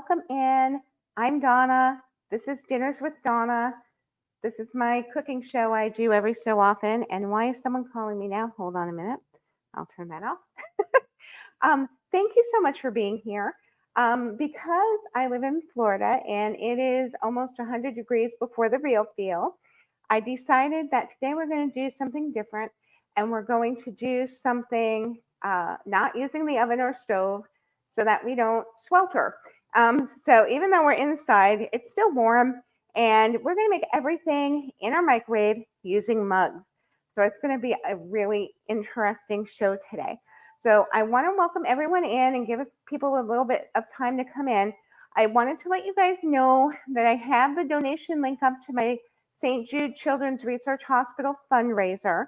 welcome in. I'm Donna. This is Dinners with Donna. This is my cooking show I do every so often. And why is someone calling me now? Hold on a minute. I'll turn that off. Thank you so much for being here. Because I live in Florida and it is almost 100 degrees before the real feel, I decided that today we're going to do something different and we're going to do something not using the oven or stove so that we don't swelter. So even though we're inside, it's still warm and we're going to make everything in our microwave using mugs. So it's going to be a really interesting show today. So I want to welcome everyone in and give people a little bit of time to come in. I wanted to let you guys know that I have the donation link up to my St. Jude Children's Research Hospital fundraiser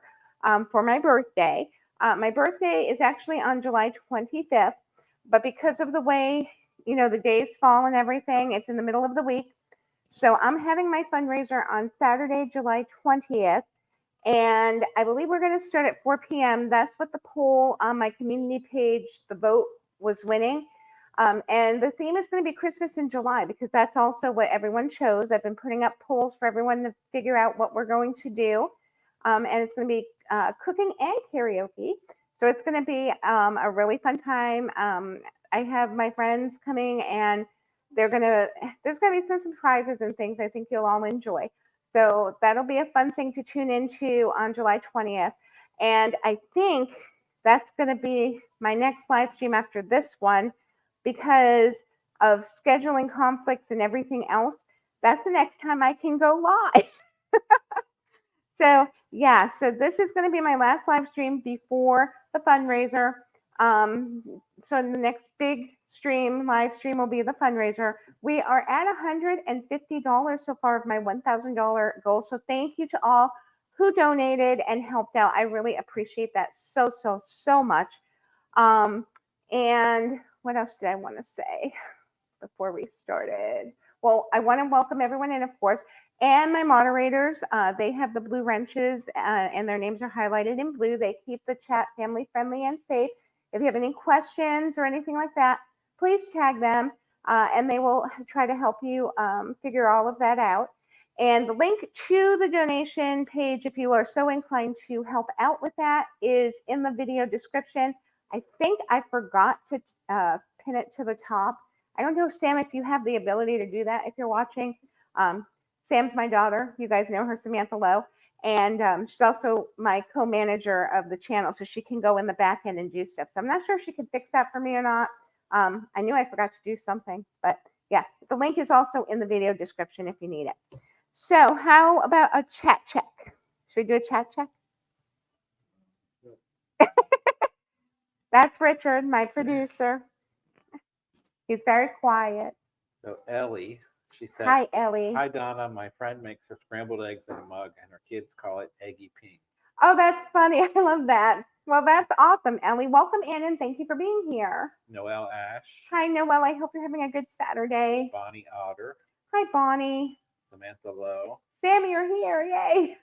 for my birthday. My birthday is actually on July 25th, but because of the way, the days fall and everything, it's in the middle of the week. So I'm having my fundraiser on Saturday, July 20th. And I believe we're going to start at 4 p.m. That's what the poll on my community page, the vote was winning. And the theme is going to be Christmas in July because that's also what everyone chose. I've been putting up polls for everyone to figure out what we're going to do. And it's going to be cooking and karaoke. So it's going to be a really fun time. I have my friends coming and there's going to be some surprises and things I think you'll all enjoy. So that'll be a fun thing to tune into on July 20th. And I think that's going to be my next live stream after this one because of scheduling conflicts and everything else. That's the next time I can go live. So yeah, so this is going to be my last live stream before the fundraiser. So the next big live stream will be the fundraiser. We are at $150 so far of my $1,000 goal. So thank you to all who donated and helped out. I really appreciate that so much. And what else did I want to say before we started? Well, I want to welcome everyone in, of course, and my moderators. They have the blue wrenches and their names are highlighted in blue. They keep the chat family friendly and safe. If you have any questions or anything like that, please tag them and they will try to help you figure all of that out. And the link to the donation page, if you are so inclined to help out with that, is in the video description. I think I forgot to pin it to the top. I don't know, Sam, if you have the ability to do that if you're watching. Sam's my daughter. You guys know her, Samantha Lowe. And she's also my co-manager of the channel, so she can go in the back end and do stuff. So I'm not sure if she can fix that for me or not. I knew I forgot to do something, but yeah, the link is also in the video description if you need it. So how about a chat check? Should we do a chat check? That's Richard, my producer. He's very quiet. So Ellie, she said, "Hi, Ellie." "Hi, Donna. My friend makes her scrambled eggs in a mug, and her kids call it eggy pink." Oh, that's funny. I love that. Well, that's awesome, Ellie. Welcome in, and thank you for being here. Noelle Ash. Hi, Noelle. I hope you're having a good Saturday. Bonnie Otter. Hi, Bonnie. Samantha Lowe. Sam, you're here. Yay.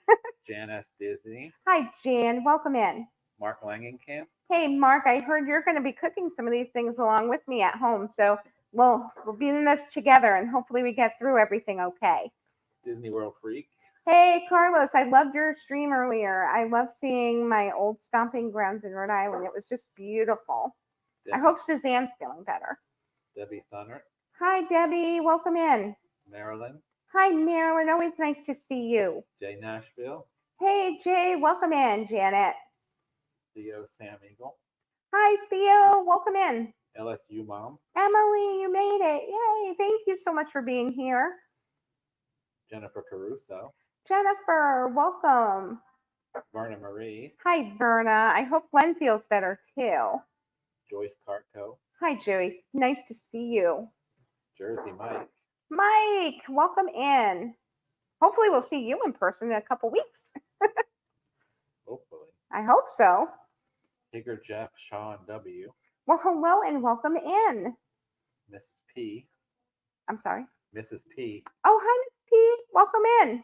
Janice Disney. Hi, Jan. Welcome in. Mark Langenkamp. Hey, Mark, I heard you're going to be cooking some of these things along with me at home. So we'll be in this together, and hopefully we get through everything okay. Disney World Freak. Hey, Carlos, I loved your stream earlier. I love seeing my old stomping grounds in Rhode Island. It was just beautiful. Debbie. I hope Suzanne's feeling better. Debbie Thunder. Hi, Debbie. Welcome in. Marilyn. Hi, Marilyn. Always nice to see you. Jay Nashville. Hey, Jay. Welcome in, Janet. Theo Sam Eagle. Hi, Theo. Welcome in. LSU Mom. Emily, you made it. Yay. Thank you so much for being here. Jennifer Caruso. Jennifer, welcome. Verna Marie. Hi, Verna. I hope Glenn feels better too. Joyce Cartco. Hi, Joey. Nice to see you. Jersey Mike. Mike, welcome in. Hopefully we'll see you in person in a couple weeks. Hopefully. I hope so. Tigger Jeff Sean W. Well, hello and welcome in. Mrs. P. I'm sorry. Mrs. P. Oh, hi, Miss P. Welcome in.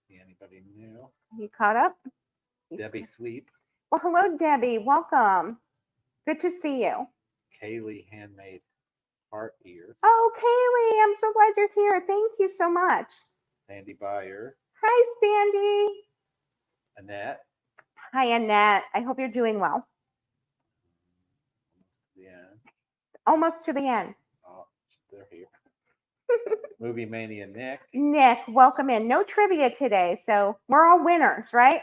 See anybody new? You caught up? Debbie Sweep. Well, hello, Debbie. Welcome. Good to see you. Kaylee handmade heart ears. Oh, Kaylee, I'm so glad you're here. Thank you so much. Sandy Byers. Hi, Sandy. Annette. Hi, Annette. I hope you're doing well. Yeah. Almost to the end. Oh, they're here. Movie Mania Nick. Nick, welcome in. No trivia today, so we're all winners, right?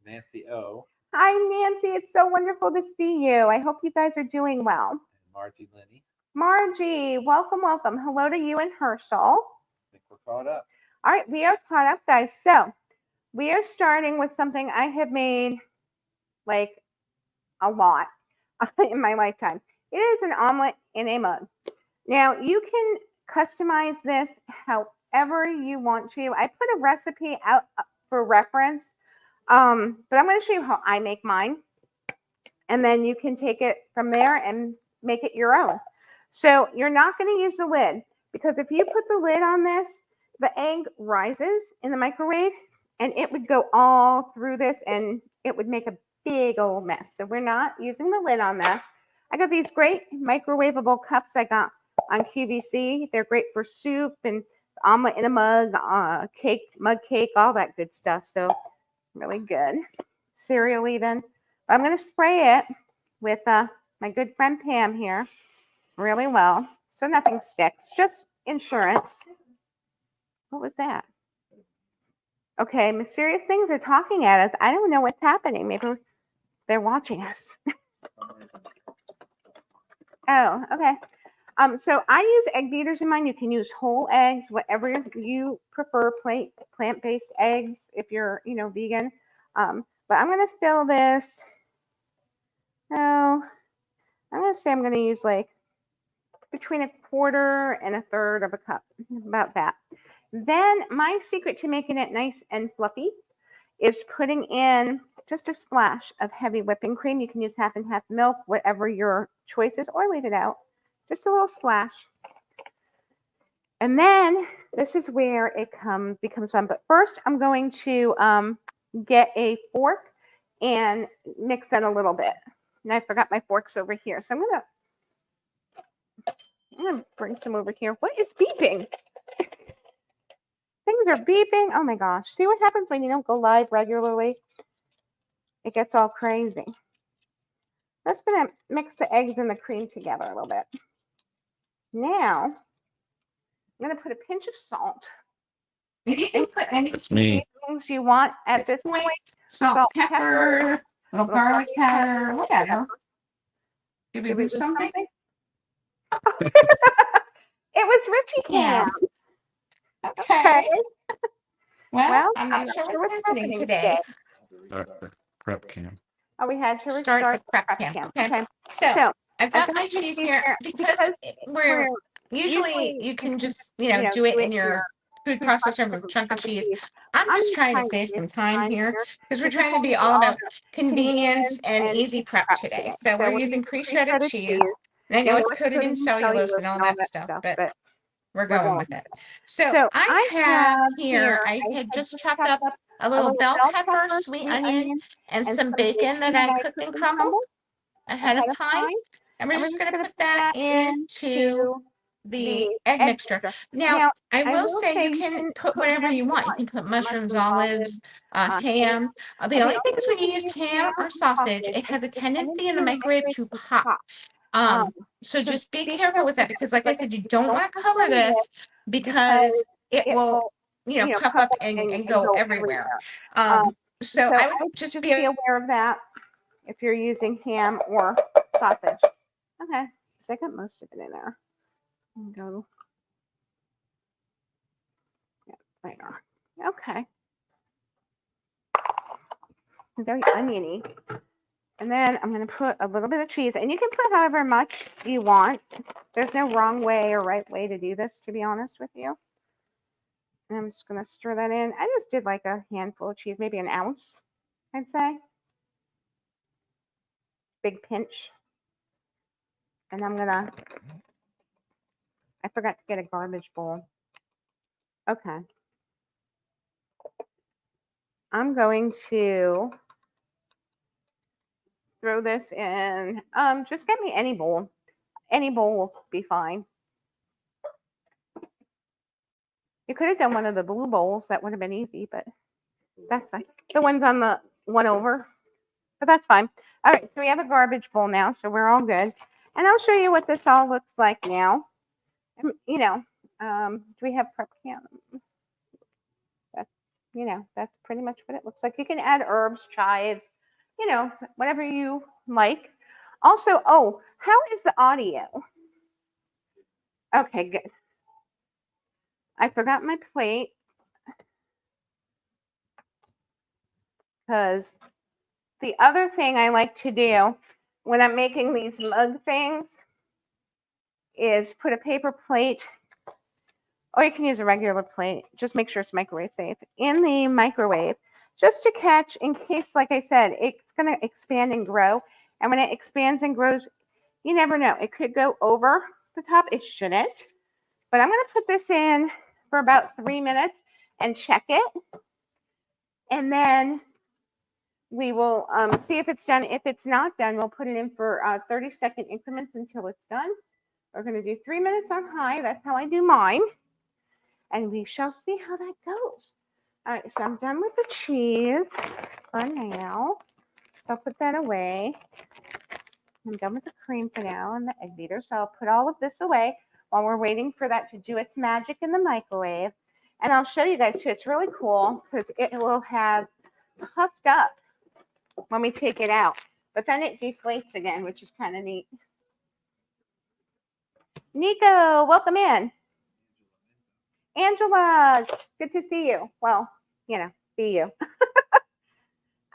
Nancy O. Hi, Nancy. It's so wonderful to see you. I hope you guys are doing well. And Margie Linney. Margie, welcome, welcome. Hello to you and Herschel. I think we're caught up. All right, we are caught up, guys. So we are starting with something I have made like a lot in my lifetime. It is an omelet in a mug. Now, you can customize this however you want to. I put a recipe out for reference, but I'm going to show you how I make mine. And then you can take it from there and make it your own. So you're not going to use the lid, because if you put the lid on this, the egg rises in the microwave and it would go all through this and it would make a big old mess. So we're not using the lid on that. I got these great microwavable cups I got on QVC. They're great for soup and omelet in a mug, cake, mug cake, all that good stuff. So really good. Cereal even. I'm going to spray it with my good friend Pam here really well, so nothing sticks, just insurance. What was that? Okay, mysterious things are talking at us. I don't know what's happening. Maybe they're watching us. Oh, okay. So I use egg beaters in mine. You can use whole eggs, whatever you prefer, plant-based eggs if you're, vegan. But I'm going to fill this. Oh, I'm going to say I'm going to use like between a quarter and a third of a cup, about that. Then my secret to making it nice and fluffy is putting in just a splash of heavy whipping cream. You can use half and half milk, whatever your choice is, or leave it out. Just a little splash. And then this is where it becomes fun. But first, I'm going to get a fork and mix that a little bit. And I forgot my forks over here. So I'm going to bring some over here. What is beeping? Things are beeping. Oh my gosh. See what happens when you don't go live regularly? It gets all crazy. That's going to mix the eggs and the cream together a little bit. Now, I'm going to put a pinch of salt. You can put any things you want at this point. Salt, pepper, little garlic powder, whatever. Did we lose something? It was Richie Cam. Okay. Well, I'm not sure what's happening today. Start the prep cam. Oh, we had to Start the prep cam. Okay. So I've got my cheese here because we're usually you can just do it in your food processor with a chunk of cheese. I'm just trying to save some time here because we're trying to be all about convenience and easy prep today. So we're using pre-shredded cheese. And I know it's coated in cellulose and all that stuff, but we're going with it. So I have here, I had just chopped up a little bell pepper, sweet onion, and some bacon that I cooked and crumbled ahead of time. And we're just going to put that into the egg mixture. Now, I will say you can put whatever you want. You can put mushrooms, olives, ham. The only thing is when you use ham or sausage, it has a tendency in the microwave to pop. So just be careful with that because, like I said, you don't want to cover this because it will, puff up and go everywhere. So I would just be aware of that if you're using ham or sausage. Okay, so I got most of it in there. Go. Yeah, right on. Okay. Very oniony. And then I'm going to put a little bit of cheese, and you can put however much you want. There's no wrong way or right way to do this, to be honest with you. And I'm just going to stir that in. I just did like a handful of cheese, maybe an ounce, I'd say. Big pinch. And I'm going to, I forgot to get a garbage bowl. Okay. I'm going to throw this in. Just get me any bowl. Any bowl will be fine. You could have done one of the blue bowls. That would have been easy, but that's fine. The ones on the one over, but that's fine. All right, so we have a garbage bowl now, so we're all good. And I'll show you what this all looks like now. You know, do we have prep can? That's, you know, that's pretty much what it looks like. You can add herbs, chives, you know, whatever you like. Also, oh, how is the audio? Okay, good. I forgot my plate because the other thing I like to do when I'm making these mug things is put a paper plate, or you can use a regular plate. Just make sure it's microwave safe in the microwave, just to catch in case, like I said, it's going to expand and grow. And when it expands and grows, you never know. It could go over the top. It shouldn't. But I'm going to put this in for about 3 minutes and check it. And then we will see if it's done. If it's not done, we'll put it in for 30-second increments until it's done. We're going to do 3 minutes on high. That's how I do mine. And we shall see how that goes. All right, so I'm done with the cheese for now. So I'll put that away. I'm done with the cream for now and the egg beater. So I'll put all of this away while we're waiting for that to do its magic in the microwave. And I'll show you guys too. It's really cool because it will have puffed up when we take it out. But then it deflates again, which is kind of neat. Nico, welcome in. Angela, good to see you. Well, you know, see you.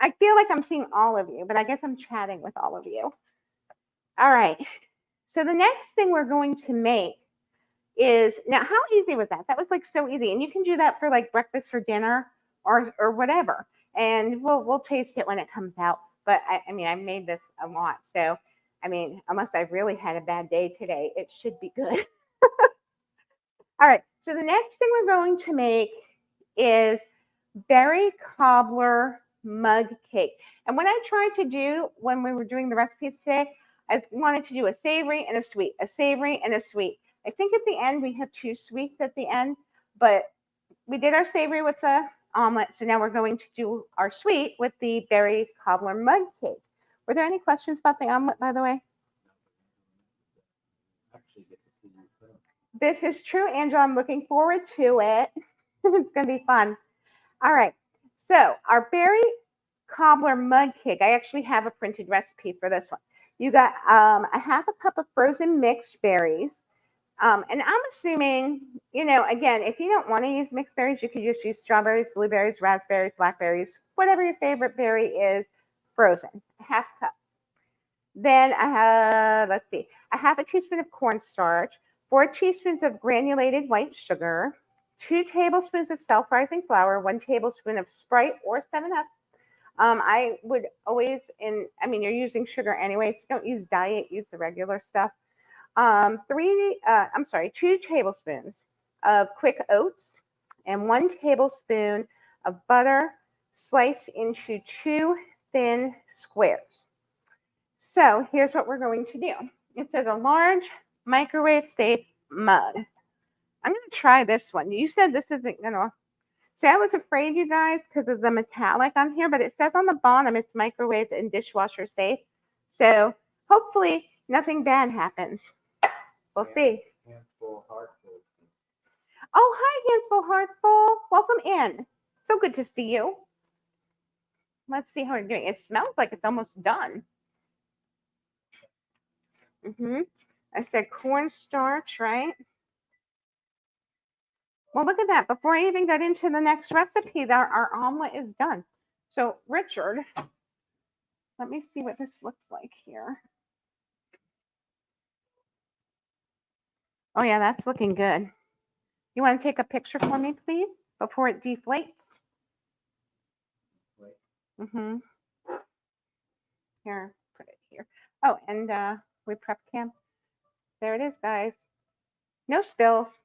I feel like I'm seeing all of you, but I guess I'm chatting with all of you. All right. So the next thing we're going to make is, now how easy was that? That was like so easy. And you can do that for like breakfast for dinner or whatever. And we'll taste it when it comes out. But I mean, I made this a lot. So, I mean, unless I really had a bad day today, it should be good. All right. So the next thing we're going to make is berry cobbler mug cake. And what I tried to do when we were doing the recipes today, I wanted to do a savory and a sweet, a savory and a sweet. I think at the end we have 2 sweets at the end, but we did our savory with the omelet. So now we're going to do our sweet with the berry cobbler mug cake. Were there any questions about the omelet, by the way? This is true, Angela. I'm looking forward to it. It's going to be fun. All right. So our berry cobbler mug cake, I actually have a printed recipe for this one. You got a half a cup of frozen mixed berries. And I'm assuming, you know, again, if you don't want to use mixed berries, you could just use strawberries, blueberries, raspberries, blackberries, whatever your favorite berry is, frozen, a half cup. Then I have, let's see, a half a teaspoon of cornstarch, 4 teaspoons of granulated white sugar, 2 tablespoons of self-rising flour, 1 tablespoon of Sprite or 7-Up. I would always, you're using sugar anyway, so don't use diet, use the regular stuff. 2 tablespoons of quick oats and 1 tablespoon of butter sliced into 2 thin squares. So here's what we're going to do. It says a large microwave safe mug. I'm going to try this one. You said this isn't going to. See, I was afraid, you guys, because of the metallic on here, but it says on the bottom it's microwave and dishwasher safe. So hopefully nothing bad happens. We'll see. Handful Heartful. Oh, hi, Handful Heartful. Welcome in. So good to see you. Let's see how we're doing. It smells like it's almost done. I said cornstarch, right? Well, look at that. Before I even got into the next recipe, our omelet is done. So, Richard, let me see what this looks like here. Oh, yeah, that's looking good. You want to take a picture for me, please, before it deflates? Here, put it here. Oh, and we prep cam. There it is, guys. No spills.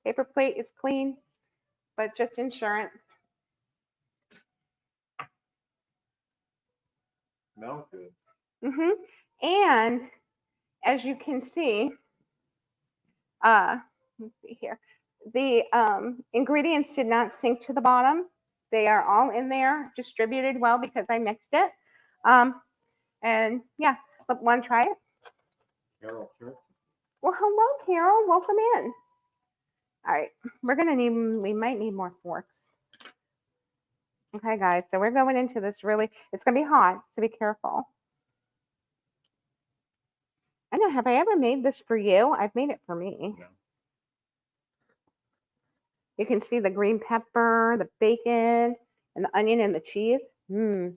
Paper plate is clean, but just insurance. Smells good. And as you can see, let's see here, the ingredients did not sink to the bottom. They are all in there, distributed well because I mixed it. And yeah, but want to try it? Carol, sure. Well, hello, Carol. Welcome in. All right, we might need more forks. Okay, guys, so we're going into this really, it's going to be hot, so be careful. I know, have I ever made this for you? I've made it for me. No. You can see the green pepper, the bacon, and the onion and the cheese. Mmm.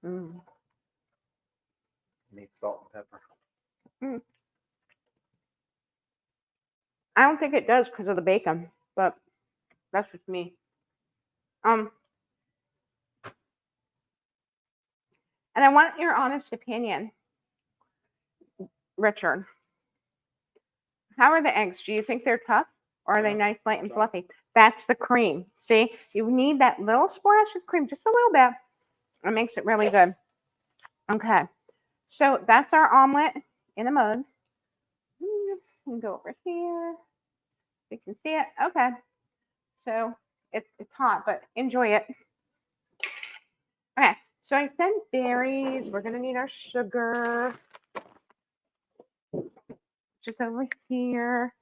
Mmm. Need salt and pepper. Mm. I don't think it does because of the bacon, but that's just me. And I want your honest opinion, Richard. How are the eggs? Do you think they're tough or are they nice, light, and fluffy? That's the cream. See, you need that little splash of cream, just a little bit. It makes it really good. Okay, so that's our omelet in a mug. And go over here. You can see it. Okay, so it's hot, but enjoy it. Okay, so I said berries. We're gonna need our sugar, which is over here,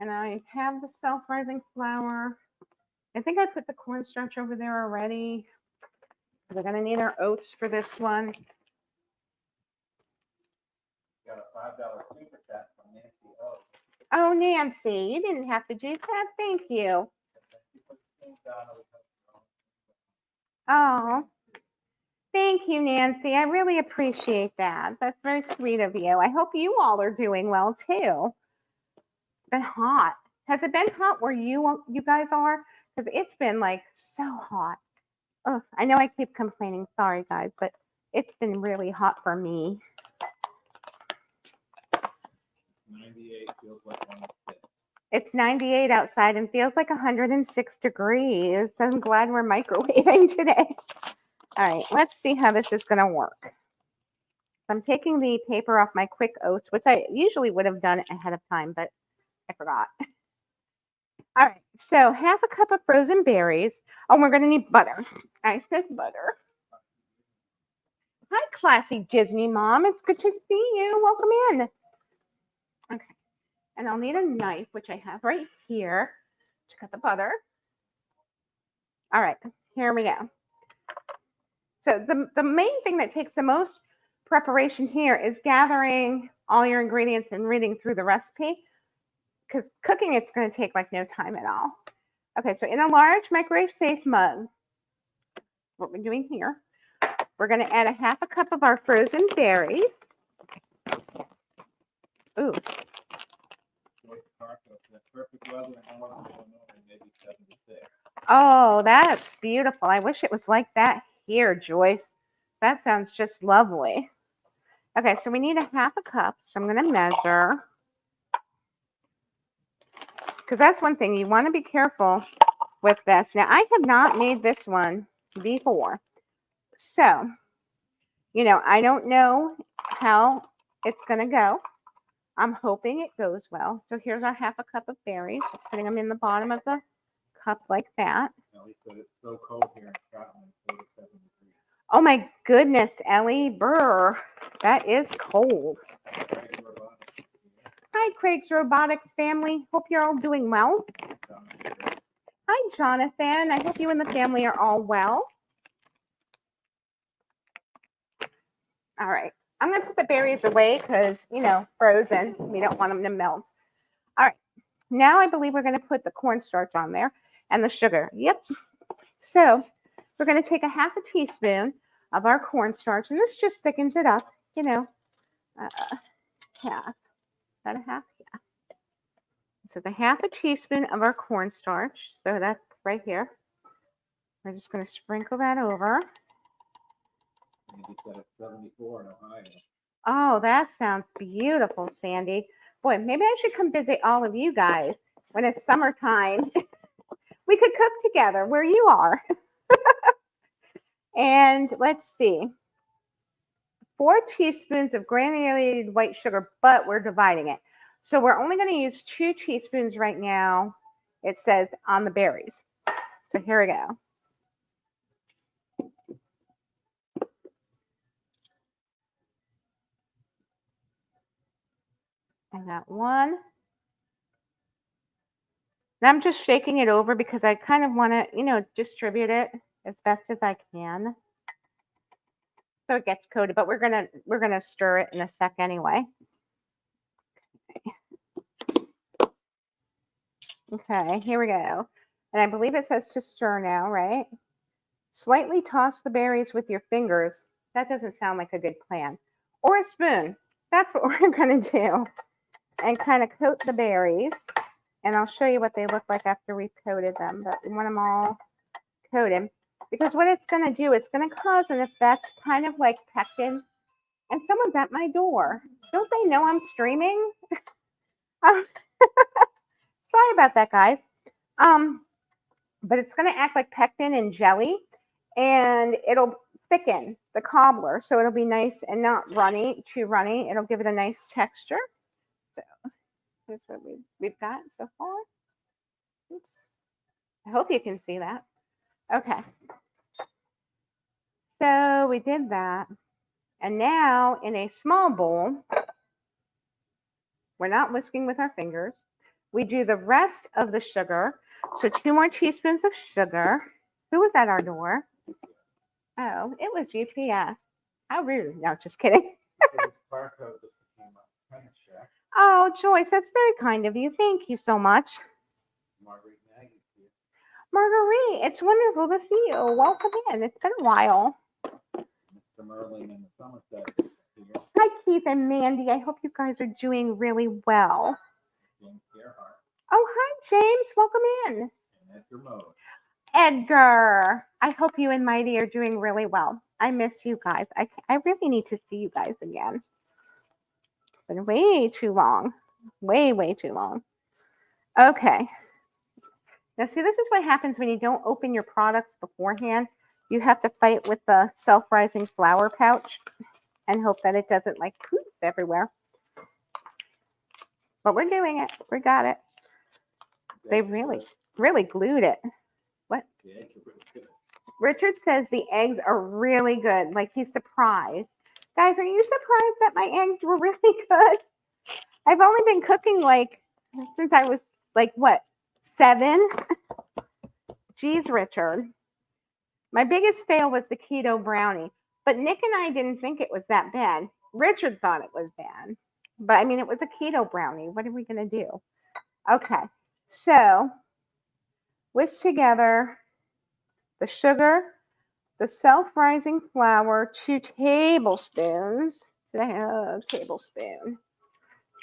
and I have the self-rising flour. I think I put the cornstarch over there already. We're gonna need our oats for this one. Got a $5 super chat from Nancy O. Oh, Nancy, you didn't have to do that. Thank you. Oh, thank you, Nancy. I really appreciate that. That's very sweet of you. I hope you all are doing well too. It's been hot. Has it been hot where you guys are? Because it's been like so hot. Oh, I know I keep complaining. Sorry, guys, but it's been really hot for me. 98 feels like 106. It's 98 outside and feels like 106 degrees. I'm glad we're microwaving today. All right, let's see how this is going to work. I'm taking the paper off my quick oats, which I usually would have done ahead of time, but I forgot. All right, so half a cup of frozen berries. Oh, we're going to need butter. I said butter. Hi, classy Disney mom. It's good to see you. Welcome in. Okay, and I'll need a knife, which I have right here, to cut the butter. All right, here we go. So the main thing that takes the most preparation here is gathering all your ingredients and reading through the recipe, because cooking it's going to take like no time at all. Okay, so in a large microwave-safe mug, what we're doing here, we're going to add a half a cup of our frozen berries. Ooh. Oh, that's beautiful. I wish it was like that here, Joyce. That sounds just lovely. Okay, so we need a half a cup. So I'm going to measure. Because that's one thing. You want to be careful with this. Now, I have not made this one before. So, you know, I don't know how it's going to go. I'm hoping it goes well. So here's our half a cup of berries. Just putting them in the bottom of the cup like that. It's so cold here in Scotland. 47 degrees. Oh my goodness, Ellie, brr, that is cold. Hi, Craig's Robotics family. Hope you're all doing well. Hi, Jonathan. I hope you and the family are all well. All right. I'm going to put the berries away because, you know, frozen. We don't want them to melt. All right. Now I believe we're going to put the cornstarch on there and the sugar. Yep. So we're going to take a half a teaspoon of our cornstarch, and this just thickens it up, you know, half. Is that a half? Yeah. So the half a teaspoon of our cornstarch. So that's right here. We're just going to sprinkle that over. Maybe 74 in Ohio. Oh, that sounds beautiful, Sandy. Boy, maybe I should come visit all of you guys when it's summertime. We could cook together where you are. And let's see. 4 teaspoons of granulated white sugar, but we're dividing it. So we're only going to use 2 teaspoons right now, it says, on the berries. So here we go. I got 1. Now I'm just shaking it over because I kind of want to, distribute it as best as I can. So it gets coated, but we're gonna stir it in a sec anyway. Okay, here we go. And I believe it says to stir now, right? Slightly toss the berries with your fingers. That doesn't sound like a good plan. Or a spoon. That's what we're gonna do. And kind of coat the berries. And I'll show you what they look like after we've coated them. But we want them all coated. Because what it's going to do, it's going to cause an effect kind of like pectin. And someone's at my door. Don't they know I'm streaming? Sorry about that, guys. But it's going to act like pectin and jelly. And it'll thicken the cobbler. So it'll be nice and not runny, too runny. It'll give it a nice texture. So here's what we've got so far. Oops. I hope you can see that. Okay. So we did that. And now in a small bowl, we're not whisking with our fingers. We do the rest of the sugar. So 2 more teaspoons of sugar. Who was at our door? Oh, it was UPS. How rude. No, just kidding. Oh, Joyce, that's very kind of you. Thank you so much. Marguerite, it's wonderful to see you. Welcome in. It's been a while. Mr. Merlin in the Somerset. Hi, Keith and Mandy. I hope you guys are doing really well. Oh, hi, James. Welcome in. Edgar, I hope you and Mighty are doing really well. I miss you guys. I really need to see you guys again. It's been way too long. Way, way too long. Okay. Now, see, this is what happens when you don't open your products beforehand. You have to fight with the self-rising flour pouch and hope that it doesn't like poof everywhere. But we're doing it. We got it. They really glued it. What? Richard says the eggs are really good. Like he's surprised. Guys, are you surprised that my eggs were really good? I've only been cooking like since I was like what? 7? Geez, Richard. My biggest fail was the keto brownie, but Nick and I didn't think it was that bad. Richard thought it was bad, but I mean, it was a keto brownie. What are we going to do? Okay, so whisk together the sugar, the self-rising flour, 2 tablespoons. Tablespoon.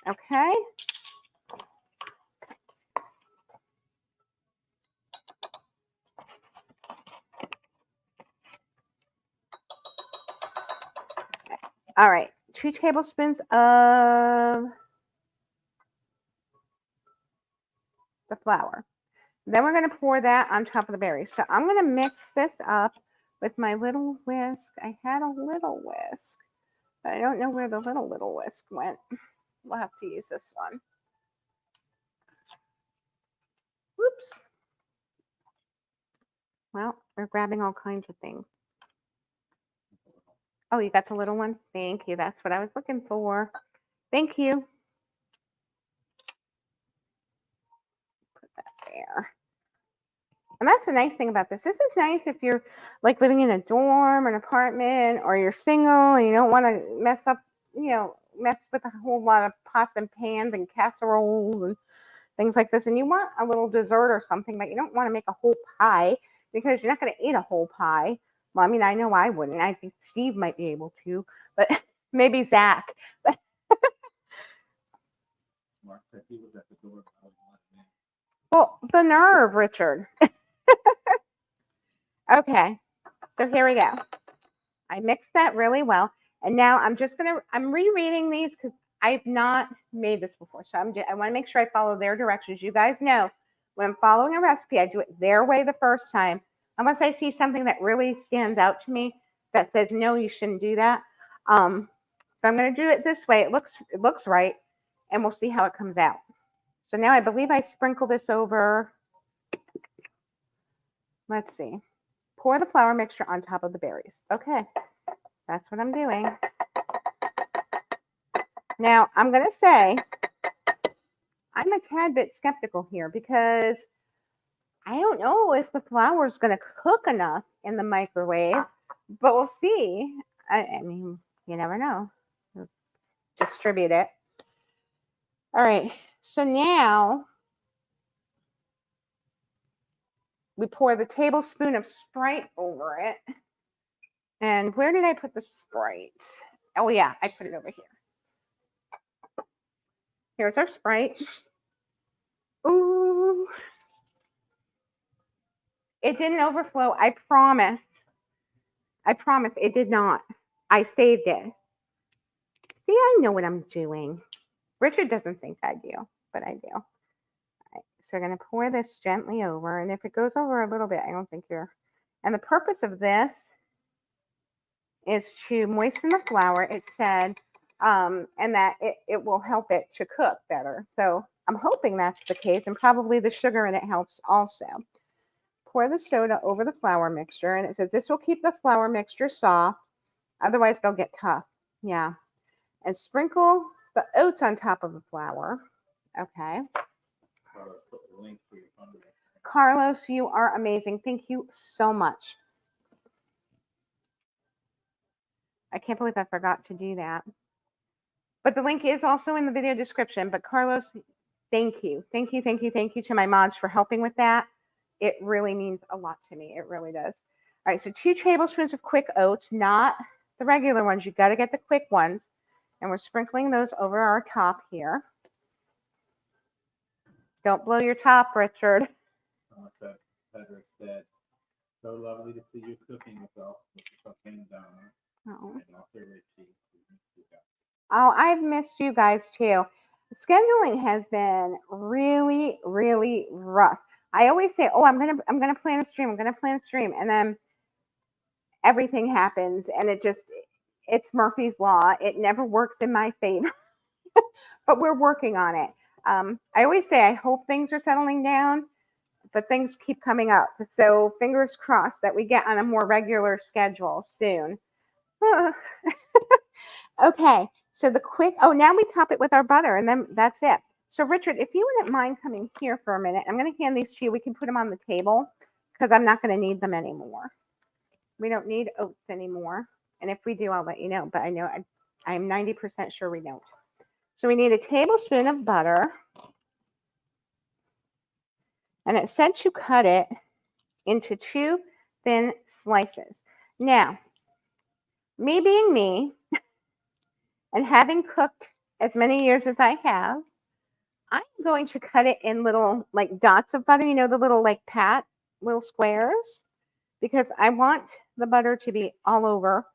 Okay. All right, 2 tablespoons of the flour. Then we're going to pour that on top of the berries. So I'm going to mix this up with my little whisk. I had a little whisk, but I don't know where the little whisk went. We'll have to use this one. Whoops. Well, we're grabbing all kinds of things. Oh, you got the little one? Thank you. That's what I was looking for. Thank you. Put that there. And that's the nice thing about this. This is nice if you're like living in a dorm, an apartment, or you're single and you don't want to mess up, mess with a whole lot of pots and pans and casseroles and things like this. And you want a little dessert or something, but you don't want to make a whole pie because you're not going to eat a whole pie. Well, I mean, I know I wouldn't. I think Steve might be able to, but maybe Zach. But Mark said he was at the door. well, the nerve, Richard. Okay, so here we go. I mixed that really well. And now I'm rereading these because I've not made this before. So I want to make sure I follow their directions. You guys know when I'm following a recipe, I do it their way the first time. Unless I see something that really stands out to me that says, no, you shouldn't do that, But I'm going to do it this way. It looks right, and we'll see how it comes out. So now I believe I sprinkle this over. Let's see. Pour the flour mixture on top of the berries. Okay, that's what I'm doing. Now, I'm going to say I'm a tad bit skeptical here because I don't know if the flour is going to cook enough in the microwave, but we'll see. I mean, you never know. Distribute it. All right, so now we pour the tablespoon of Sprite over it. And where did I put the Sprite? Oh, yeah, I put it over here. Here's our Sprite. Ooh. It didn't overflow. I promise. It did not. I saved it. See, I know what I'm doing. Richard doesn't think I do, but I do. All right, so we're going to pour this gently over. And if it goes over a little bit, I don't think you're... And the purpose of this is to moisten the flour, it said, and that it will help it to cook better. So I'm hoping that's the case, and probably the sugar in it helps also. Pour the soda over the flour mixture, and it says this will keep the flour mixture soft, otherwise they'll get tough. Yeah. And sprinkle the oats on top of the flour. Okay. Carlos, you are amazing. Thank you so much. I can't believe I forgot to do that. But the link is also in the video description. But Carlos, thank you. Thank you to my mods for helping with that. It really means a lot to me. It really does. All right, so 2 tablespoons of quick oats, not the regular ones. You've got to get the quick ones. And we're sprinkling those over our top here. Don't blow your top, Richard. Cedric said, so lovely to see you cooking yourself with the cooking down. Oh. And also Richie. Oh, I've missed you guys too. Scheduling has been really, really rough. I always say, "Oh, I'm gonna plan a stream. I'm gonna plan a stream," and then everything happens, and it's Murphy's Law. It never works in my favor, but we're working on it. I always say, I hope things are settling down, but things keep coming up. So fingers crossed that we get on a more regular schedule soon. Okay, so now we top it with our butter, and then that's it. So Richard, if you wouldn't mind coming here for a minute, I'm going to hand these to you. We can put them on the table because I'm not going to need them anymore. We don't need oats anymore. And if we do, I'll let you know. But I know I'm 90% sure we don't. So we need a tablespoon of butter. And it said to cut it into 2 thin slices. Now, me being me, and having cooked as many years as I have, I'm going to cut it in little like dots of butter, you know, the little like little squares, because I want the butter to be all over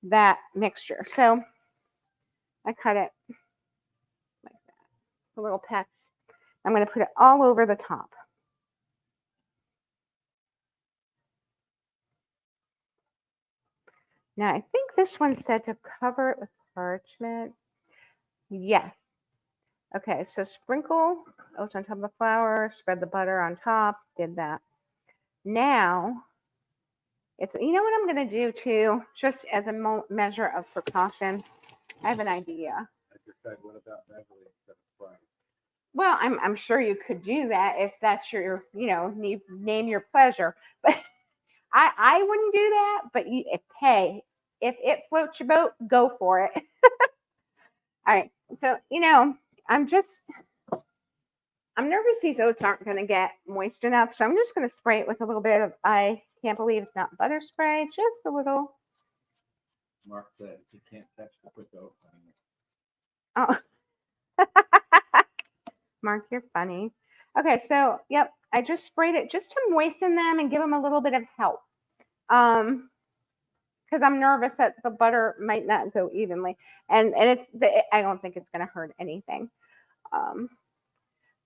that mixture. So I cut it like that, the little pecks. I'm going to put it all over the top. Now I think this one said to cover it with parchment. Yes. Okay, so sprinkle oats on top of the flour, spread the butter on top, did that. Now, you know what I'm going to do too, just as a measure of precaution? I have an idea. I just said, what about Beverly instead of Sprite? Well, I'm sure you could do that if that's your, name your pleasure. But I wouldn't do that. But if it floats your boat, go for it. All right. So, I'm nervous these oats aren't going to get moist enough. So I'm just going to spray it with a little bit of, I can't believe it's not butter spray, just a little. Mark said you can't touch the quick oats Oh. anymore. Mark, you're funny. Okay, so, yep, I just sprayed it just to moisten them and give them a little bit of help. Because I'm nervous that the butter might not go evenly. And I don't think it's going to hurt anything.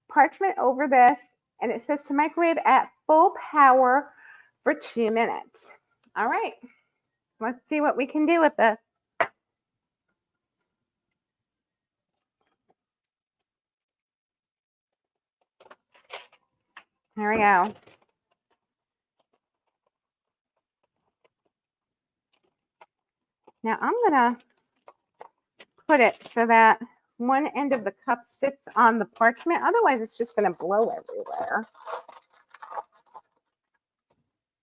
Parchment over this, and it says to microwave at full power for 2 minutes. All right, let's see what we can do with this. There we go. Now I'm gonna put it so that one end of the cup sits on the parchment. Otherwise, it's just gonna blow everywhere.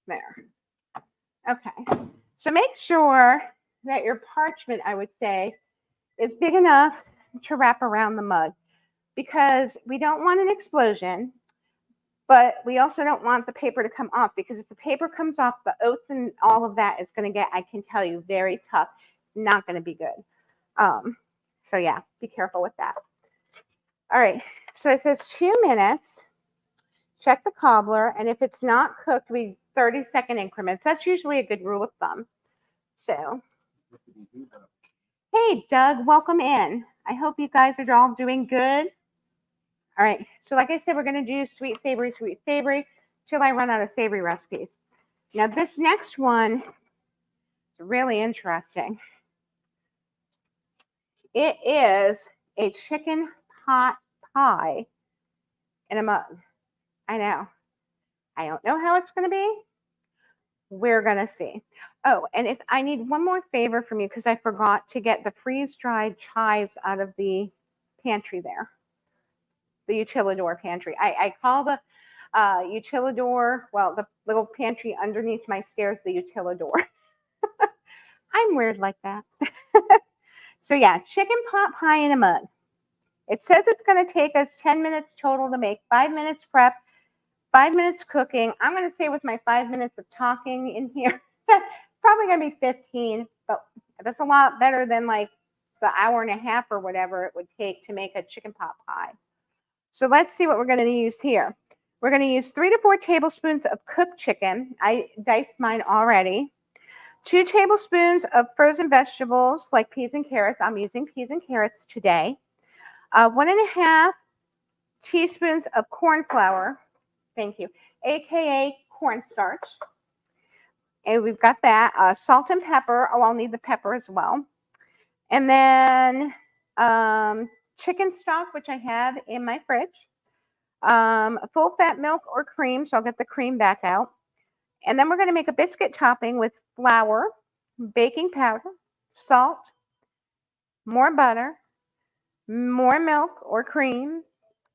There. Okay. So make sure that your parchment, I would say, is big enough to wrap around the mug, because we don't want an explosion, but we also don't want the paper to come off, because if the paper comes off, the oats and all of that is going to get, I can tell you, very tough. Not going to be good. So yeah, be careful with that. All right. So it says 2 minutes. Check the cobbler, and if it's not cooked, we 30-second increments. That's usually a good rule of thumb. So, hey, Doug, welcome in. I hope you guys are all doing good. All right. So like I said, we're going to do sweet, savory, till I run out of savory recipes. Now, this next one is really interesting. It is a chicken pot pie in a mug. I know. I don't know how it's going to be. We're going to see. Oh, and if I need one more favor from you, because I forgot to get the freeze-dried chives out of the pantry there, the utilidor pantry. I call the utilidor, well, the little pantry underneath my stairs, the utilidor. I'm weird like that. So yeah, chicken pot pie in a mug. It says it's going to take us 10 minutes total to make, 5 minutes prep, 5 minutes cooking. I'm going to say with my 5 minutes of talking in here, probably going to be 15, but that's a lot better than like the hour and a half or whatever it would take to make a chicken pot pie. So let's see what we're going to use here. We're going to use 3 to 4 tablespoons of cooked chicken. I diced mine already. 2 tablespoons of frozen vegetables like peas and carrots. I'm using peas and carrots today. 1.5 teaspoons of corn flour. Thank you. AKA cornstarch. And we've got that. Salt and pepper. Oh, I'll need the pepper as well. And then chicken stock, which I have in my fridge. Full fat milk or cream, so I'll get the cream back out. And then we're going to make a biscuit topping with flour, baking powder, salt, more butter, more milk or cream,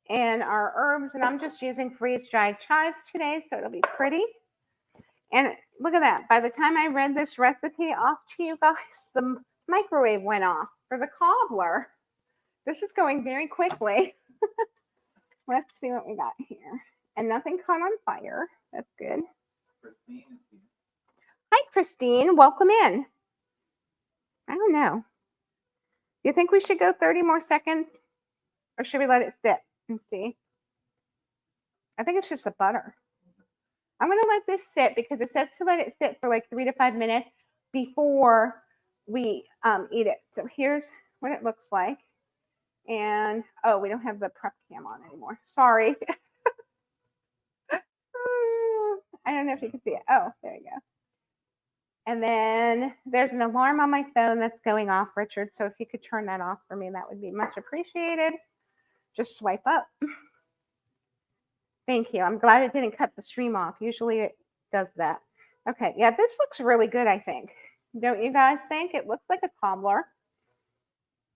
and our herbs. And I'm just using freeze-dried chives today, so it'll be pretty. And look at that. By the time I read this recipe off to you guys, the microwave went off for the cobbler. This is going very quickly. Let's see what we got here. And nothing caught on fire. That's good. Hi, Christine. Welcome in. I don't know. You think we should go 30 more seconds? Or should we let it sit and see? I think it's just the butter. I'm going to let this sit because it says to let it sit for like 3 to 5 minutes before we eat it. So here's what it looks like. And, oh, we don't have the prep cam on anymore. Sorry. I don't know if you can see it. Oh, there you go. And then there's an alarm on my phone that's going off, Richard. So if you could turn that off for me, that would be much appreciated. Just swipe up. Thank you. I'm glad it didn't cut the stream off. Usually it does that. Okay. Yeah, this looks really good, I think. Don't you guys think? It looks like a cobbler.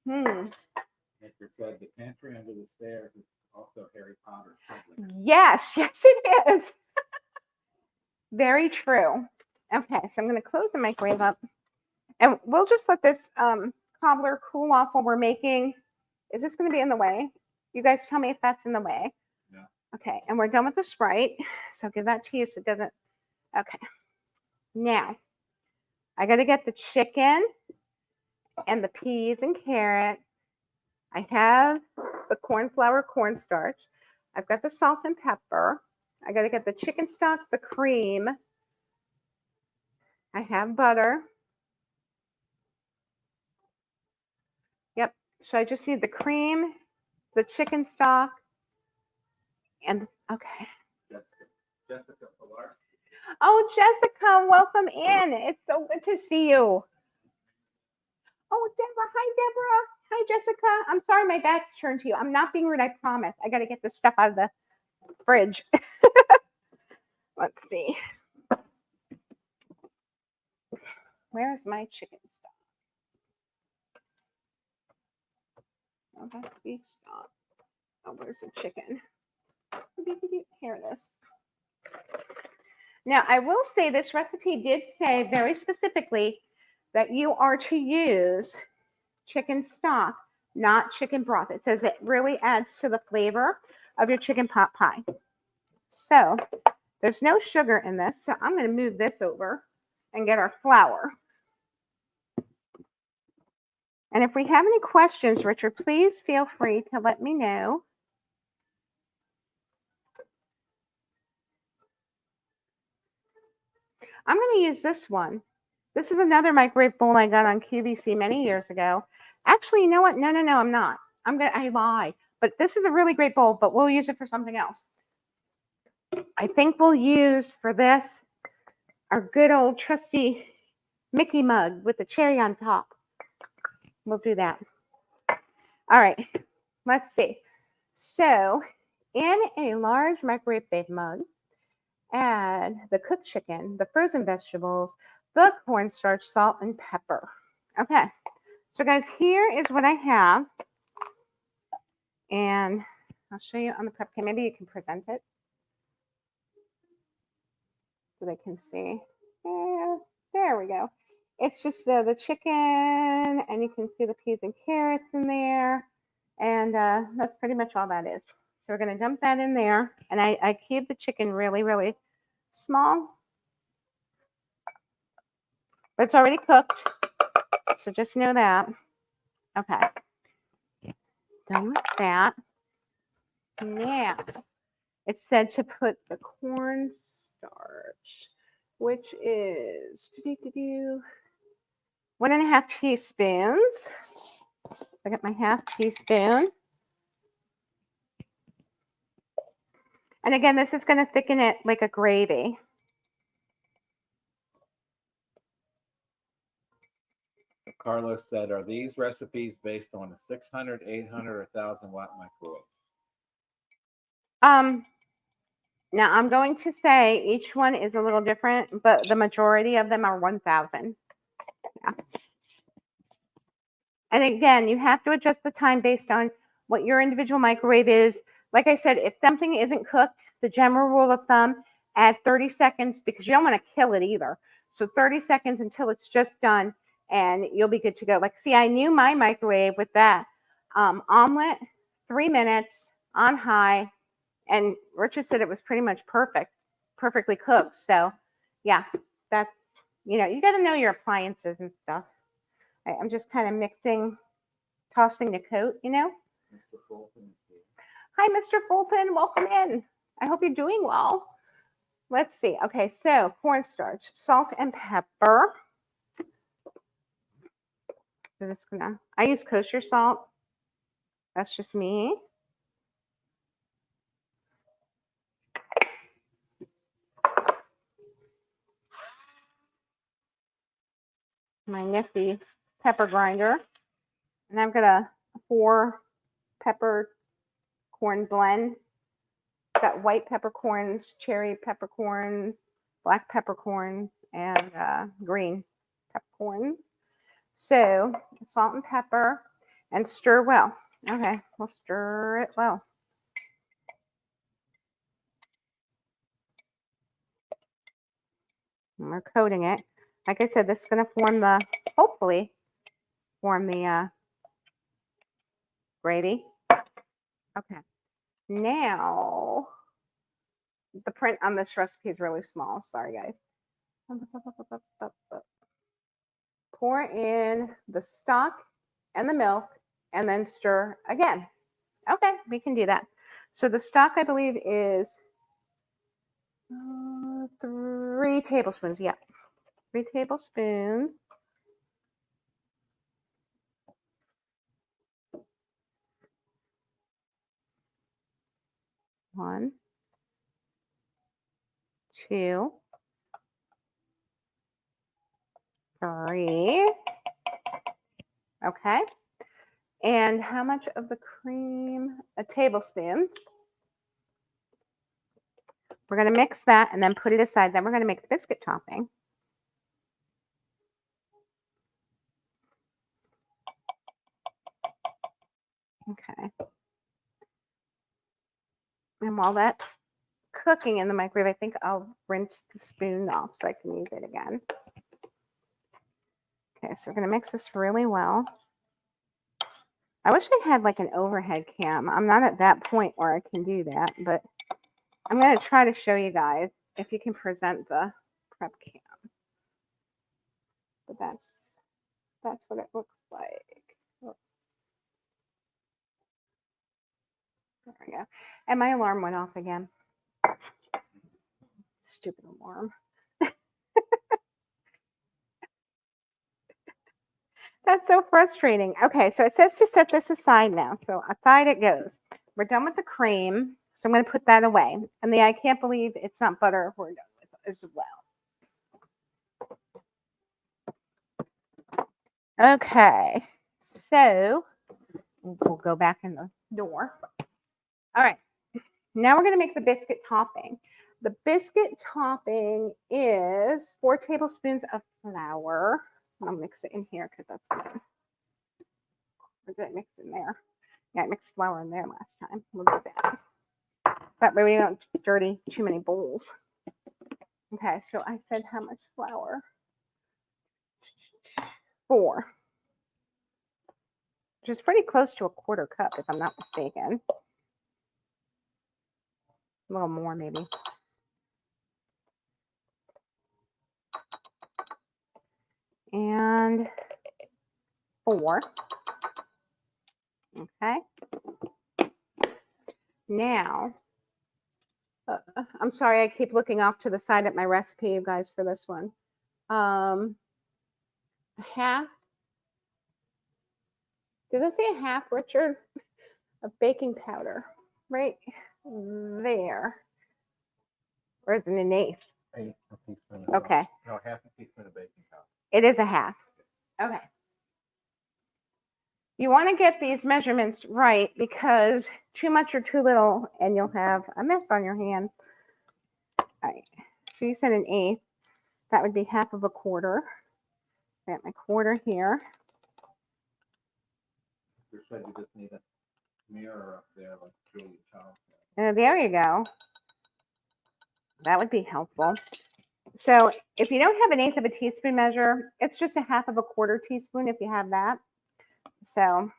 Victor said the pantry under the stairs is also Harry Potter's public. Yes, it is. Very true. Okay, so I'm going to close the microwave up. And we'll just let this cobbler cool off while we're making. Is this going to be in the way? You guys tell me if that's in the way. No. Okay, and we're done with the Sprite. So give that to you so it doesn't. Okay. Now, I got to get the chicken and the peas and carrots. I have the corn flour, cornstarch. I've got the salt and pepper. I got to get the chicken stock, the cream. I have butter. Yep. So I just need the cream, the chicken stock, and okay. Jessica Pilar. Oh, Jessica, welcome in. It's so good to see you. Oh, Deborah. Hi, Deborah. Hi, Jessica. I'm sorry my back's turned to you. I'm not being rude, I promise. I got to get this stuff out of the fridge. Let's see. Where's my chicken stock? Oh, that's beef stock. Oh, where's the chicken? Here it is. Now, I will say this recipe did say very specifically that you are to use chicken stock, not chicken broth. It says it really adds to the flavor of your chicken pot pie. So there's no sugar in this, so I'm going to move this over and get our flour. And if we have any questions, Richard, please feel free to let me know. I'm going to use this one. This is another microwave bowl I got on QVC many years ago. Actually, you know what? No, I'm not. I lie. But this is a really great bowl, but we'll use it for something else. I think we'll use for this our good old trusty Mickey mug with the cherry on top. We'll do that. All right, let's see. So in a large microwave safe mug, add the cooked chicken, the frozen vegetables, the cornstarch, salt, and pepper. Okay, so guys, here is what I have. And I'll show you on the prep kit. Maybe you can present it so they can see. Yeah, there we go. It's just the chicken, and you can see the peas and carrots in there. And that's pretty much all that is. So we're going to dump that in there. And I cube the chicken really, really small. But it's already cooked. So just know that. Okay. Done with that. Now, it's said to put the cornstarch, which is 1.5 teaspoons. I got my 1/2 teaspoon. And again, this is going to thicken it like a gravy. Carlos said, are these recipes based on a 600, 800, or 1,000 watt microwave? Now I'm going to say each one is a little different, but the majority of them are 1,000. Yeah. And again, you have to adjust the time based on what your individual microwave is. Like I said, if something isn't cooked, the general rule of thumb, add 30 seconds because you don't want to kill it either. So 30 seconds until it's just done and you'll be good to go. Like, see, I knew my microwave with that omelet, 3 minutes on high. And Richard said it was pretty much perfectly cooked. So yeah, that's, you got to know your appliances and stuff. I'm just kind of mixing, tossing the coat, Mr. Fulton is here. Hi, Mr. Fulton. Welcome in. I hope you're doing well. Let's see. Okay, so cornstarch, salt, and pepper. So just I use kosher salt. That's just me. My nifty pepper grinder. And I've got a 4 peppercorn blend. Got white peppercorns, cherry peppercorns, black peppercorns, and green peppercorns. So salt and pepper and stir well. Okay, we'll stir it well. And we're coating it. Like I said, this is going to hopefully form the gravy. Okay. Now, the print on this recipe is really small. Sorry, guys. Pour in the stock and the milk and then stir again. Okay, we can do that. So the stock, I believe, is 3 tablespoons. Yeah, 3 tablespoons. One, 2, 3. Okay. And how much of the cream? A tablespoon. We're going to mix that and then put it aside. Then we're going to make the biscuit topping. Okay. And while that's cooking in the microwave, I think I'll rinse the spoon off so I can use it again. Okay, so we're going to mix this really well. I wish I had like an overhead cam. I'm not at that point where I can do that, but I'm going to try to show you guys if you can present the prep cam. But that's what it looks like. Oh, there we go. And my alarm went off again. Stupid alarm. That's so frustrating. Okay, so it says to set this aside now. So aside it goes. We're done with the cream. So I'm going to put that away. And I can't believe it's not butter we're done with as well. Okay, so we'll go back in the door. All right, now we're going to make the biscuit topping. The biscuit topping is 4 tablespoons of flour. I'll mix it in here because that's good. Or did I mix in there? Yeah, I mixed flour in there last time. We'll do that. That way we don't dirty too many bowls. Okay, so I said how much flour? 4. Which is pretty close to a 1/4 cup if I'm not mistaken. A little more maybe. And 4. Okay. Now, I'm sorry, I keep looking off to the side at my recipe, you guys, for this one. Half. Does it say a half, Richard? Of baking powder, right there. Or is it an 1/8? 1/8 teaspoon. Okay. No, 1/2 teaspoon of baking powder. It is a half. Okay. You want to get these measurements right because too much or too little and you'll have a mess on your hand. All right. So you said an 1/8. That would be 1/2 of a 1/4. I got my 1/4 here. You said you just need a mirror up there like Julie Child. There you go. That would be helpful. So if you don't have an 1/8 of a teaspoon measure, it's just a 1/2 of a 1/4 teaspoon if you have that. So,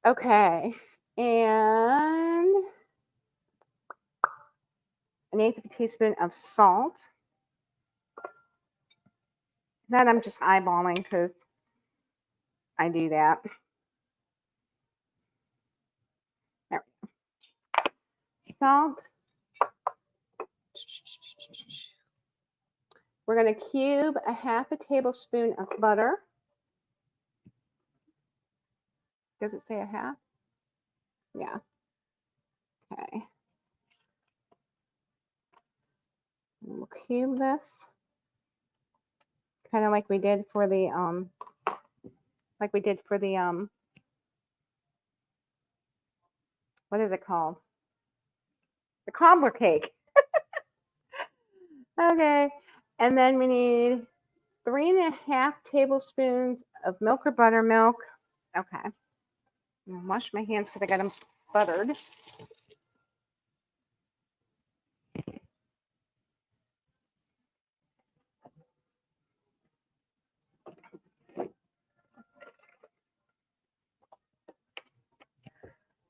okay. And an 1/8 of a teaspoon of salt. That I'm just eyeballing because I do that. There we go. Salt. We're going to cube a 1/2 tablespoon of butter. Does it say a 1/2? Yeah. Okay. We'll cube this. Kind of like we did for the what is it called? The cobbler cake. Okay. And then we need 3½ tablespoons of milk or buttermilk. Okay. I'm gonna wash my hands because I got them buttered.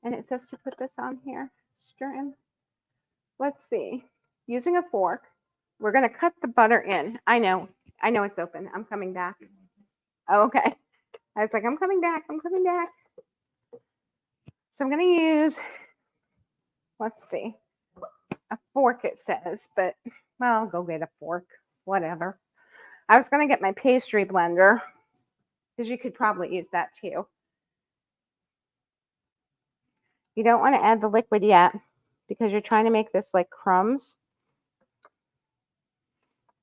And it says to put this on here. Stir in. Let's see. Using a fork, we're going to cut the butter in. I know it's open. I'm coming back. Oh, okay. I was like, I'm coming back. So I'm going to use, let's see, a fork it says, but well, I'll go get a fork, whatever. I was going to get my pastry blender because you could probably use that too. You don't want to add the liquid yet because you're trying to make this like crumbs.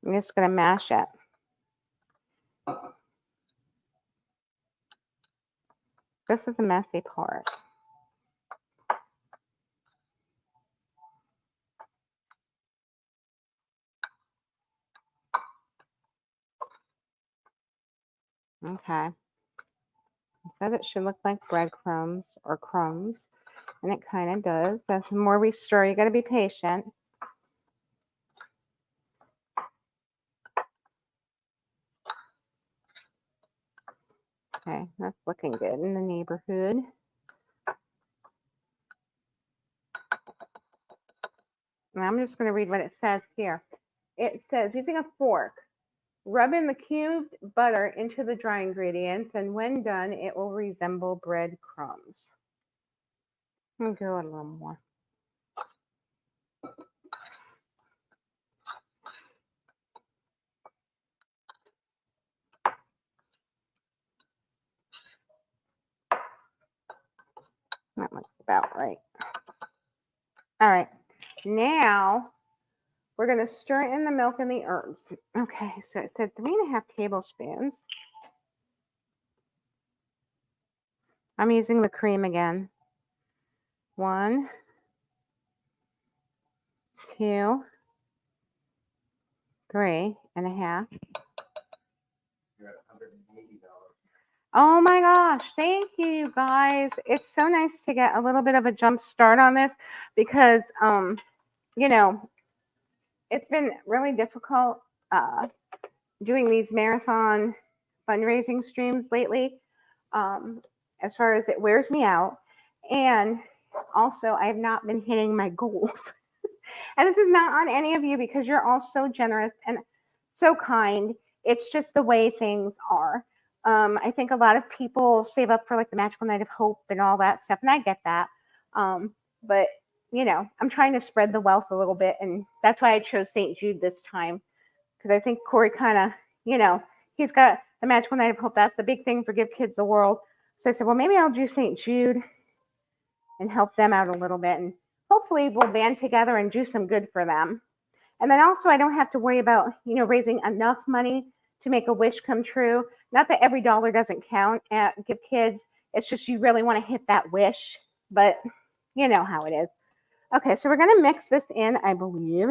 I'm just going to mash it. This is the messy part. Okay. It says it should look like breadcrumbs or crumbs, and it kind of does. So the more we stir, you got to be patient. Okay, that's looking good in the neighborhood. And I'm just going to read what it says here. It says, using a fork, rub in the cubed butter into the dry ingredients, and when done, it will resemble breadcrumbs. I'll go a little more. That looks about right. All right, now we're going to stir in the milk and the herbs. Okay, so it said 3.5 tablespoons. I'm using the cream again. 1, 2, 3.5. You're at $180. Oh my gosh, thank you guys. It's so nice to get a little bit of a jump start on this because, you know, it's been really difficult doing these marathon fundraising streams lately. As far as it wears me out. And also, I have not been hitting my goals. And this is not on any of you because you're all so generous and so kind. It's just the way things are. I think a lot of people save up for like the Magical Night of Hope and all that stuff, and I get that. But you know, I'm trying to spread the wealth a little bit, and that's why I chose St. Jude this time because I think Corey kind of, you know, he's got the Magical Night of Hope. That's the big thing for Give Kids the World. So I said, well, maybe I'll do St. Jude and help them out a little bit, and hopefully we'll band together and do some good for them. And then also, I don't have to worry about, you know, raising enough money to make a wish come true. Not that every dollar doesn't count at Give Kids. It's just you really want to hit that wish, but you know how it is. Okay, so we're going to mix this in, I believe.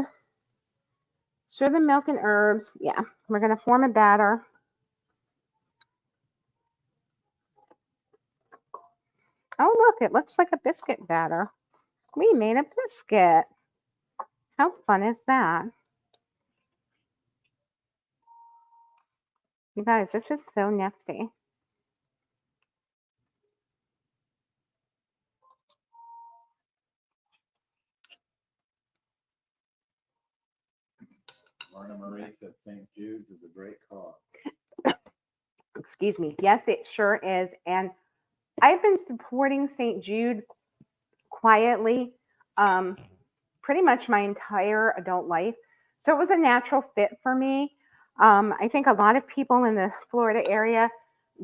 Stir the milk and herbs. Yeah, we're going to form a batter. Oh, look, it looks like a biscuit batter. We made a biscuit. How fun is that? You guys, this is so nifty. Marna Marie said St. Jude's is a great cause. Excuse me. Yes, it sure is. And I've been supporting St. Jude quietly pretty much my entire adult life. So it was a natural fit for me. I think a lot of people in the Florida area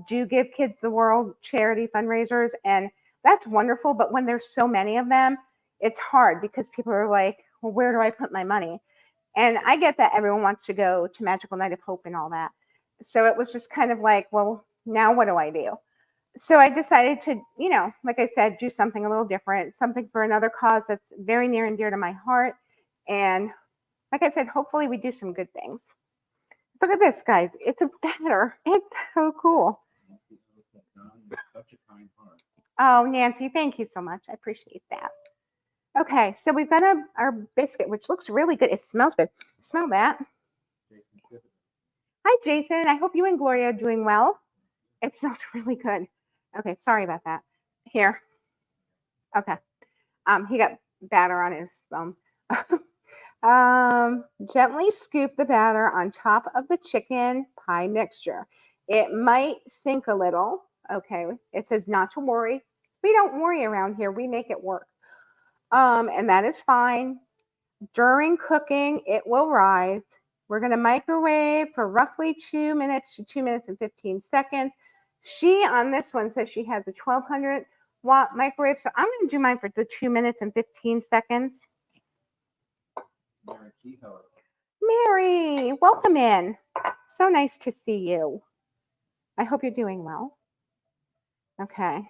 do Give Kids the World charity fundraisers, and that's wonderful. But when there's so many of them, it's hard because people are like, well, where do I put my money? And I get that everyone wants to go to Magical Night of Hope and all that. So it was just kind of like, well, now what do I do? So I decided to, you know, like I said, do something a little different, something for another cause that's very near and dear to my heart. And like I said, hopefully we do some good things. Look at this, guys. It's a batter. It's so cool. Such a kind heart. Oh, Nancy, thank you so much. I appreciate that. Okay, so we've got our biscuit, which looks really good. It smells good. Smell that. Hi, Jason. I hope you and Gloria are doing well. It smells really good. Okay, sorry about that. Here. Okay. He got batter on his thumb. Gently scoop the batter on top of the chicken pie mixture. It might sink a little. Okay. It says not to worry. We don't worry around here. We make it work. And that is fine. During cooking, it will rise. We're going to microwave for roughly 2 minutes to 2 minutes and 15 seconds. She, on this one, says she has a 1200 watt microwave. So I'm going to do mine for the 2 minutes and 15 seconds. Mary, welcome in. So nice to see you. I hope you're doing well. Okay.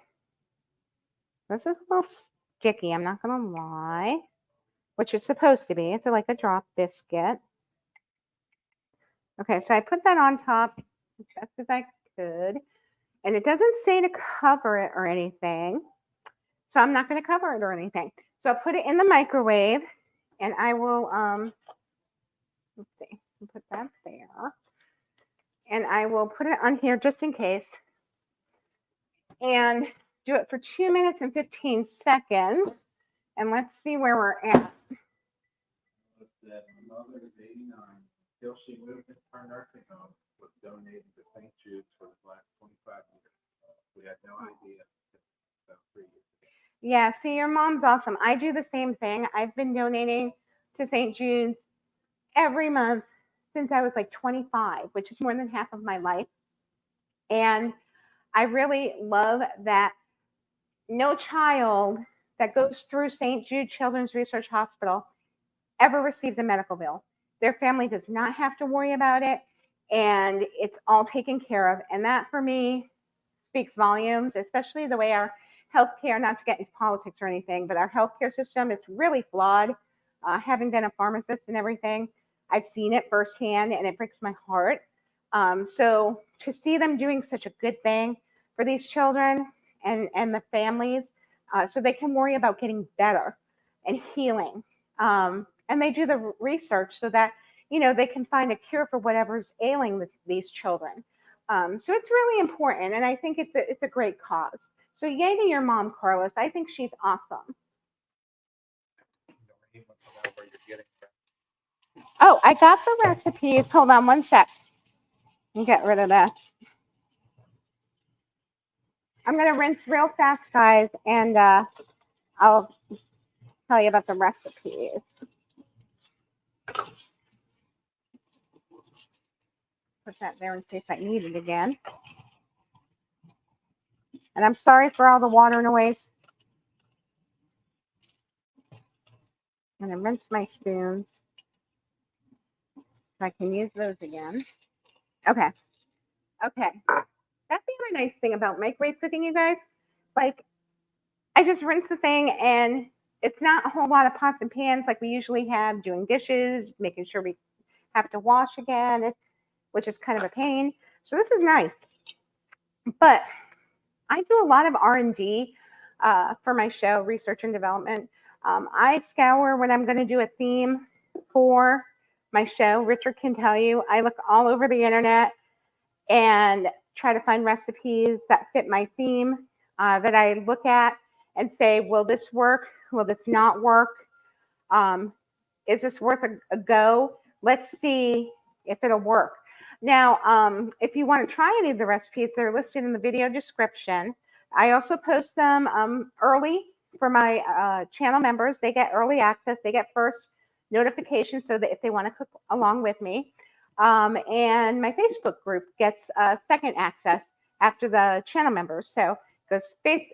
This is a little sticky, I'm not going to lie. Which it's supposed to be. It's like a drop biscuit. Okay, so I put that on top as best as I could. And it doesn't say to cover it or anything. So I'm not going to cover it or anything. So I'll put it in the microwave and I will, let's see, put that there. And I will put it on here just in case. And do it for 2 minutes and 15 seconds. And let's see where we're at. That my mother is 89. Until she moved into her nursing home, was donated to St. Jude's for the last 25 years. We had no idea. About 3 years ago. Yeah, see, your mom's awesome. I do the same thing. I've been donating to St. Jude's every month since I was like 25, which is more than half of my life. And I really love that no child that goes through St. Jude Children's Research Hospital ever receives a medical bill. Their family does not have to worry about it, and it's all taken care of. And that, for me, speaks volumes, especially the way our healthcare, not to get into politics or anything, but our healthcare system is really flawed. Having been a pharmacist and everything, I've seen it firsthand, and it breaks my heart. So to see them doing such a good thing for these children and the families, so they can worry about getting better and healing. And they do the research so that, you know, they can find a cure for whatever's ailing these children. So it's really important, and I think it's a great cause. So yay to your mom, Carlos. I think she's awesome. Oh, I got the recipes. Hold on one sec. Let me get rid of that. I'm going to rinse real fast, guys, and I'll tell you about the recipes. Put that there in case I need it again. And I'm sorry for all the water noise. I'm going to rinse my spoons so I can use those again. Okay. Okay. That's the other nice thing about microwave cooking, you guys. Like, I just rinse the thing, and it's not a whole lot of pots and pans like we usually have, doing dishes, making sure we have to wash again, which is kind of a pain. So this is nice. But I do a lot of R&D for my show, research and development. I scour when I'm going to do a theme for my show. Richard can tell you, I look all over the internet and try to find recipes that fit my theme, that I look at and say, will this work? Will this not work? Is this worth a go? Let's see if it'll work. Now, if you want to try any of the recipes, they're listed in the video description. I also post them early for my channel members. They get early access. They get first notification so that if they want to cook along with me. And my Facebook group gets second access after the channel members. So it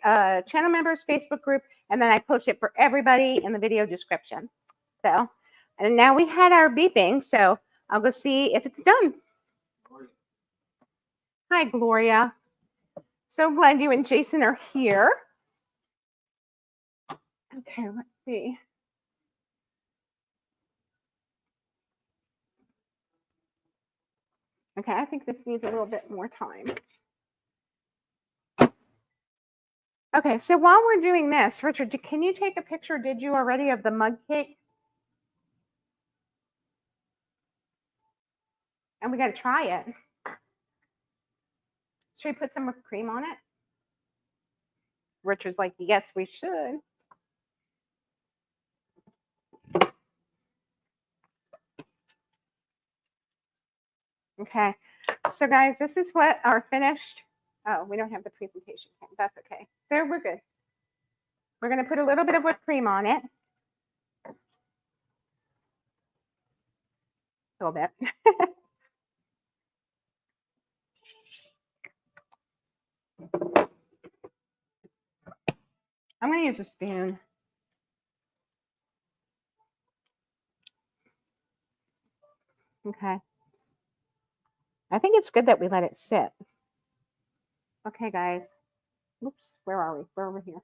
goes channel members, Facebook group, and then I post it for everybody in the video description. So, and now we had our beeping, so I'll go see if it's done. Hi, Gloria. So glad you and Jason are here. Okay, let's see. Okay, I think this needs a little bit more time. Okay, so while we're doing this, Richard, can you take a picture, did you already, of the mug cake? And we got to try it. Should we put some whipped cream on it? Richard's like, yes, we should. Okay, so guys, this is what our finished, oh, we don't have the presentation. That's okay. There, we're good. We're going to put a little bit of whipped cream on it. A little bit. I'm going to use a spoon. Okay. I think it's good that we let it sit. Okay, guys. Oops, where are we? We're over here.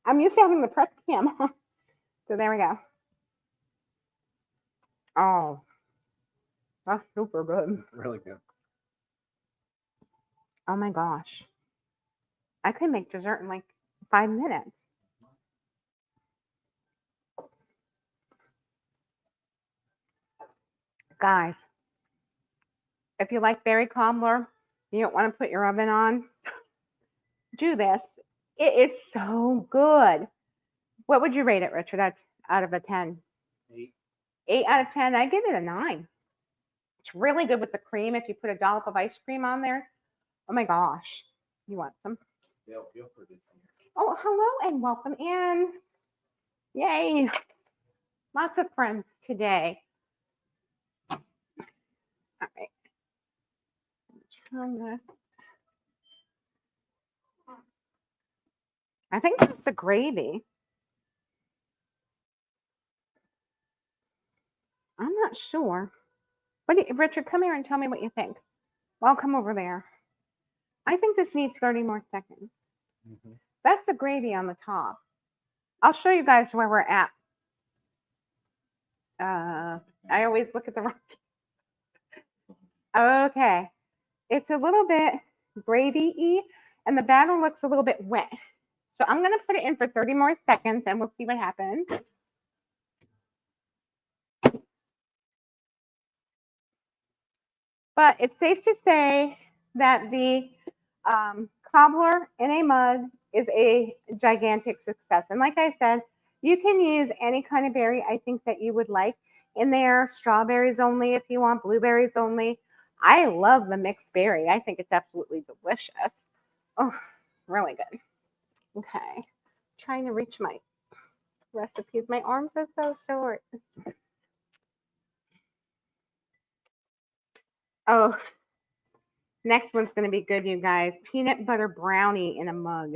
I'm used to having the prep cam on. So there we go. Oh, that's super good. Really good. Oh my gosh. I could make dessert in like 5 minutes. Guys, if you like berry cobbler, you don't want to put your oven on, do this. It is so good. What would you rate it, Richard, out of a 10? 8. 8 out of 10. I give it a 9. It's really good with the cream. If you put a dollop of ice cream on there, oh my gosh. You want some? They'll put it in here. Oh, hello and welcome in. Yay. Lots of friends today. All right. I think that's the gravy. I'm not sure. Richard, come here and tell me what you think. I'll come over there. I think this needs 30 more seconds. Mm-hmm. That's the gravy on the top. I'll show you guys where we're at. I always look at the wrong. Okay. It's a little bit gravy-y, and the batter looks a little bit wet. So I'm going to put it in for 30 more seconds, and we'll see what happens. But it's safe to say that the cobbler in a mug is a gigantic success. And like I said, you can use any kind of berry I think that you would like in there. Strawberries only if you want, blueberries only. I love the mixed berry. I think it's absolutely delicious. Oh, really good. Okay. Trying to reach my recipes. My arms are so short. Oh, next one's going to be good, you guys. Peanut butter brownie in a mug.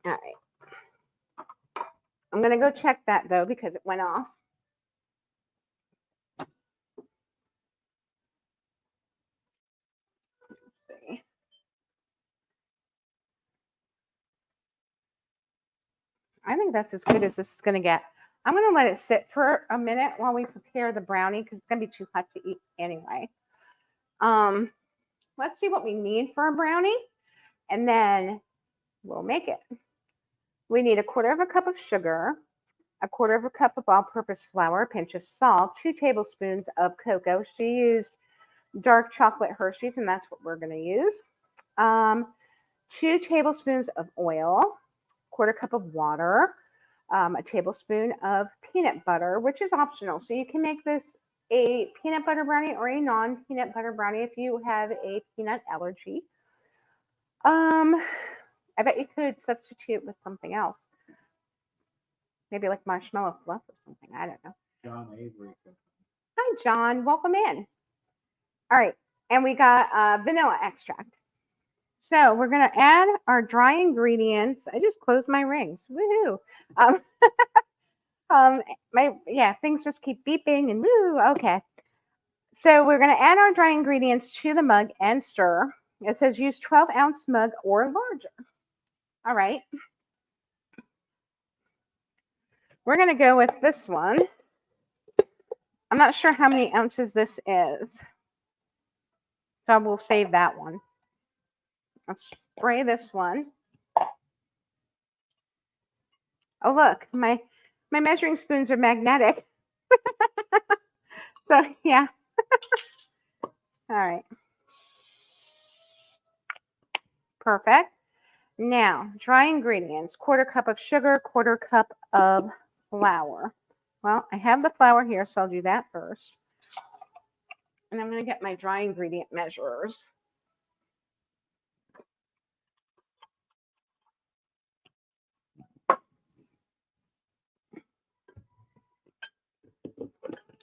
All right. I'm going to go check that, though, because it went off. Let's see. I think that's as good as this is going to get. I'm going to let it sit for a minute while we prepare the brownie because it's going to be too hot to eat anyway. Let's see what we need for a brownie, and then we'll make it. We need 1/4 cup of sugar, 1/4 cup of all-purpose flour, a pinch of salt, 2 tablespoons of cocoa. She used dark chocolate Hershey's, and that's what we're going to use. 2 tablespoons of oil, 1/4 cup of water, a tablespoon of peanut butter, which is optional. So you can make this a peanut butter brownie or a non-peanut butter brownie if you have a peanut allergy. I bet you could substitute with something else. Maybe like marshmallow fluff or something. I don't know. John Avery. Hi, John. Welcome in. All right. And we got vanilla extract. So we're going to add our dry ingredients. I just closed my rings. Woohoo. Things just keep beeping and woo. Okay. So we're going to add our dry ingredients to the mug and stir. It says use 12-ounce mug or larger. All right. We're going to go with this one. I'm not sure how many ounces this is. So we'll save that one. Let's spray this one. Oh, look, my measuring spoons are magnetic. So, yeah. All right. Perfect. Now, dry ingredients, 1/4 cup of sugar, 1/4 cup of flour. Well, I have the flour here, so I'll do that first. And I'm going to get my dry ingredient measurers.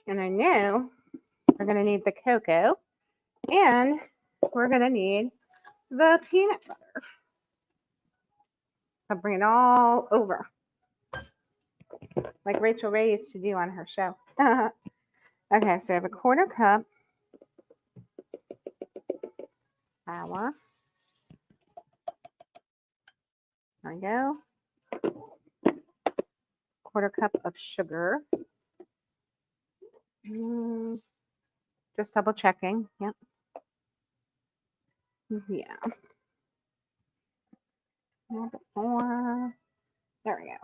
And I know we're going to need the cocoa, and we're going to need the peanut butter. I'll bring it all over, like Rachel Ray used to do on her show. Okay, so I have 1/4 cup flour. There we go. 1/4 cup of sugar. Just double checking. Yep. Yeah. A little bit more. There we go.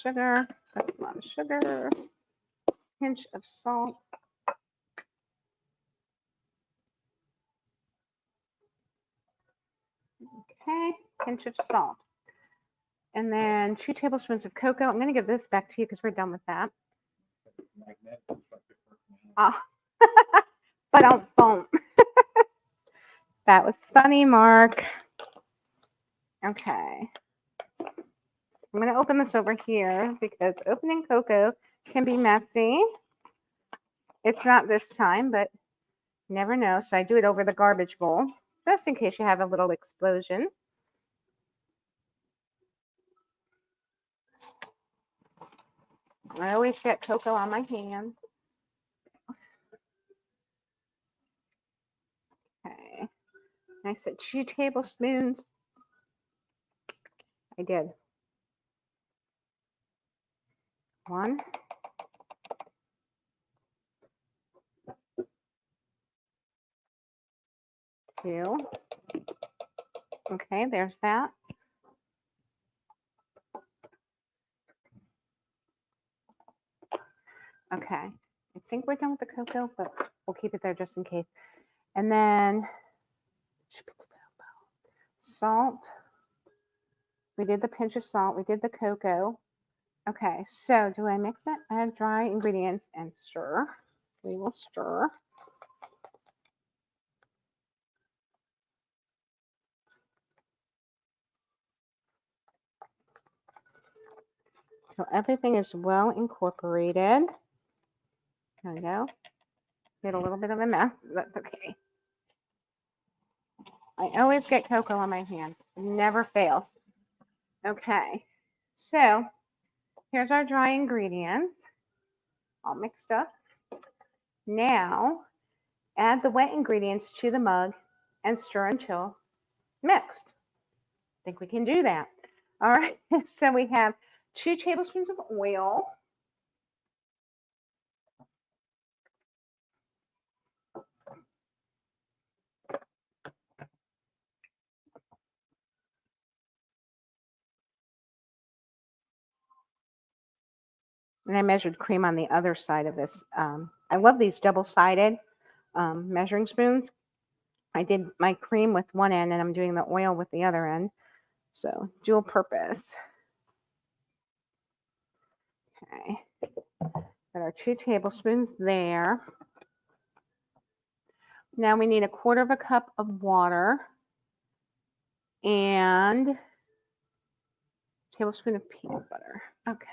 Sugar. That's a lot of sugar. Pinch of salt. Okay, pinch of salt. And then 2 tablespoons of cocoa. I'm going to give this back to you because we're done with that. Oh. But don't. That was funny, Mark. Okay. I'm going to open this over here because opening cocoa can be messy. It's not this time, but you never know. So I do it over the garbage bowl, just in case you have a little explosion. I always get cocoa on my hand. Okay. I said 2 tablespoons. I did. 1. 2. Okay, there's that. Okay. I think we're done with the cocoa, but we'll keep it there just in case. And then salt. We did the pinch of salt. We did the cocoa. Okay, so do I mix it? Add dry ingredients and stir. We will stir. So everything is well incorporated. There we go. Get a little bit of a mess. That's okay. I always get cocoa on my hand. Never fails. Okay. So here's our dry ingredients. All mixed up. Now add the wet ingredients to the mug and stir until mixed. I think we can do that. All right. So we have 2 tablespoons of oil. And I measured cream on the other side of this. I love these double-sided measuring spoons. I did my cream with one end and I'm doing the oil with the other end. So dual purpose. Okay. Got our 2 tablespoons there. Now we need 1/4 cup of water and a tablespoon of peanut butter. Okay.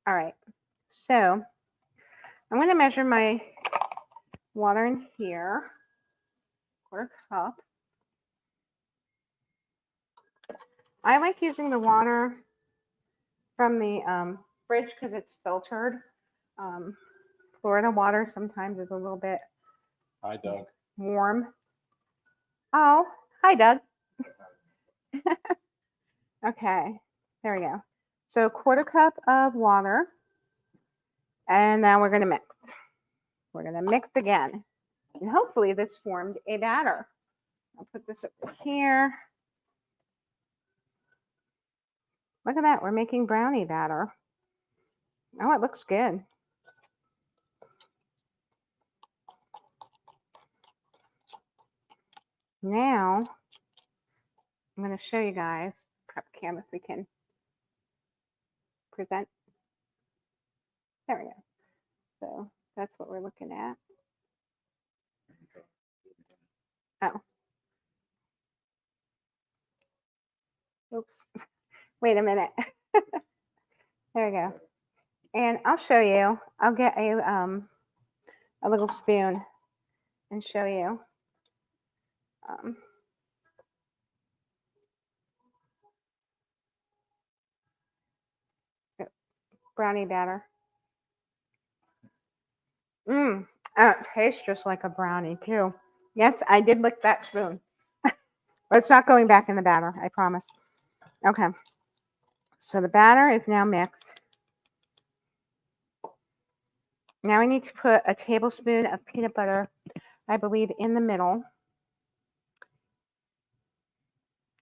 All right. So I'm going to measure my water in here. 1/4 cup. I like using the water from the fridge because it's filtered. Florida water sometimes is a little bit Hi, Doug. warm. Oh, hi, Doug. Okay, there we go. So 1/4 cup of water. And now we're going to mix. We're going to mix again. And hopefully this formed a batter. I'll put this over here. Look at that. We're making brownie batter. Oh, it looks good. Now, I'm going to show you guys, prep cam if we can present. There we go. So that's what we're looking at. Oh. Oops. Wait a minute. There we go. And I'll show you. I'll get a little spoon and show you. Brownie batter. Oh, it tastes just like a brownie too. Yes, I did lick that spoon. But it's not going back in the batter, I promise. Okay. So the batter is now mixed. Now I need to put a tablespoon of peanut butter, I believe, in the middle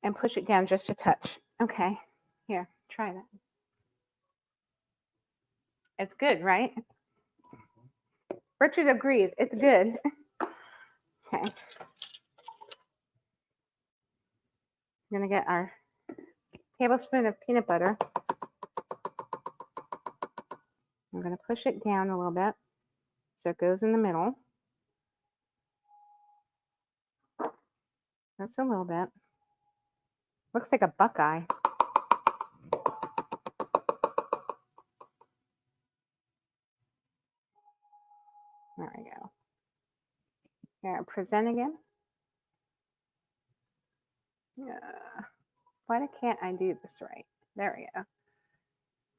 and push it down just a touch. Okay, here, try that. It's good, right? Richard agrees. It's good. Okay. We're going to get our tablespoon of peanut butter. I'm going to push it down a little bit so it goes in the middle. Just a little bit. Looks like a buckeye. There we go. Here, present again. Yeah. Why can't I do this right? There we go.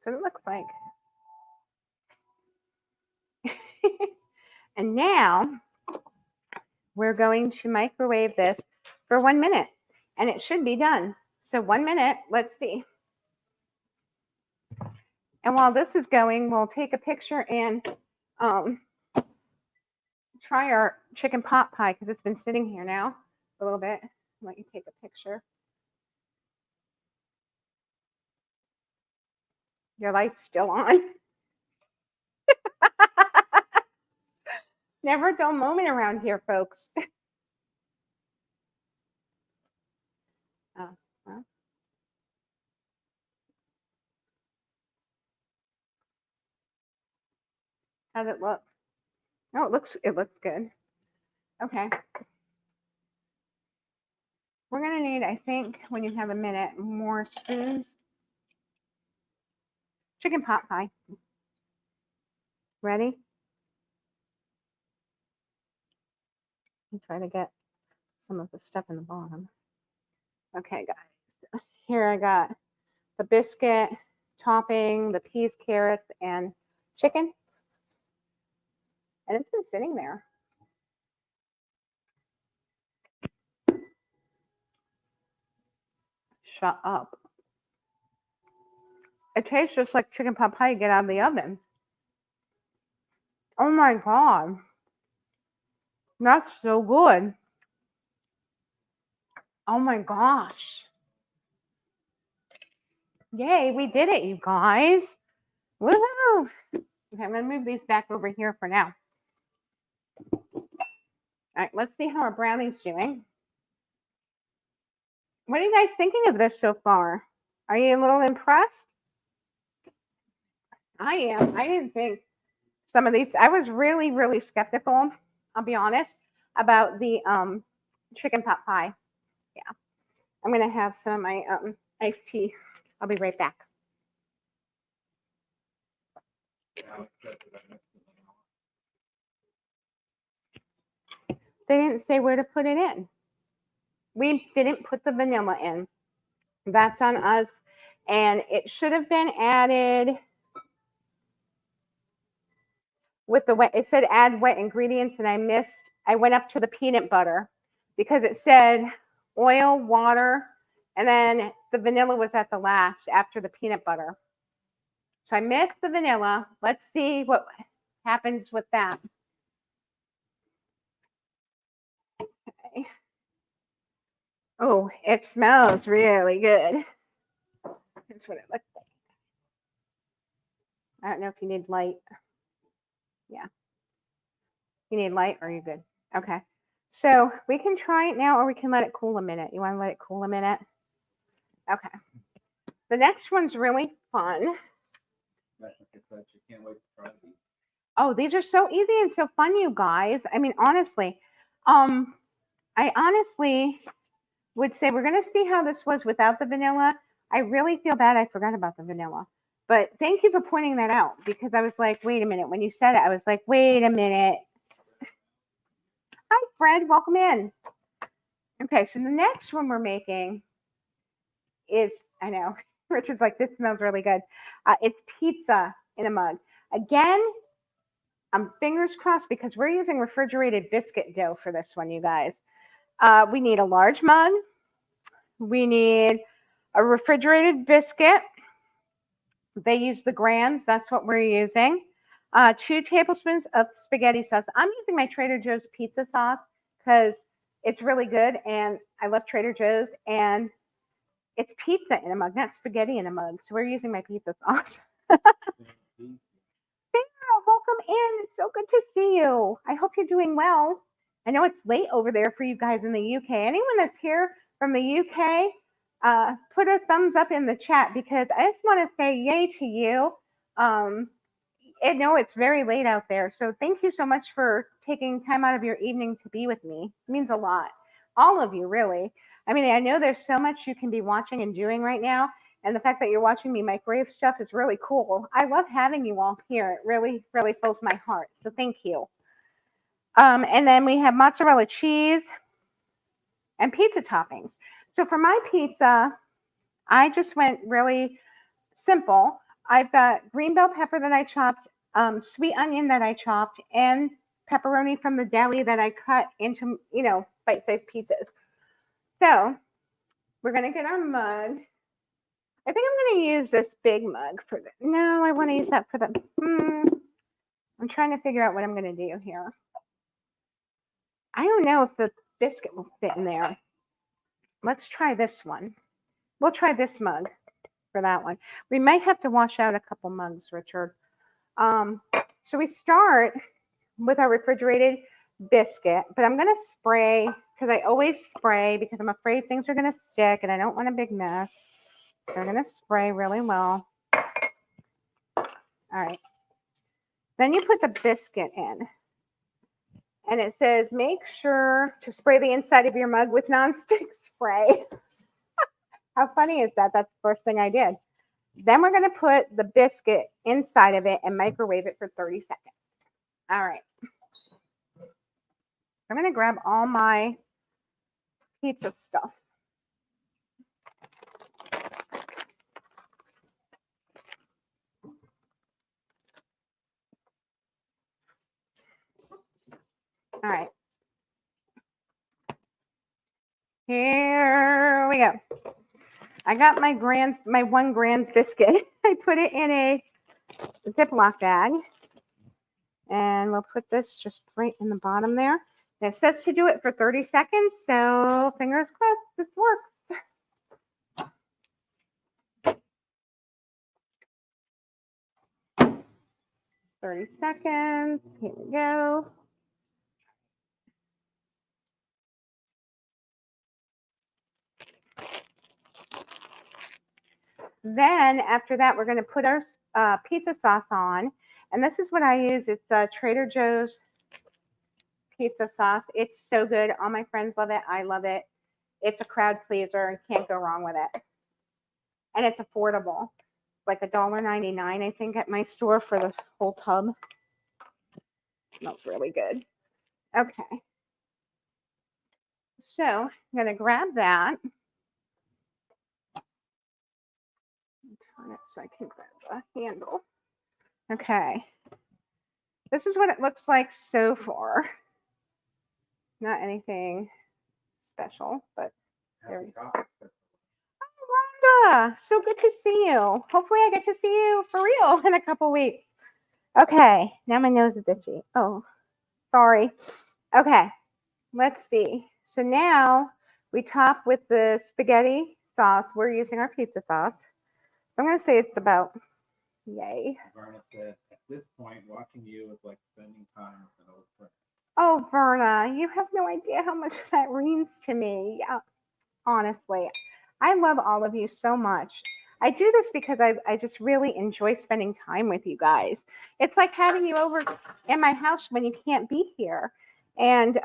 So it looks like. And now we're going to microwave this for 1 minute and it should be done. So 1 minute, let's see. And while this is going, we'll take a picture and try our chicken pot pie because it's been sitting here now a little bit. Let you take a picture. Your light's still on. Never a dull moment around here, folks. Oh, well. How's it look? Oh, it looks good. Okay. We're gonna need, I think, when you have a minute, more spoons. Chicken pot pie. Ready? I'll try to get some of the stuff in the bottom. Okay, guys. Here I got the biscuit topping, the peas, carrots, and chicken. And it's been sitting there. Shut up. It tastes just like chicken pot pie you get out of the oven. Oh my God. That's so good. Oh my gosh. Yay, we did it, you guys. Woohoo. Okay, I'm going to move these back over here for now. All right, let's see how our brownie's doing. What are you guys thinking of this so far? Are you a little impressed? I am. I didn't think some of these, I was really, really skeptical, I'll be honest, about the chicken pot pie. Yeah. I'm going to have some of my iced tea. I'll be right back. They didn't say where to put it in. We didn't put the vanilla in. That's on us. And it should have been added with the wet. It said add wet ingredients and I went up to the peanut butter because it said oil, water, and then the vanilla was at the last after the peanut butter. So I missed the vanilla. Let's see what happens with that. Okay. Oh, it smells really good. Here's what it looks like. I don't know if you need light. Yeah. You need light or you're good? Okay. So we can try it now or we can let it cool a minute. You want to let it cool a minute? Okay. The next one's really fun. Oh, these are so easy and so fun, you guys. I mean, honestly, I honestly would say we're going to see how this was without the vanilla. I really feel bad I forgot about the vanilla. But thank you for pointing that out because I was like, wait a minute. When you said it, I was like, wait a minute. Hi, Fred. Welcome in. Okay, so the next one we're making is, I know, Richard's like, this smells really good. It's pizza in a mug. Again, I'm fingers crossed because we're using refrigerated biscuit dough for this one, you guys. We need a large mug. We need a refrigerated biscuit. They use the grands. That's what we're using. 2 tablespoons of spaghetti sauce. I'm using my Trader Joe's pizza sauce because it's really good, and I love Trader Joe's, and it's pizza in a mug, not spaghetti in a mug. So we're using my pizza sauce. Sarah, welcome in. It's so good to see you. I hope you're doing well. I know it's late over there for you guys in the UK. Anyone that's here from the UK, put a thumbs up in the chat because I just want to say yay to you. I know it's very late out there, so thank you so much for taking time out of your evening to be with me. It means a lot. All of you, really. I mean, I know there's so much you can be watching and doing right now, and the fact that you're watching me microwave stuff is really cool. I love having you all here. It really, really fills my heart, so thank you. And then we have mozzarella cheese and pizza toppings. So for my pizza, I just went really simple. I've got green bell pepper that I chopped, sweet onion that I chopped, and pepperoni from the deli that I cut into, bite-sized pieces. So we're going to get our mug. I think I'm going to use this big mug for the, no, I want to use that for the, I'm trying to figure out what I'm going to do here. I don't know if the biscuit will fit in there. Let's try this one. We'll try this mug for that one. We might have to wash out a couple mugs, Richard. So we start with our refrigerated biscuit, but I'm going to spray because I always spray because I'm afraid things are going to stick and I don't want a big mess. So I'm going to spray really well. All right. Then you put the biscuit in. And it says, make sure to spray the inside of your mug with nonstick spray. How funny is that? That's the first thing I did. Then we're going to put the biscuit inside of it and microwave it for 30 seconds. All right. I'm going to grab all my pizza stuff. All right. Here we go. I got my 1 Grand's biscuit. I put it in a Ziploc bag. And we'll put this just right in the bottom there. And it says to do it for 30 seconds. So fingers crossed this works. 30 seconds. Here we go. Then after that, we're going to put our pizza sauce on. And this is what I use. It's Trader Joe's pizza sauce. It's so good. All my friends love it. I love it. It's a crowd pleaser. Can't go wrong with it. And it's affordable. Like $1.99, I think, at my store for the whole tub. It smells really good. Okay. So I'm going to grab that. Turn it so I can grab the handle. Okay. This is what it looks like so far. Not anything special, but there we go. Oh, Rhonda, so good to see you. Hopefully I get to see you for real in a couple weeks. Okay, now my nose is itchy. Oh, sorry. Okay, let's see. So now we top with the spaghetti sauce. We're using our pizza sauce. I'm going to say it's about, yay. Verna said, at this point, watching you is like spending time with an old friend. Oh, Verna, you have no idea how much that means to me. Yeah, honestly, I love all of you so much. I do this because I just really enjoy spending time with you guys. It's like having you over in my house when you can't be here and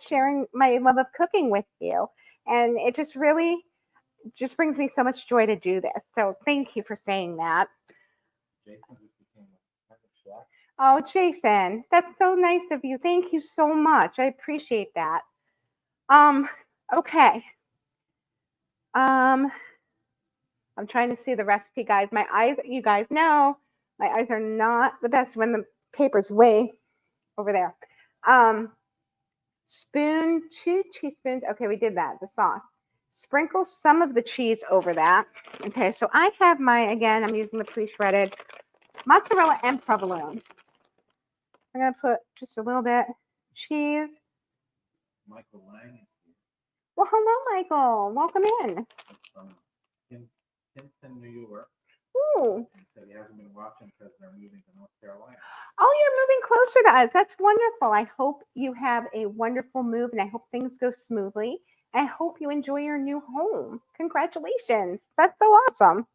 sharing my love of cooking with you. And it just really just brings me so much joy to do this. So thank you for saying that. Jason just became a chef. Oh, Jason, that's so nice of you. Thank you so much. I appreciate that. Okay. I'm trying to see the recipe, guys. My eyes, you guys know, my eyes are not the best when the paper's way over there. Spoon, 2 teaspoons. Okay, we did that, the sauce. Sprinkle some of the cheese over that. Okay, so I have my, again, I'm using the pre-shredded mozzarella and provolone. I'm going to put just a little bit cheese. Michael Lang is here. Well, hello, Michael. Welcome in. From Kinston, New York. Ooh. He said he hasn't been watching because they're moving to North Carolina. Oh, you're moving closer to us. That's wonderful. I hope you have a wonderful move, and I hope things go smoothly. I hope you enjoy your new home. Congratulations. That's so awesome.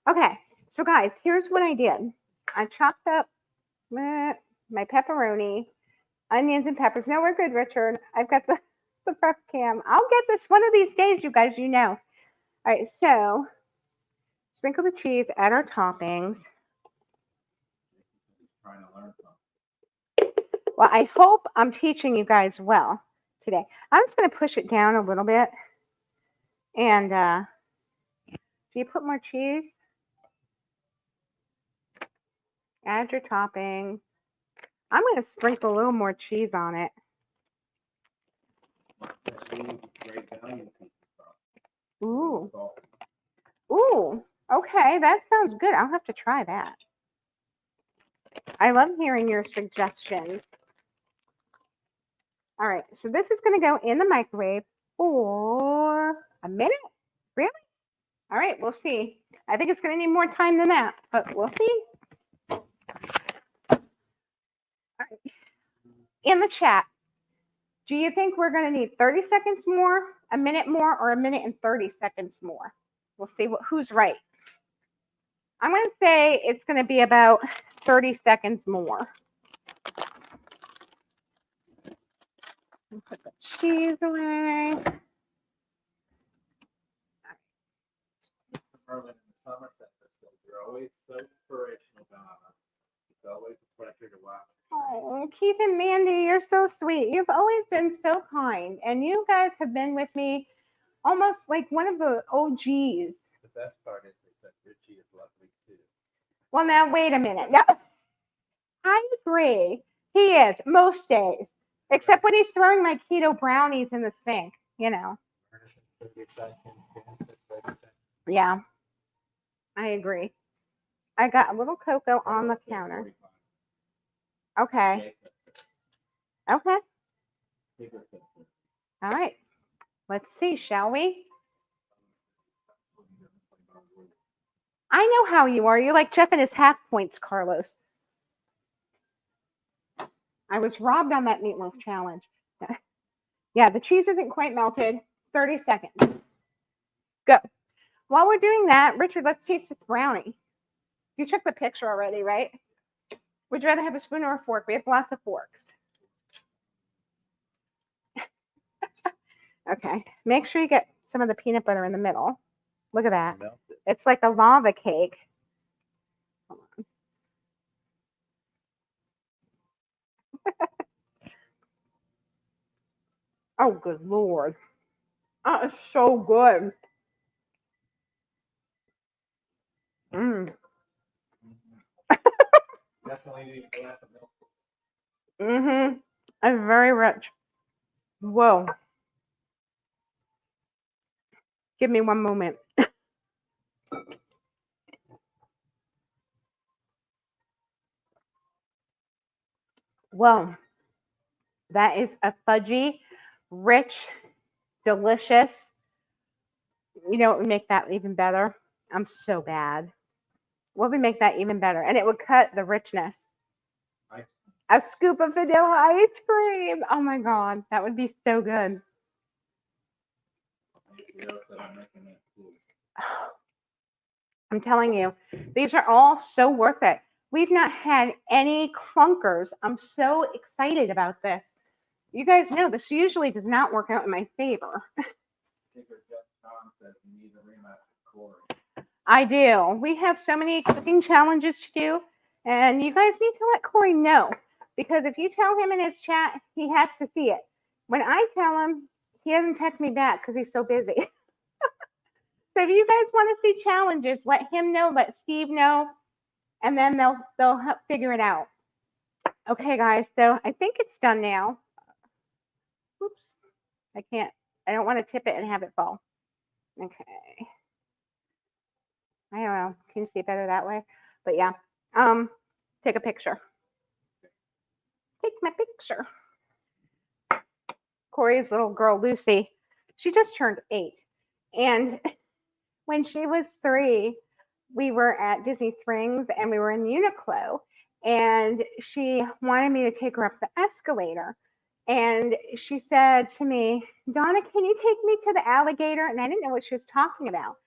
Okay, so guys, here's what I did. I chopped up my pepperoni, onions, and peppers. No, we're good, Richard. I've got the prep cam. I'll get this one of these days, you guys, you know. All right, so sprinkle the cheese, add our toppings. Trying to learn something. Well, I hope I'm teaching you guys well today. I'm just going to push it down a little bit. And do you put more cheese? Add your topping. I'm going to sprinkle a little more cheese on it. Ooh. Ooh. Okay, that sounds good. I'll have to try that. I love hearing your suggestions. All right, so this is going to go in the microwave for a minute. Really? All right, we'll see. I think it's going to need more time than that, but we'll see. All right. In the chat, do you think we're going to need 30 seconds more, a minute more, or a minute and 30 seconds more? We'll see who's right. I'm going to say it's going to be about 30 seconds more. Put the cheese away. Merlin in the Somerset system. You're always so inspirational, Donna. It's always a pleasure to watch. Oh, Keith and Mandy, you're so sweet. You've always been so kind, and you guys have been with me almost like one of the OGs. The best part is that Richie is lovely too. Well, now wait a minute. Now, I agree. He is most days, except when he's throwing my keto brownies in the sink. You know. Yeah, I agree. I got a little cocoa on the counter. Okay. Okay. All right. Let's see, shall we? I know how you are. You're like Jeff and his half points, Carlos. I was robbed on that meatloaf challenge. Yeah, the cheese isn't quite melted. 30 seconds. Go. While we're doing that, Richard, let's taste this brownie. You took the picture already, right? Would you rather have a spoon or a fork? We have lots of forks. Okay. Make sure you get some of the peanut butter in the middle. Look at that. It's like a lava cake. Hold on. Oh, good Lord. That is so good. Mm. Definitely need a glass of milk. Mm-hmm. It's very rich. Whoa. Give me one moment. Whoa. That is a fudgy, rich, delicious. You know what would make that even better? I'm so bad. What would make that even better? And it would cut the richness. A scoop of vanilla ice cream. Oh my God. That would be so good. I'm telling you, these are all so worth it. We've not had any clunkers. I'm so excited about this. You guys know this usually does not work out in my favor. I do. We have so many cooking challenges to do, and you guys need to let Corey know, because if you tell him in his chat, he has to see it. When I tell him, he doesn't text me back because he's so busy. So if you guys want to see challenges, let him know, let Steve know, and then they'll help figure it out. Okay, guys, so I think it's done now. Oops, I don't want to tip it and have it fall. Okay. I don't know. Can you see it better that way? But yeah, take a picture. my picture. Corey's little girl, Lucy, she just turned 8. And when she was 3, we were at Disney Springs and we were in Uniqlo. And she wanted me to take her up the escalator. And she said to me, Donna, can you take me to the alligator? And I didn't know what she was talking about.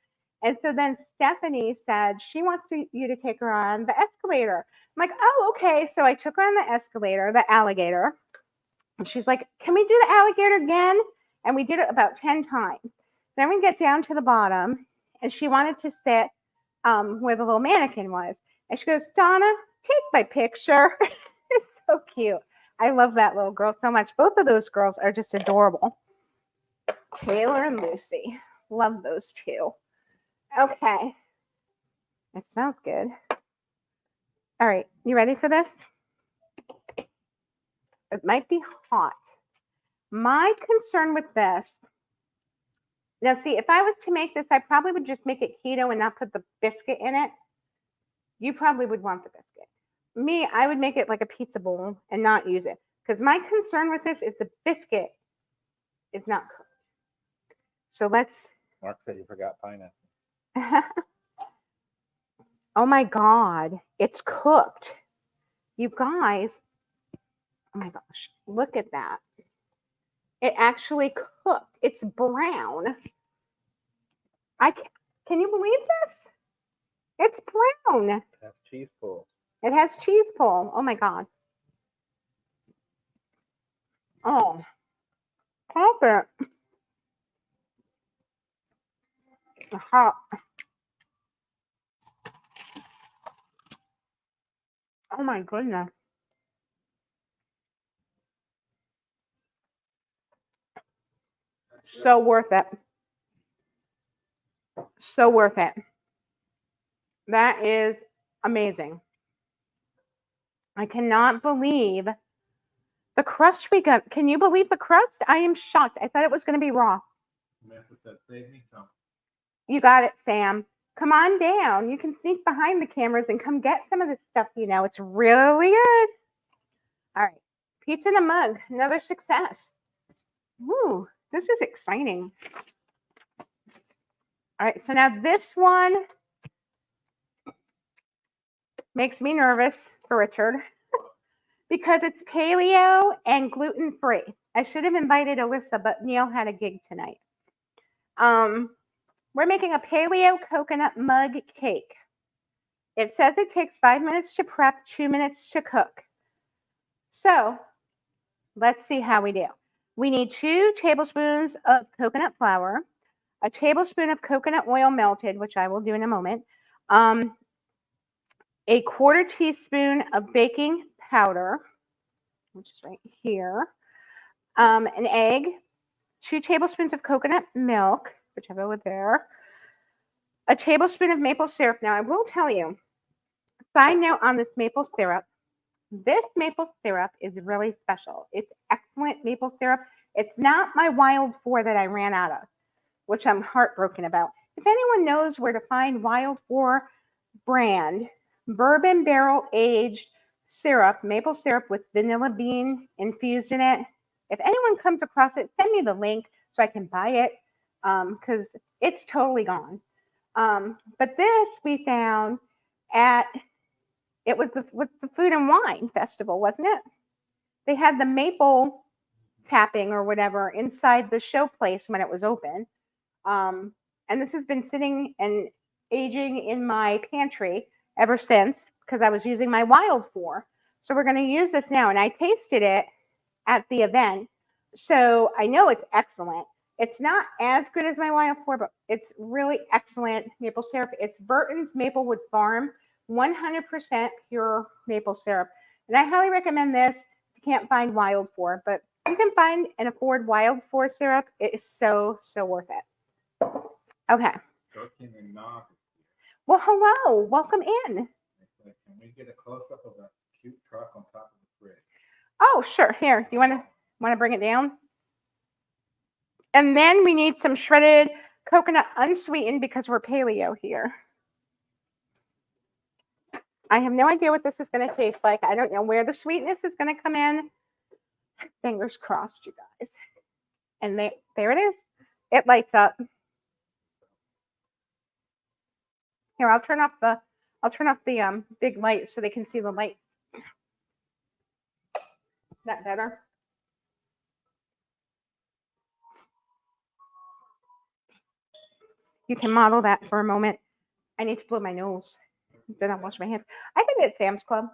And so then Stephanie said she wants you to take her on the escalator. I'm like, oh, okay. So I took her on the escalator, the alligator. And she's like, can we do the alligator again? And we did it about 10 times. Then we get down to the bottom, and she wanted to sit where the little mannequin was. And she goes, Donna, take my picture. It's so cute. I love that little girl so much. Both of those girls are just adorable. Taylor and Lucy. Love those two. Okay. It smells good. All right. You ready for this? It might be hot. My concern with this, now see, if I was to make this, I probably would just make it keto and not put the biscuit in it. You probably would want the biscuit. Me, I would make it like a pizza bowl and not use it. Because my concern with this is the biscuit is not cooked. So let's. Mark said you forgot pineapple. Oh my God, it's cooked. You guys, oh my gosh, look at that. It actually cooked. It's brown. Can you believe this? It's brown. It has cheese pull. It has cheese pull. Oh my God. Oh, pop it. Hot. Oh my goodness. So worth it. So worth it. That is amazing. I cannot believe the crust we got. Can you believe the crust? I am shocked. I thought it was going to be raw. You got it, Sam. Come on down. You can sneak behind the cameras and come get some of this stuff. You know, it's really good. All right. Pizza in a mug. Another success. Woo, this is exciting. All right. So now this one makes me nervous for Richard because it's paleo and gluten-free. I should have invited Alyssa, but Neil had a gig tonight. We're making a paleo coconut mug cake. It says it takes 5 minutes to prep, 2 minutes to cook. So let's see how we do. We need 2 tablespoons of coconut flour, a tablespoon of coconut oil melted, which I will do in a moment, a 1/4 teaspoon of baking powder, which is right here, an egg, 2 tablespoons of coconut milk, which I have over there, a tablespoon of maple syrup. Now, I will tell you, side note on this maple syrup is really special. It's excellent maple syrup. It's not my Wild 4 that I ran out of, which I'm heartbroken about. If anyone knows where to find Wild 4 brand, bourbon barrel aged syrup, maple syrup with vanilla bean infused in it, if anyone comes across it, send me the link so I can buy it because it's totally gone. But this we found at, it was the Food and Wine Festival, wasn't it? They had the maple tapping or whatever inside the show place when it was open. And this has been sitting and aging in my pantry ever since because I was using my Wild 4. So we're going to use this now. And I tasted it at the event. So I know it's excellent. It's not as good as my Wild 4, but it's really excellent maple syrup. It's Burton's Maplewood Farm, 100% pure maple syrup. And I highly recommend this. You can't find Wild 4, but you can find and afford Wild 4 syrup. It is so, so worth it. Okay. Well, hello. Welcome in. Can we get a close-up of a cute truck on top of the fridge? Oh, sure. Here. Do you want to bring it down? And then we need some shredded coconut unsweetened because we're paleo here. I have no idea what this is going to taste like. I don't know where the sweetness is going to come in. Fingers crossed, you guys. And there it is. It lights up. Here, I'll turn off the big light so they can see the light. Is that better? You can model that for a moment. I need to blow my nose. Then I'll wash my hands. I did it at Sam's Club.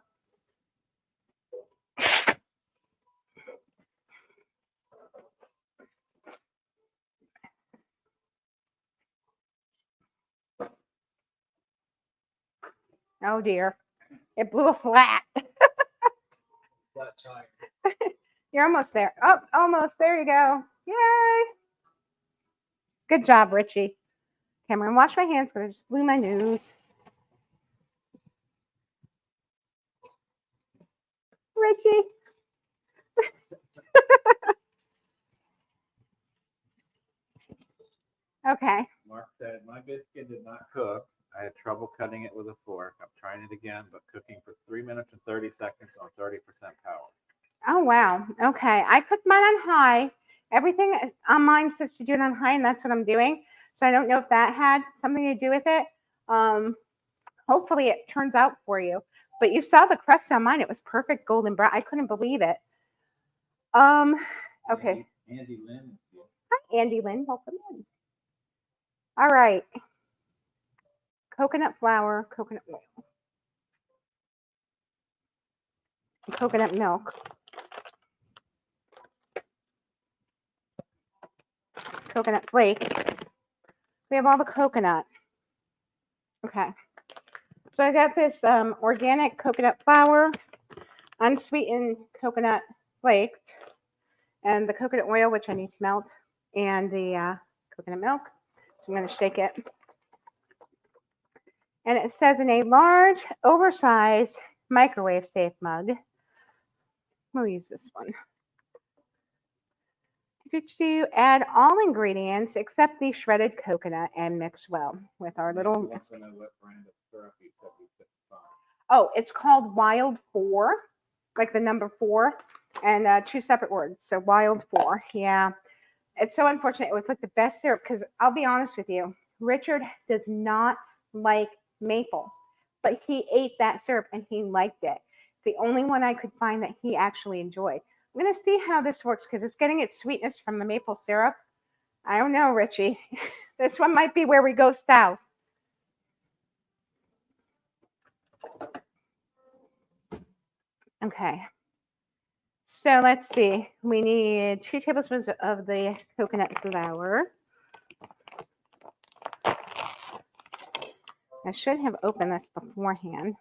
Oh dear. It blew a flat. Flat tire. You're almost there. Oh, almost. There you go. Yay. Good job, Richie. Okay, I'm going to wash my hands because I just blew my nose. Richie. Okay. Mark said, my biscuit did not cook. I had trouble cutting it with a fork. I'm trying it again, but cooking for 3 minutes and 30 seconds on 30% power. Oh, wow. Okay. I cooked mine on high. Everything on mine says to do it on high, and that's what I'm doing. So I don't know if that had something to do with it. Hopefully it turns out for you. But you saw the crust on mine. It was perfect golden brown. I couldn't believe it. Okay. Andy Lynn. Hi, Andy Lynn. Welcome in. All right. Coconut flour, coconut oil, coconut milk, coconut flakes. We have all the coconut. Okay. So I got this organic coconut flour, unsweetened coconut flakes, and the coconut oil, which I need to melt, and the coconut milk. So I'm going to shake it. And it says in a large, oversized, microwave-safe mug. We'll use this one. To add all ingredients except the shredded coconut and mix well with our little. Oh, it's called Wild 4, like the number 4, and 2 separate words. So Wild 4, yeah. It's so unfortunate. It was like the best syrup because I'll be honest with you, Richard does not like maple, but he ate that syrup and he liked it. It's the only one I could find that he actually enjoyed. I'm going to see how this works because it's getting its sweetness from the maple syrup. I don't know, Richie. This one might be where we go south. Okay. So let's see. We need 2 tablespoons of the coconut flour. I should have opened this beforehand.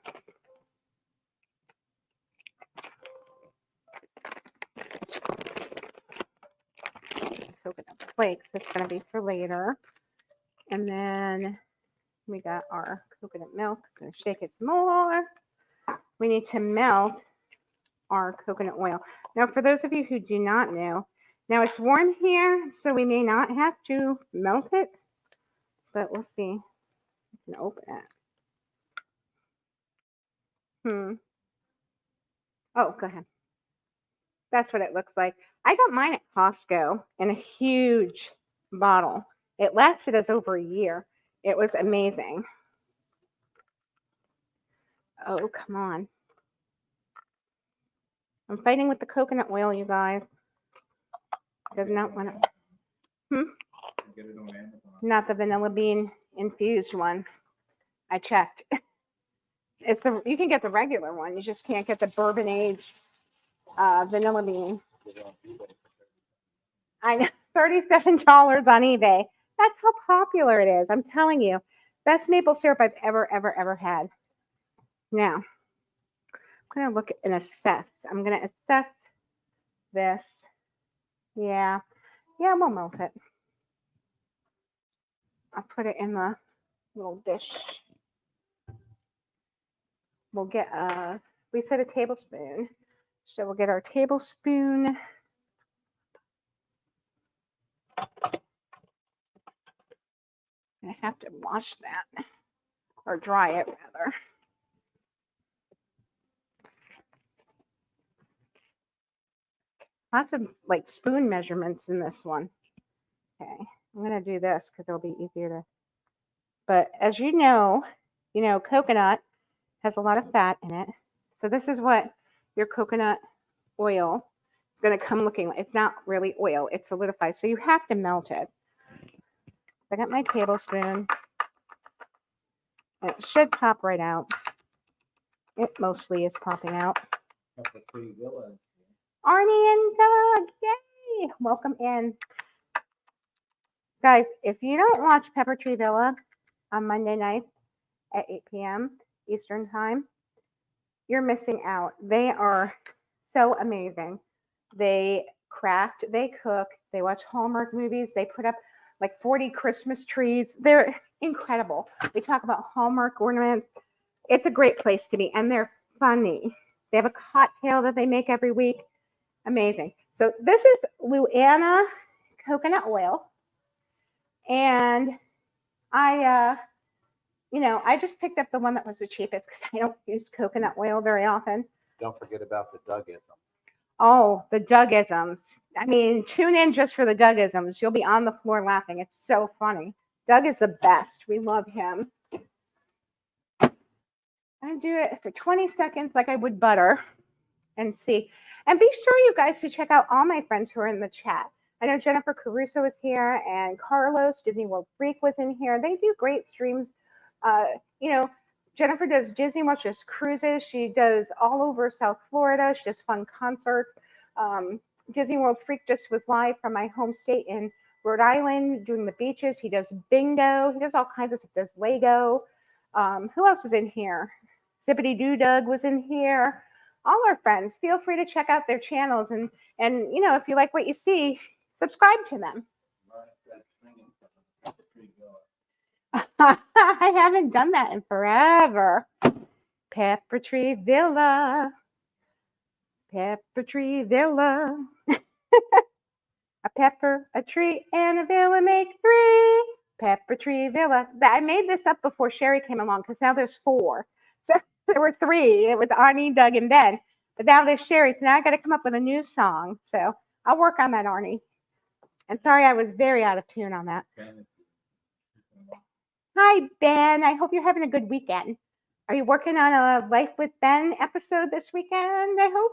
Coconut flakes, it's going to be for later. And then we got our coconut milk. I'm going to shake it some more. We need to melt our coconut oil. Now, for those of you who do not know, now it's warm here, so we may not have to melt it, but we'll see. I can open it. Oh, go ahead. That's what it looks like. I got mine at Costco in a huge bottle. It lasted us over a year. It was amazing. Oh, come on. I'm fighting with the coconut oil, you guys. Does not want to. Not the vanilla bean infused one. I checked. It's the you can get the regular one. You just can't get the bourbon aged vanilla bean. I know, $37 on eBay. That's how popular it is. I'm telling you, best maple syrup I've ever had. Now, I'm gonna look and assess. I'm gonna assess this. Yeah, we'll melt it. I'll put it in the little dish. We'll get we said a tablespoon. So we'll get our tablespoon. I have to wash that or dry it rather. Lots of like spoon measurements in this one. Okay, I'm gonna do this because it'll be easier to. But as you know, coconut has a lot of fat in it. So this is what your coconut oil is going to come looking like. It's not really oil, it's solidified. So you have to melt it. I got my tablespoon. It should pop right out. It mostly is popping out. Arnie and Doug, yay! Welcome in. Guys, if you don't watch Pepper Tree Villa on Monday night at 8 p.m. Eastern Time, you're missing out. They are so amazing. They craft, they cook, they watch Hallmark movies, they put up like 40 Christmas trees. They're incredible. We talk about Hallmark ornaments. It's a great place to be, and they're funny. They have a cocktail that they make every week. Amazing. So this is Luana coconut oil, and I just picked up the one that was the cheapest because I don't use coconut oil very often. Don't forget about the Dougism. Oh, the Dougisms. I mean, tune in just for the Dougisms. You'll be on the floor laughing. It's so funny. Doug is the best. We love him. I do it for 20 seconds like I would butter and see. And be sure, you guys, to check out all my friends who are in the chat. I know Jennifer Caruso is here, and Carlos, Disney World Freak, was in here. They do great streams. Jennifer does Disney World, just cruises. She does all over South Florida. She does fun concerts. Disney World Freak just was live from my home state in Rhode Island doing the beaches. He does bingo. He does all kinds of stuff. Does Lego. Who else is in here? Zippity Doo Doug was in here. All our friends. Feel free to check out their channels, and if you like what you see, subscribe to them. I haven't done that in forever. Pepper Tree Villa. Pepper Tree Villa. A pepper, a tree, and a villa make 3. Pepper Tree Villa. I made this up before Sherry came along because now there's 4. So there were 3. It was Arnie, Doug, and Ben. But now there's Sherry. So now I got to come up with a new song. So I'll work on that, Arnie. And sorry, I was very out of tune on that. Hi, Ben. I hope you're having a good weekend. Are you working on a Life with Ben episode this weekend, I hope?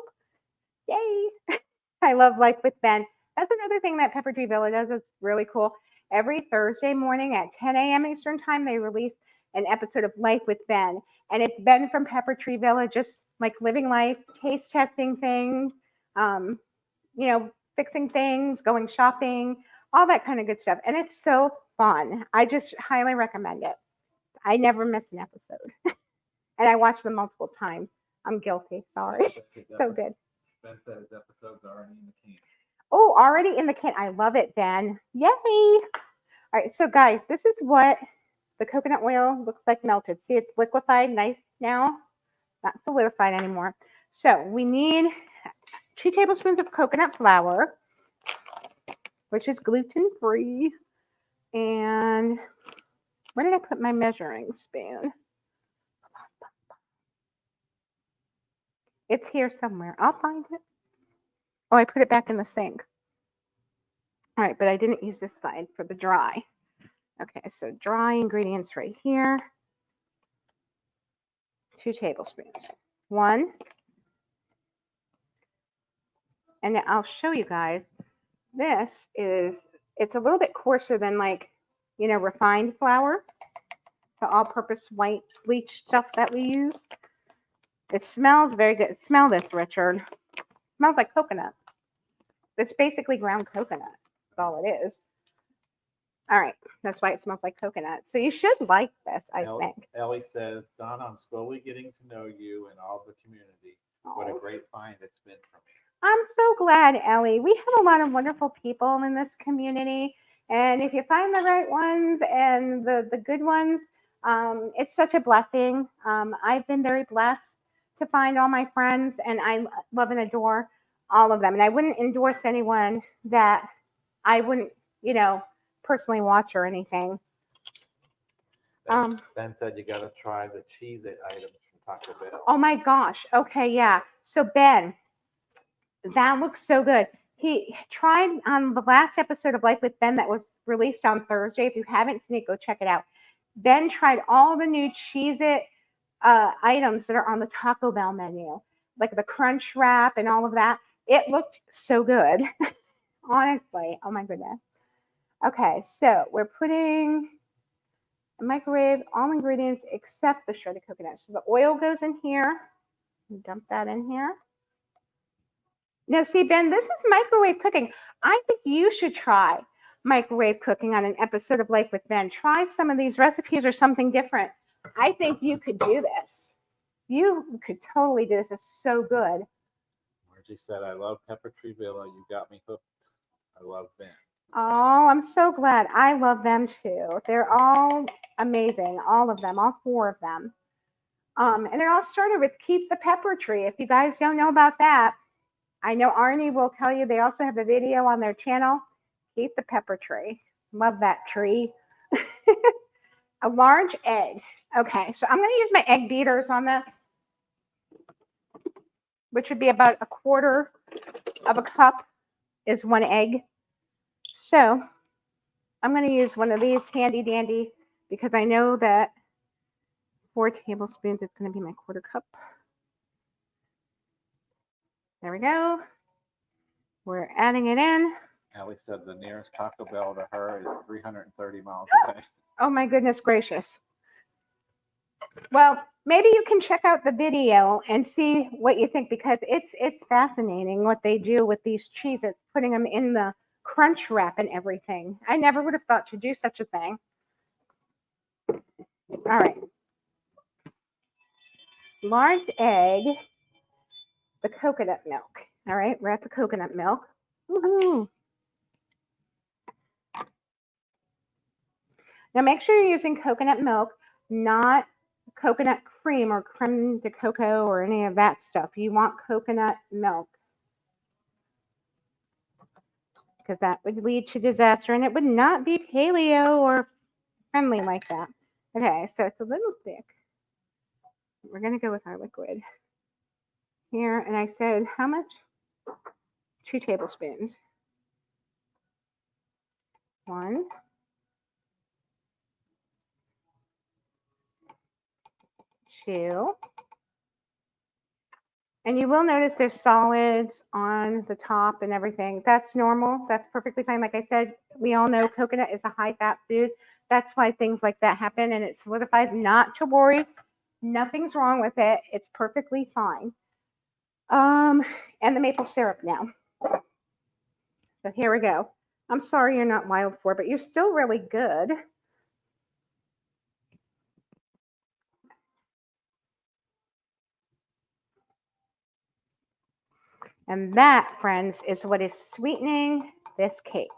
Yay. I love Life with Ben. That's another thing that Pepper Tree Villa does that's really cool. Every Thursday morning at 10 a.m. Eastern Time, they release an episode of Life with Ben. And it's Ben from Pepper Tree Villa, just like living life, taste testing things, fixing things, going shopping, all that kind of good stuff. And it's so fun. I just highly recommend it. I never miss an episode. And I watch them multiple times. I'm guilty. Sorry. So good. Ben said his episodes are already in the can. Oh, already in the can. I love it, Ben. Yay. All right. So, guys, this is what the coconut oil looks like melted. See, it's liquefied nice now. Not solidified anymore. So, we need 2 tablespoons of coconut flour, which is gluten-free. And where did I put my measuring spoon? It's here somewhere. I'll find it. Oh, I put it back in the sink. All right, but I didn't use this side for the dry. Okay, so dry ingredients right here. 2 tablespoons. 1. And I'll show you guys. It's a little bit coarser than refined flour. The all-purpose white bleach stuff that we use. It smells very good. Smell this, Richard. It smells like coconut. It's basically ground coconut. That's all it is. All right. That's why it smells like coconut. So you should like this, I think. Ellie says, Donna, I'm slowly getting to know you and all the community. What a great find it's been for me. I'm so glad, Ellie. We have a lot of wonderful people in this community. And if you find the right ones and the good ones, it's such a blessing. I've been very blessed to find all my friends, and I love and adore all of them. And I wouldn't endorse anyone that I wouldn't, personally watch or anything. Ben said you got to try the Cheez-It items from Taco Bell. Oh my gosh. Okay, yeah. So Ben, that looks so good. he tried on the last episode of Life with Ben that was released on Thursday. If you haven't seen it, go check it out. Ben tried all the new Cheez-It items that are on the Taco Bell menu, like the crunch wrap and all of that. It looked so good, honestly. Oh my goodness. Okay, so we're putting a microwave all ingredients except the shredded coconut. So the oil goes in here. Dump that in here. Now, see, Ben, this is microwave cooking. I think you should try microwave cooking on an episode of Life with Ben. Try some of these recipes or something different. I think you could do this. You could totally do this. It's so good. Margie said, I love Pepper Tree Villa. You got me hooked. I love Ben. Oh, I'm so glad. I love them too. They're all amazing. All of them, all four of them. And it all started with Keep the Pepper Tree. If you guys don't know about that, I know Arnie will tell you they also have a video on their channel. Keep the Pepper Tree. Love that tree. A large egg. Okay, so I'm going to use my egg beaters on this, which would be about 1/4 of a cup is 1 egg. So I'm going to use one of these handy dandy because I know that 4 tablespoons is going to be my 1/4 cup. There we go. We're adding it in. Allie said the nearest Taco Bell to her is 330 miles away. Oh my goodness gracious. Well, maybe you can check out the video and see what you think because it's fascinating what they do with these cheeses, putting them in the crunch wrap and everything. I never would have thought to do such a thing. All right. Large egg, the coconut milk. All right, we're at the coconut milk. Woohoo. Now make sure you're using coconut milk, not coconut cream or creme de coco or any of that stuff. You want coconut milk because that would lead to disaster and it would not be paleo or friendly like that. Okay, so it's a little thick. We're going to go with our liquid here. And I said, how much? 2 tablespoons. 1. 2. And you will notice there's solids on the top and everything. That's normal. That's perfectly fine. Like I said, we all know coconut is a high-fat food. That's why things like that happen and it solidifies. Not to worry. Nothing's wrong with it. It's perfectly fine. And the maple syrup now. So here we go. I'm sorry you're not wild for, but you're still really good. And that, friends, is what is sweetening this cake.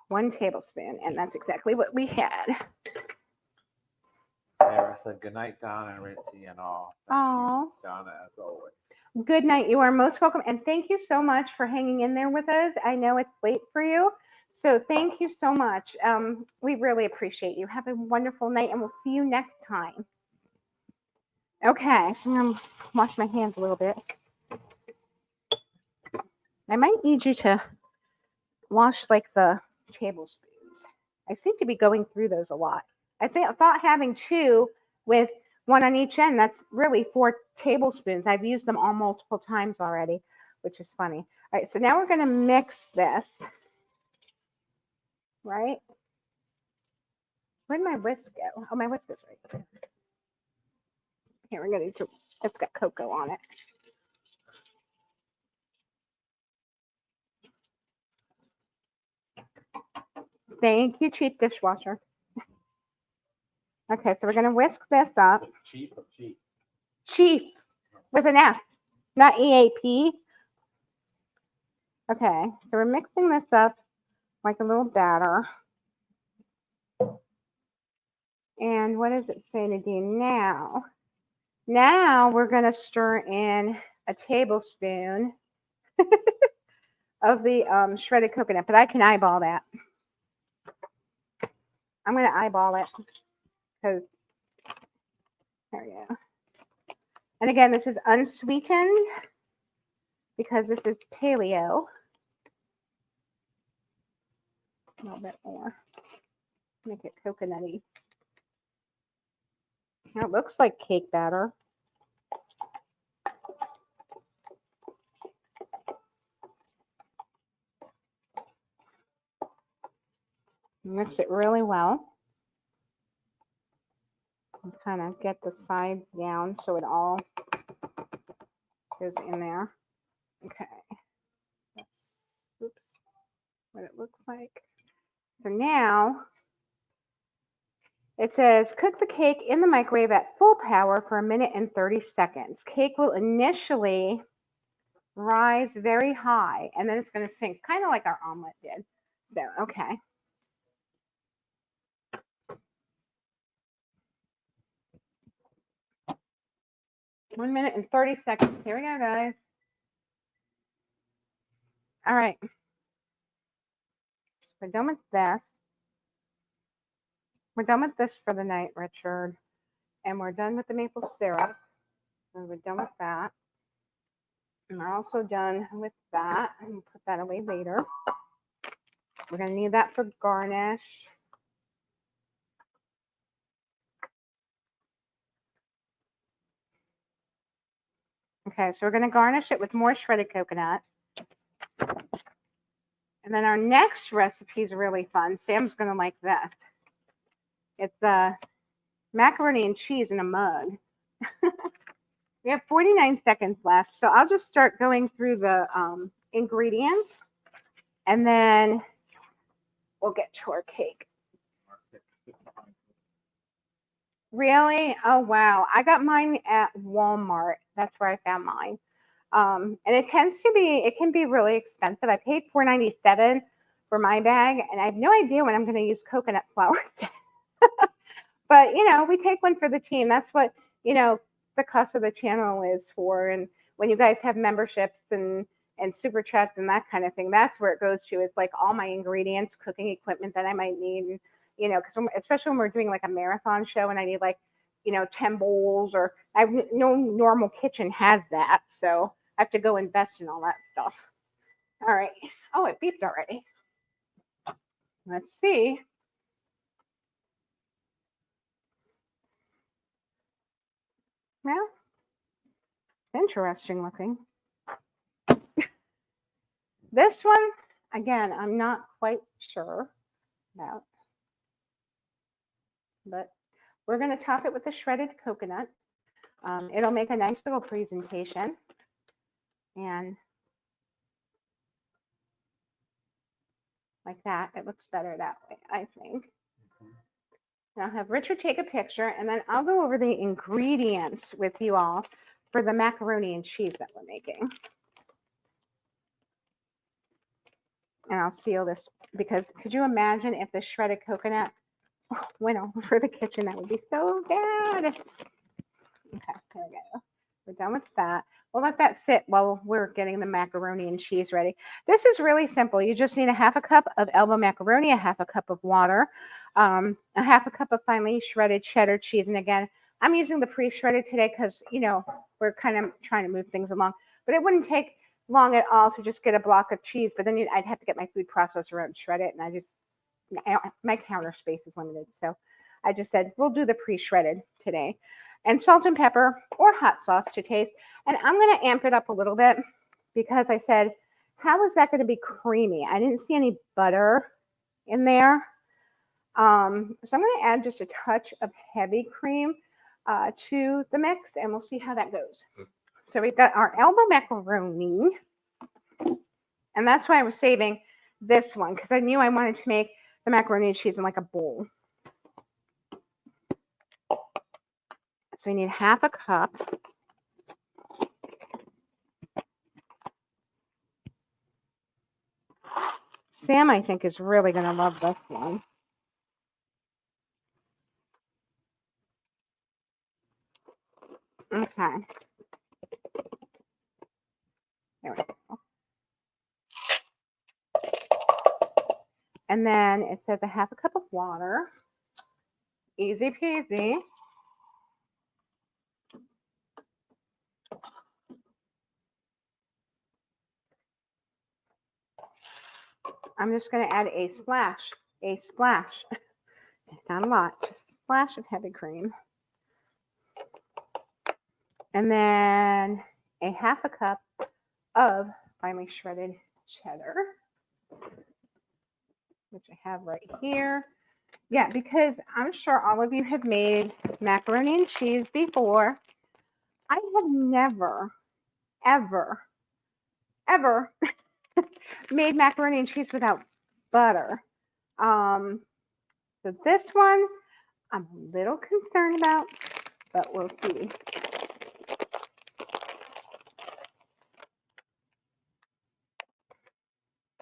1 tablespoon, and that's exactly what we had. Sarah said, good night, Donna and Richie and all. Thank you, Donna, as always. Good night. You are most welcome. And thank you so much for hanging in there with us. I know it's late for you. So thank you so much. We really appreciate you. Have a wonderful night, and we'll see you next time. Okay, so I'm going to wash my hands a little bit. I might need you to wash like the tablespoons. I seem to be going through those a lot. I thought having 2 with 1 on each end, that's really 4 tablespoons. I've used them all multiple times already, which is funny. All right, so now we're going to mix this. Right? Where'd my whisk go? Oh, my whisk is right there. Here, we're going to, it's got cocoa on it. Thank you, cheap dishwasher. Okay, so we're going to whisk this up. Cheap or cheap? Cheap with an F, not EAP. Okay, so we're mixing this up like a little batter. And what does it say to do now? Now we're going to stir in a tablespoon of the shredded coconut, but I can eyeball that. I'm going to eyeball it because there we go. And again, this is unsweetened because this is paleo. A little bit more. Make it coconutty. It looks like cake batter. Mix it really well. And kind of get the sides down so it all goes in there. Okay. That's, oops, what it looks like. So now it says cook the cake in the microwave at full power for 1 minute and 30 seconds. Cake will initially rise very high and then it's going to sink, kind of like our omelet did. So, okay. One minute and 30 seconds. Here we go, guys. All right. So we're done with this. We're done with this for the night, Richard. And we're done with the maple syrup. And we're done with that. And we're also done with that. I'm going to put that away later. We're going to need that for garnish. Okay, so we're going to garnish it with more shredded coconut. And then our next recipe is really fun. Sam's going to like this. It's macaroni and cheese in a mug. We have 49 seconds left, so I'll just start going through the ingredients, and then we'll get to our cake. Really? Oh, wow. I got mine at Walmart. That's where I found mine. And it can be really expensive. I paid $4.97 for my bag, and I have no idea when I'm going to use coconut flour. But, we take one for the team. That's what, the cost of the channel is for. And when you guys have memberships and super chats and that kind of thing, that's where it goes to. It's like all my ingredients, cooking equipment that I might need, because especially when we're doing like a marathon show and I need 10 bowls, or no normal kitchen has that. So I have to go invest in all that stuff. All right. Oh, it beeped already. Let's see. Well, interesting looking. This one, again, I'm not quite sure about, but we're going to top it with the shredded coconut. It'll make a nice little presentation. And like that, it looks better that way, I think. And I'll have Richard take a picture, and then I'll go over the ingredients with you all for the macaroni and cheese that we're making. And I'll seal this, because could you imagine if the shredded coconut went over the kitchen? That would be so bad. Okay, there we go. We're done with that. We'll let that sit while we're getting the macaroni and cheese ready. This is really simple. You just need a half a cup of elbow macaroni, a half a cup of water, a half a cup of finely shredded cheddar cheese. And again, I'm using the pre-shredded today because, we're kind of trying to move things along. But it wouldn't take long at all to just get a block of cheese. But then I'd have to get my food processor and shred it. And my counter space is limited. So I just said, we'll do the pre-shredded today. And salt and pepper or hot sauce to taste. And I'm going to amp it up a little bit because I said, how is that going to be creamy? I didn't see any butter in there. So I'm going to add just a touch of heavy cream to the mix, and we'll see how that goes. So we've got our elbow macaroni. And that's why I was saving this one, because I knew I wanted to make the macaroni and cheese in like a bowl. So we need half a cup. Sam, I think, is really going to love this one. Okay. There we go. And then it says a half a cup of water. Easy peasy. I'm just going to add a splash, not a lot, just a splash of heavy cream. And then a half a cup of finely shredded cheddar, which I have right here. Yeah, because I'm sure all of you have made macaroni and cheese before. I have never, ever, ever made macaroni and cheese without butter. So this one I'm a little concerned about, but we'll see.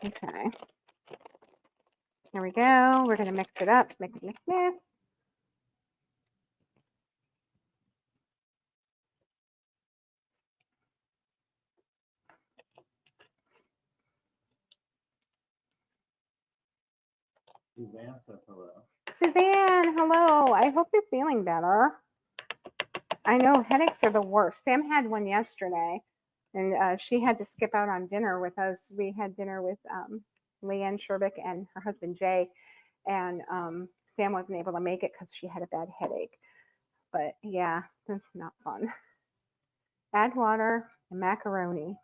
Okay. Here we go. We're going to mix it up. Mix. Suzanne says hello. Suzanne, hello. I hope you're feeling better. I know headaches are the worst. Sam had one yesterday, and she had to skip out on dinner with us. We had dinner with Leanne Sherbick and her husband Jay, and Sam wasn't able to make it because she had a bad headache. But yeah, that's not fun. Add water and macaroni.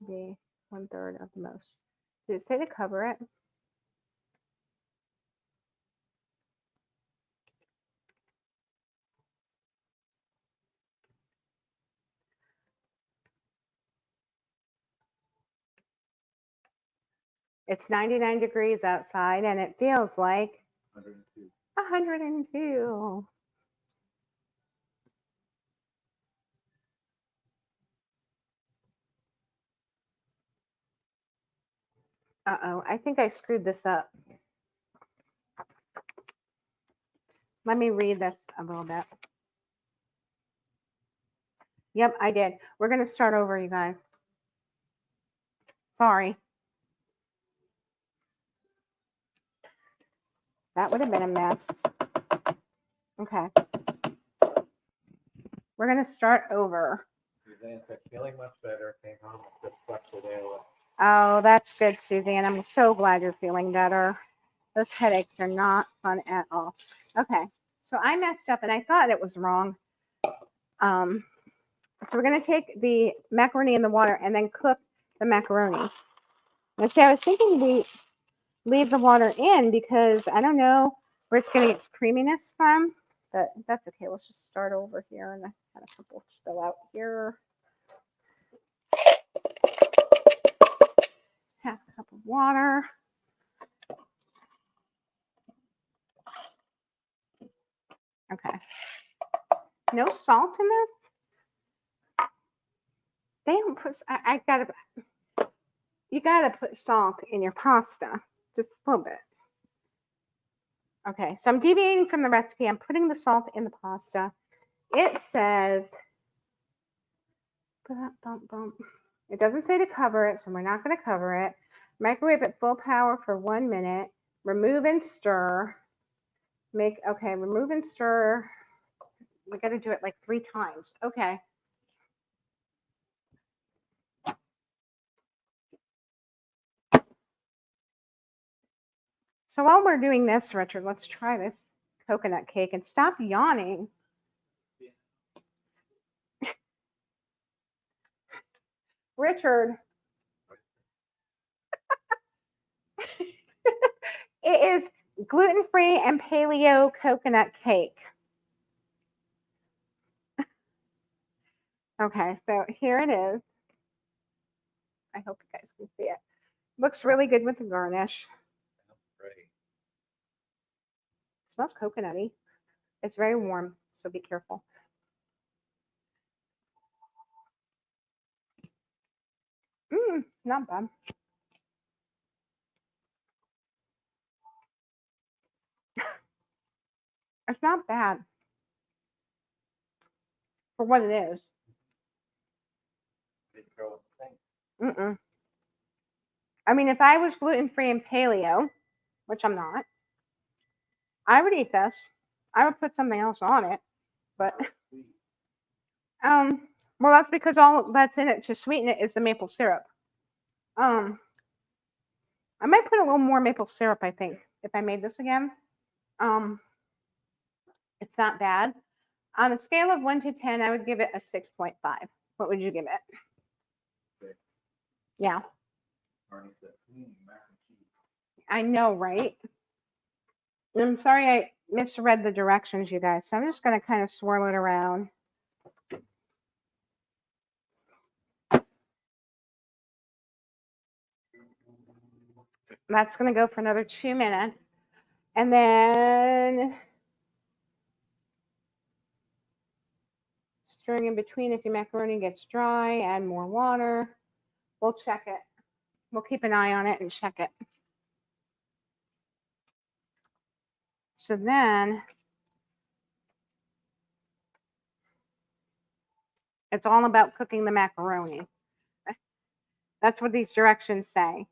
Be 1/3 of the most. Did it say to cover it? It's 99 degrees outside and it feels like 102. 102. Uh-oh, I think I screwed this up. Let me read this a little bit. Yep, I did. We're going to start over, you guys. Sorry. That would have been a mess. Okay. We're going to start over. Suzanne said, feeling much better. Came home and just slept the day away. Oh, that's good, Suzanne. I'm so glad you're feeling better. Those headaches are not fun at all. Okay, so I messed up and I thought it was wrong. So we're going to take the macaroni in the water and then cook the macaroni. And see, I was thinking we leave the water in because I don't know where it's getting its creaminess from, but that's okay. Let's just start over here, and I had a couple spill out here. Half a cup of water. Okay. No salt in this? They don't put, you gotta put salt in your pasta, just a little bit. Okay, so I'm deviating from the recipe. I'm putting the salt in the pasta. It says, it doesn't say to cover it, so we're not going to cover it. Microwave at full power for 1 minute. Remove and stir. Remove and stir. We got to do it like 3 times. Okay. So while we're doing this, Richard, let's try this coconut cake and stop yawning. Richard. It is gluten-free and paleo coconut cake. Okay, so here it is. I hope you guys can see it. Looks really good with the garnish. Great. It smells coconutty. It's very warm, so be careful. Not bad. It's not bad for what it is. I mean, if I was gluten-free and paleo, which I'm not, I would eat this. I would put something else on it, but Well, that's because all that's in it to sweeten it is the maple syrup. I might put a little more maple syrup, I think, if I made this again. It's not bad. On a scale of 1 to 10, I would give it a 6.5. What would you give it? 6. Yeah. Arnie said, mac and cheese. I know, right? I'm sorry I misread the directions, you guys. So I'm just going to kind of swirl it around. That's going to go for another 2 minutes. And then stirring in between. If your macaroni gets dry, add more water. We'll check it. We'll keep an eye on it and check it. So then it's all about cooking the macaroni. That's what these directions say.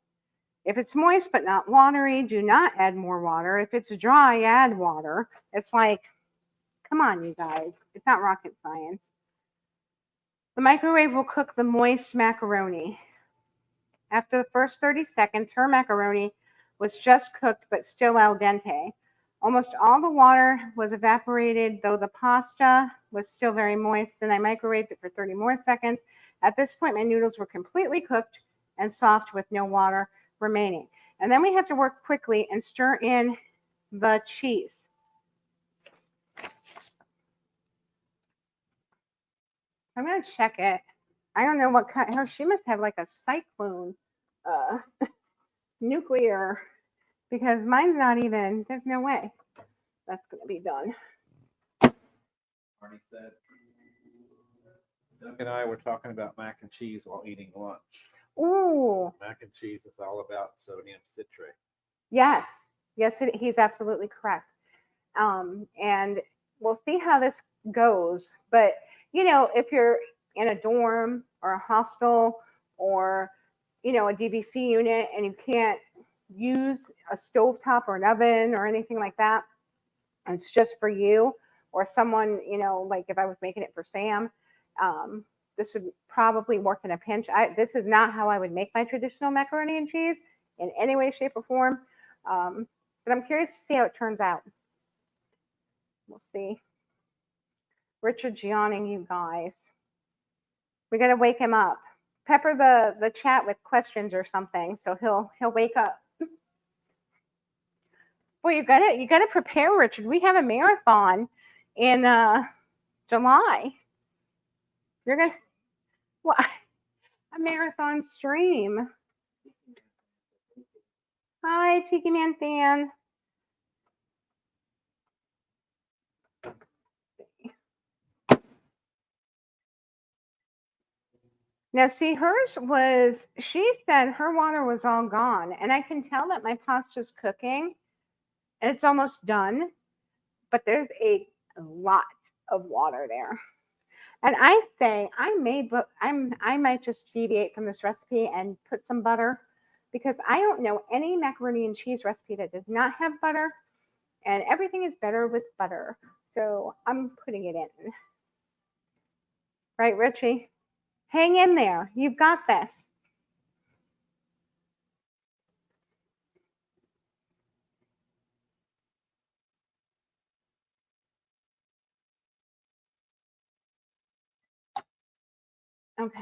If it's moist but not watery, do not add more water. If it's dry, add water. It's like, come on, you guys. It's not rocket science. The microwave will cook the moist macaroni. After the first 30 seconds, her macaroni was just cooked but still al dente. Almost all the water was evaporated, though the pasta was still very moist. Then I microwaved it for 30 more seconds. At this point, my noodles were completely cooked and soft with no water remaining. And then we have to work quickly and stir in the cheese. I'm going to check it. I don't know what kind. Oh, she must have like a cyclone nuclear, because mine's not even, there's no way that's going to be done. Arnie said, Doug and I were talking about mac and cheese while eating lunch. Ooh. Mac and cheese is all about sodium citrate. Yes. Yes, he's absolutely correct. And we'll see how this goes. But, you know, if you're in a dorm or a hostel or, you know, a DVC unit and you can't use a stovetop or an oven or anything like that, and it's just for you or someone, you know, like if I was making it for Sam, this would probably work in a pinch. This is not how I would make my traditional macaroni and cheese in any way, shape, or form. But I'm curious to see how it turns out. We'll see. Richard's yawning, you guys. We got to wake him up. Pepper the chat with questions or something, so he'll wake up. Well, you gotta prepare, Richard. We have a marathon in July. You're gonna what? A marathon stream. Hi, Tiki Man fan. Now, see, hers was, she said her water was all gone. And I can tell that my pasta's cooking and it's almost done, but there's a lot of water there. And I say I might just deviate from this recipe and put some butter, because I don't know any macaroni and cheese recipe that does not have butter, and everything is better with butter. So I'm putting it in. Right, Richie? Hang in there. You've got this. Okay.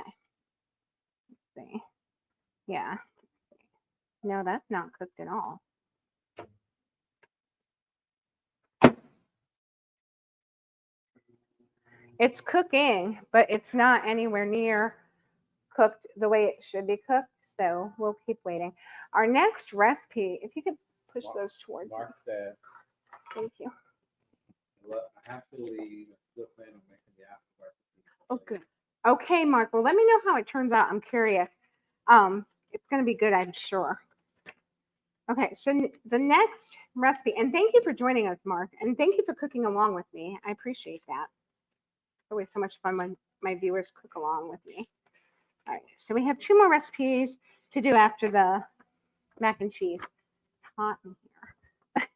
Let's see. Yeah. No, that's not cooked at all. It's cooking, but it's not anywhere near cooked the way it should be cooked. So we'll keep waiting. Our next recipe, if you could push those towards Mark me. said, Thank you. I have to leave. I still plan on making the after recipe. Oh, good. Okay, Mark. Well, let me know how it turns out. I'm curious. It's going to be good, I'm sure. Okay, so the next recipe, and thank you for joining us, Mark, and thank you for cooking along with me. I appreciate that. It's always so much fun when my viewers cook along with me. All right, so we have 2 more recipes to do after the mac and cheese. It's hot in here.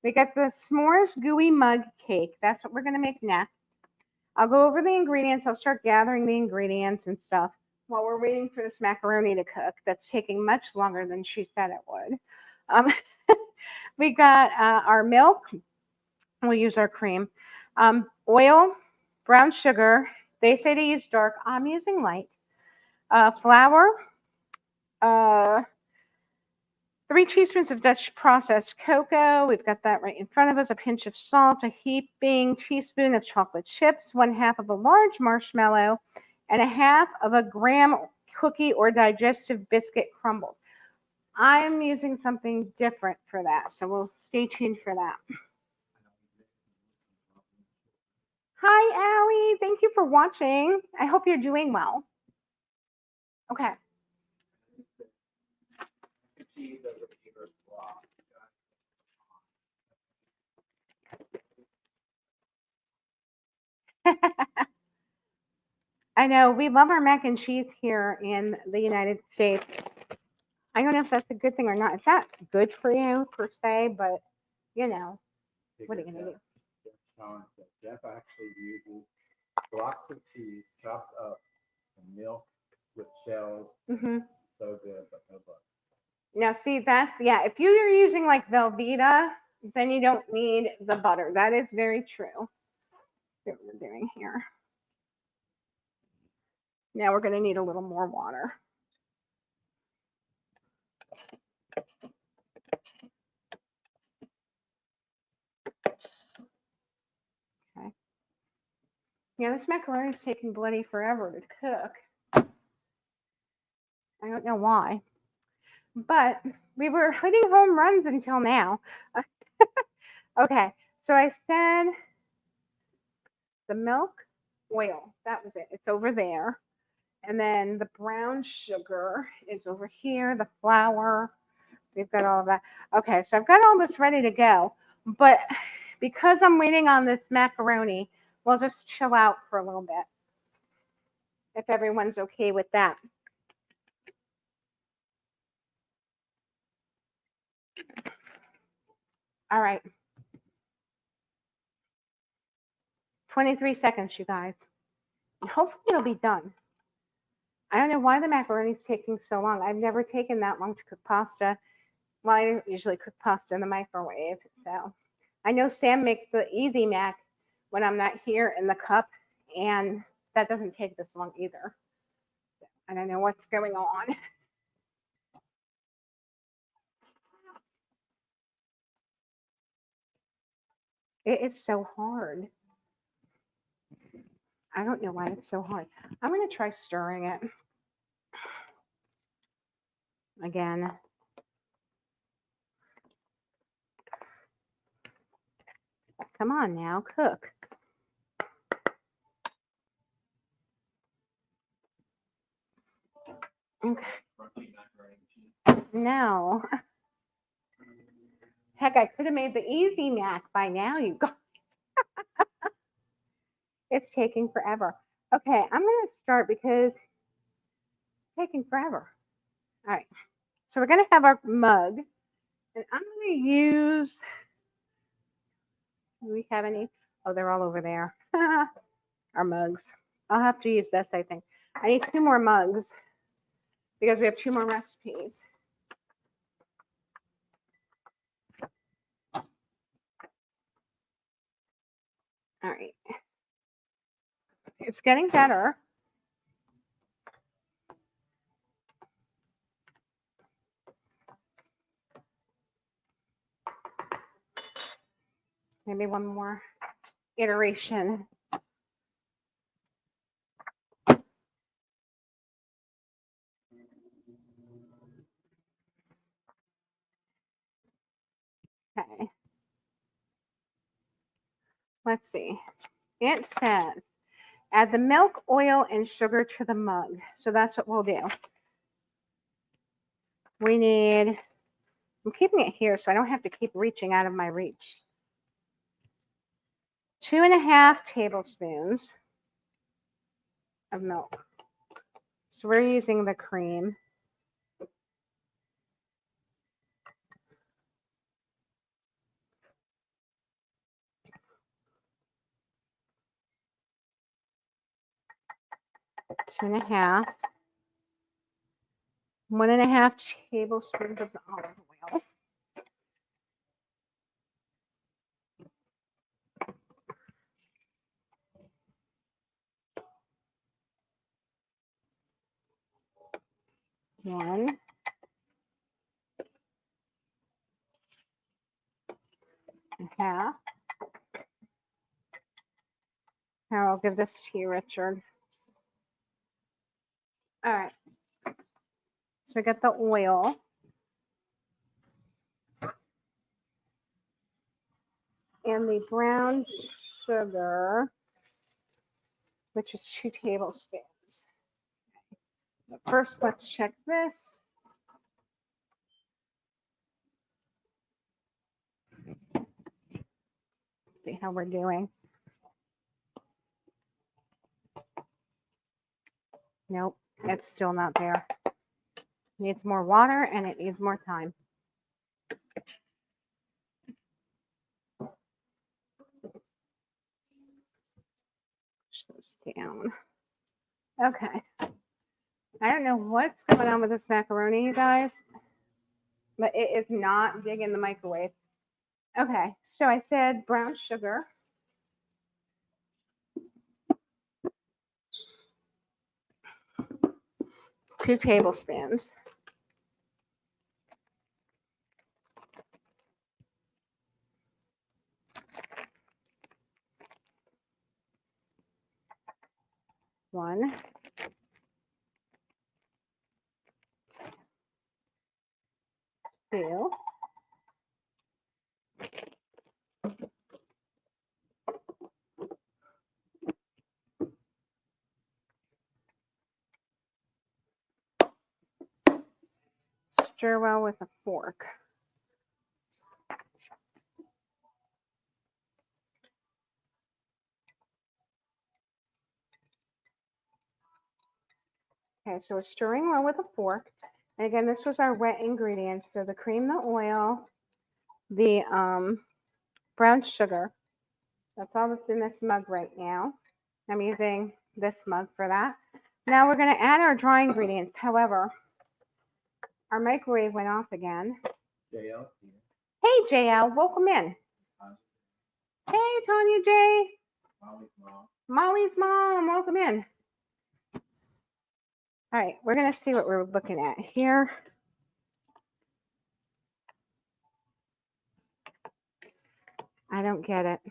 We got the s'mores gooey mug cake. That's what we're going to make next. I'll go over the ingredients. I'll start gathering the ingredients and stuff while we're waiting for this macaroni to cook. That's taking much longer than she said it would. Um, we got our milk. We'll use our cream. Oil, brown sugar. They say to use dark. I'm using light. Flour. 3 teaspoons of Dutch processed cocoa. We've got that right in front of us. A pinch of salt, a heaping teaspoon of chocolate chips, 1/2 of a large marshmallow, and 1/2 of a graham cookie or digestive biscuit crumbled. I'm using something different for that, so we'll stay tuned for that. Hi, Allie. Thank you for watching. I hope you're doing well. Okay. I know we love our mac and cheese here in the United States. I don't know if that's a good thing or not. It's not good for you per se, but you know, what are you gonna do? Jeff actually uses blocks of cheese chopped up and milk with shells. Mm-hmm. So good, but no butter. Now, see, that's if you're using like Velveeta, then you don't need the butter. That is very true. That's what we're doing here. Now we're going to need a little more water. Okay. Yeah, this macaroni is taking bloody forever to cook. I don't know why. But we were hitting home runs until now. Okay, so I said the milk, oil. That was it. It's over there. And then the brown sugar is over here, the flour. We've got all of that. Okay, so I've got all this ready to go. But because I'm waiting on this macaroni, we'll just chill out for a little bit. If everyone's okay with that. All right. 23 seconds, you guys. Hopefully it'll be done. I don't know why the macaroni is taking so long. I've never taken that long to cook pasta. Well, I don't usually cook pasta in the microwave. So I know Sam makes the easy mac when I'm not here in the cup, and that doesn't take this long either. So I don't know what's going on. It is so hard. I don't know why it's so hard. I'm going to try stirring it again. Come on now, cook. Okay. No. Heck, I could have made the easy mac by now, you guys. It's taking forever. Okay, I'm going to start because it's taking forever. All right. So we're going to have our mug. And I'm going to use, do we have any? Oh, they're all over there. Our mugs. I'll have to use this, I think. I need 2 more mugs because we have 2 more recipes. All right. It's getting better. Maybe one more iteration. Okay. Let's see. It says, add the milk, oil, and sugar to the mug. So that's what we'll do. We need, I'm keeping it here so I don't have to keep reaching out of my reach. 2.5 tablespoons of milk. So we're using the cream. 2.5. 1.5 tablespoons of olive oil. One. And a half. Here, I'll give this to you, Richard. All right. So I got the oil. And the brown sugar, which is 2 tablespoons. But first, let's check this. See how we're doing. Nope, it's still not there. It needs more water and it needs more time. Push this down. Okay. I don't know what's going on with this macaroni, you guys, but it is not digging the microwave. Okay, so I said brown sugar. Two tablespoons. One. Two. Stir well with a fork. Okay, so we're stirring well with a fork. And again, this was our wet ingredients. So the cream, the oil, the brown sugar. That's all that's in this mug right now. I'm using this mug for that. Now we're going to add our dry ingredients. However, our microwave went off again. JL. Hey, JL, welcome in. Hey, Tanya J. Molly's mom. Molly's mom, welcome in. All right, we're going to see what we're looking at here. I don't get it.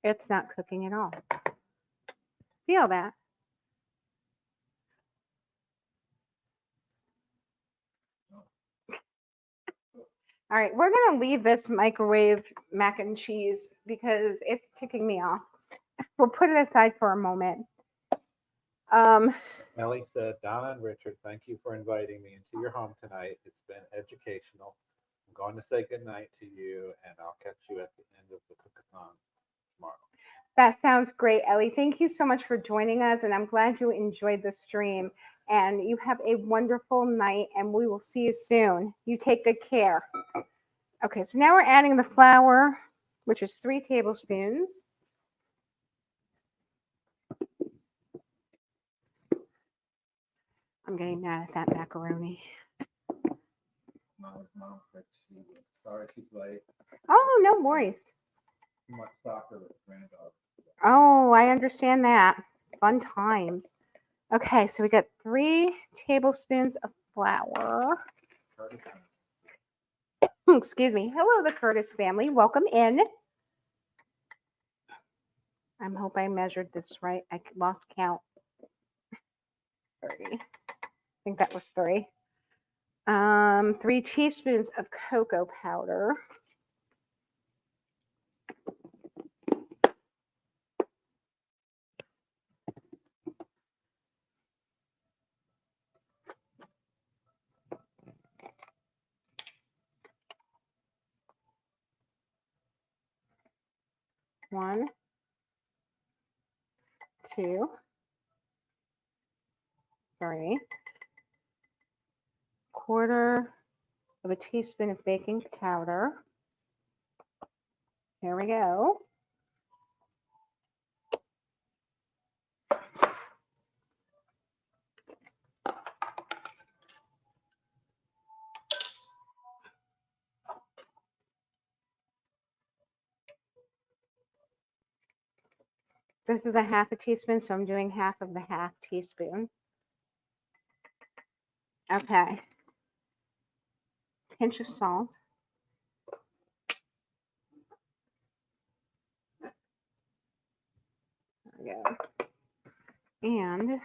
It's not cooking at all. Feel that. All right, we're going to leave this microwave mac and cheese because it's kicking me off. We'll put it aside for a moment. Ellie said, Donna and Richard, thank you for inviting me into your home tonight. It's been educational. I'm going to say goodnight to you, and I'll catch you at the end of the cook-a-thon tomorrow. That sounds great, Ellie. Thank you so much for joining us, and I'm glad you enjoyed the stream. And you have a wonderful night, and we will see you soon. You take good care. Okay, so now we're adding the flour, which is 3 tablespoons. I'm getting mad at that macaroni. Molly's mom said sorry she's late. Oh, no worries. Too much soccer with granddaughters. Oh, I understand that. Fun times. Okay, so we got 3 tablespoons of flour. Excuse me. Hello, the Curtis family. Welcome in. I hope I measured this right. I lost count. 30. I think that was 3. 3 teaspoons of cocoa powder. One, 2, 3. Quarter of a teaspoon of baking powder. Here we go. This is a half a teaspoon, so I'm doing half of the half teaspoon. Okay. Pinch of salt. There we go. And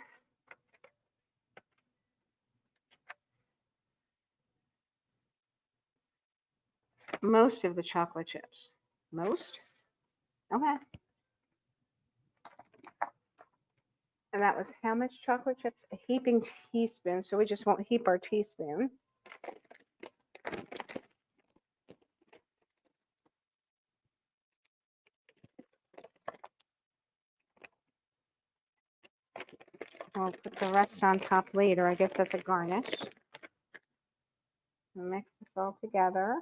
most of the chocolate chips. Most? Okay. And that was how much chocolate chips? A heaping teaspoon. So we just won't heap our teaspoon. We'll put the rest on top later. I guess that's a garnish. Mix this all together.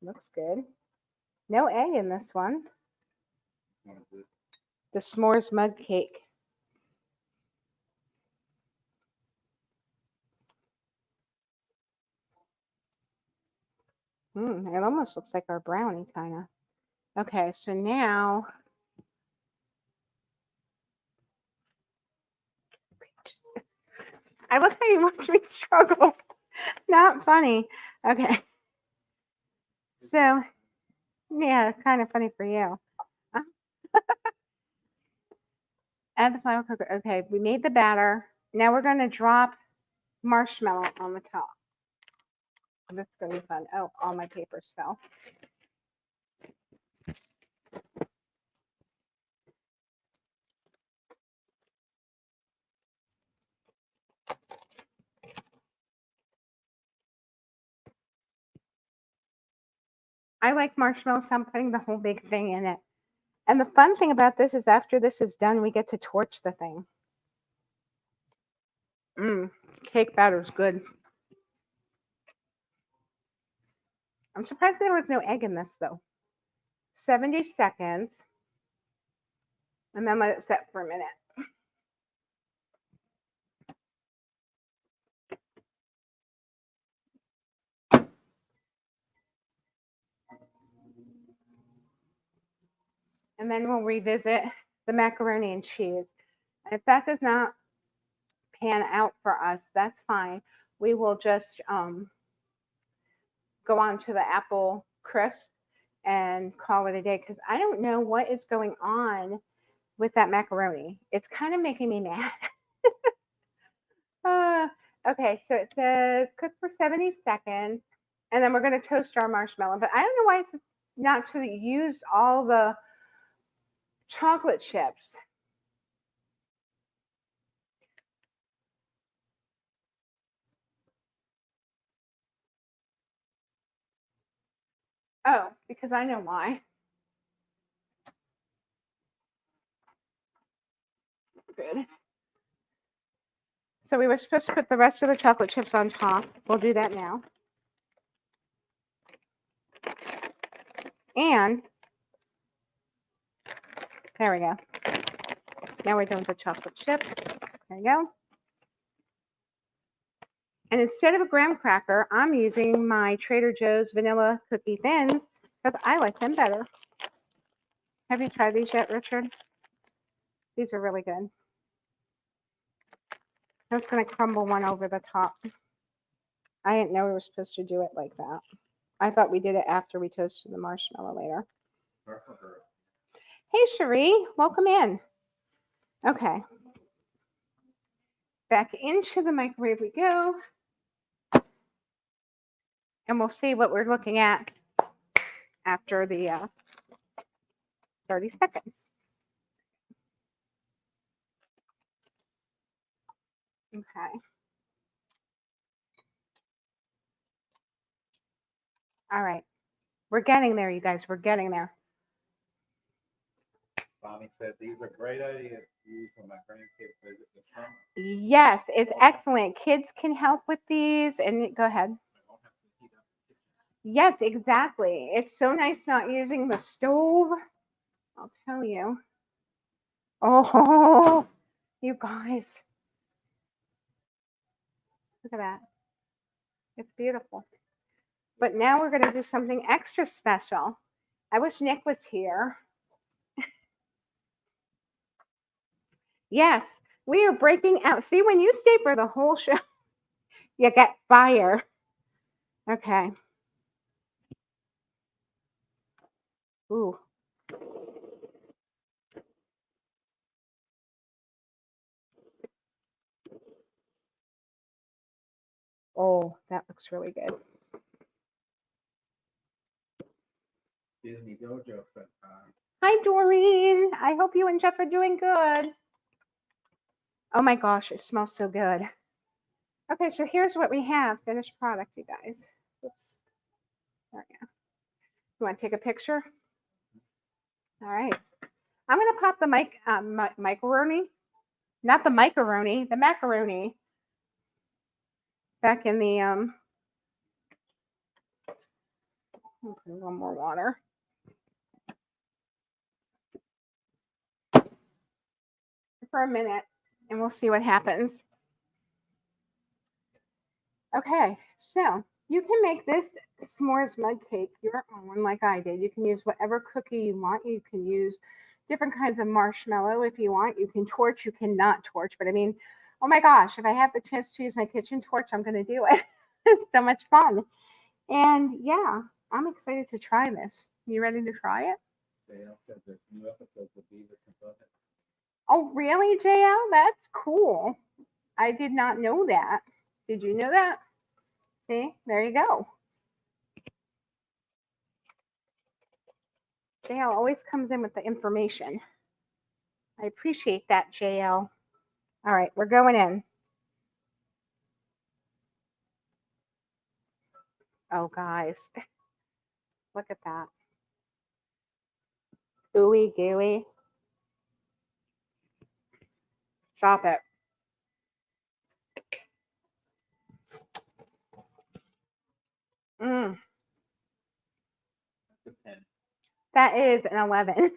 Looks good. No egg in this one. The s'mores mug cake. It almost looks like our brownie, kind of. Okay, so now I look how you watch me struggle. Not funny. Okay. So, yeah, it's kind of funny for you. Add the flour cooker. Okay, we made the batter. Now we're going to drop marshmallow on the top. This is going to be fun. Oh, all my papers fell. I like marshmallows, so I'm putting the whole big thing in it. And the fun thing about this is after this is done, we get to torch the thing. Cake batter is good. I'm surprised there was no egg in this, though. 70 seconds. And then let it set for a minute. And then we'll revisit the macaroni and cheese. And if that does not pan out for us, that's fine. We will just go on to the apple crisp and call it a day, because I don't know what is going on with that macaroni. It's kind of making me mad. Okay, so it says cook for 70 seconds, and then we're going to toast our marshmallow. But I don't know why it's not to use all the chocolate chips. Oh, because I know why. Good. So we were supposed to put the rest of the chocolate chips on top. We'll do that now. And there we go. Now we're done with the chocolate chips. There you go. And instead of a graham cracker, I'm using my Trader Joe's vanilla cookie thins because I like them better. Have you tried these yet, Richard? These are really good. I'm just going to crumble one over the top. I didn't know we were supposed to do it like that. I thought we did it after we toasted the marshmallow later. Hey, Cherie, welcome in. Okay. Back into the microwave we go. And we'll see what we're looking at after the 30 seconds. Okay. All right. We're getting there, you guys. We're getting there. Bonnie said these are great ideas to use when my grandkids visit this summer. Yes, it's excellent. Kids can help with these. And go ahead. Yes, exactly. It's so nice not using the stove. I'll tell you. Oh, you guys. Look at that. It's beautiful. But now we're going to do something extra special. I wish Nick was here. Yes, we are breaking out. See, when you stay for the whole show, you get fire. Okay. Ooh. Oh, that looks really good. Disney Dojo sometime. Hi, Doreen. I hope you and Jeff are doing good. Oh my gosh, it smells so good. Okay, so here's what we have. Finished product, you guys. Oops. There we go. You want to take a picture? All right. I'm going to pop the macaroni. Not the macaroni, the macaroni. Back in the, I'll put a little more water. For a minute, and we'll see what happens. Okay, so you can make this s'mores mug cake your own like I did. You can use whatever cookie you want. You can use different kinds of marshmallow if you want. You can torch, you cannot torch. But I mean, oh my gosh, if I have the chance to use my kitchen torch, I'm going to do it. It's so much fun. And yeah, I'm excited to try this. You ready to try it? JL said there's new episodes of Beavis and Butthead. Oh, really, JL? That's cool. I did not know that. Did you know that? See, there you go. JL always comes in with the information. I appreciate that, JL. All right, we're going in. Oh, guys, look at that. Ooey gooey. Stop it. Mm, That's a 10. that is an 11.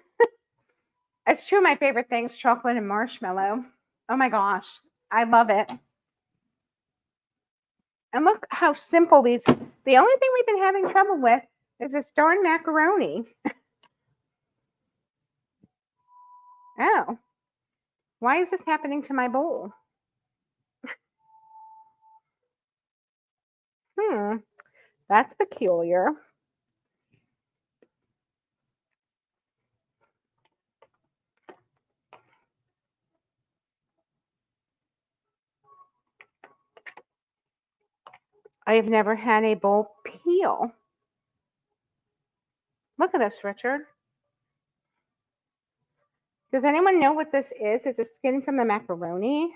It's two of my favorite things, chocolate and marshmallow. Oh my gosh, I love it. And look how simple these. The only thing we've been having trouble with is this darn macaroni. Oh, why is this happening to my bowl? That's peculiar. I've never had a bowl peel. Look at this, Richard. Does anyone know what this is? It's the skin from the macaroni.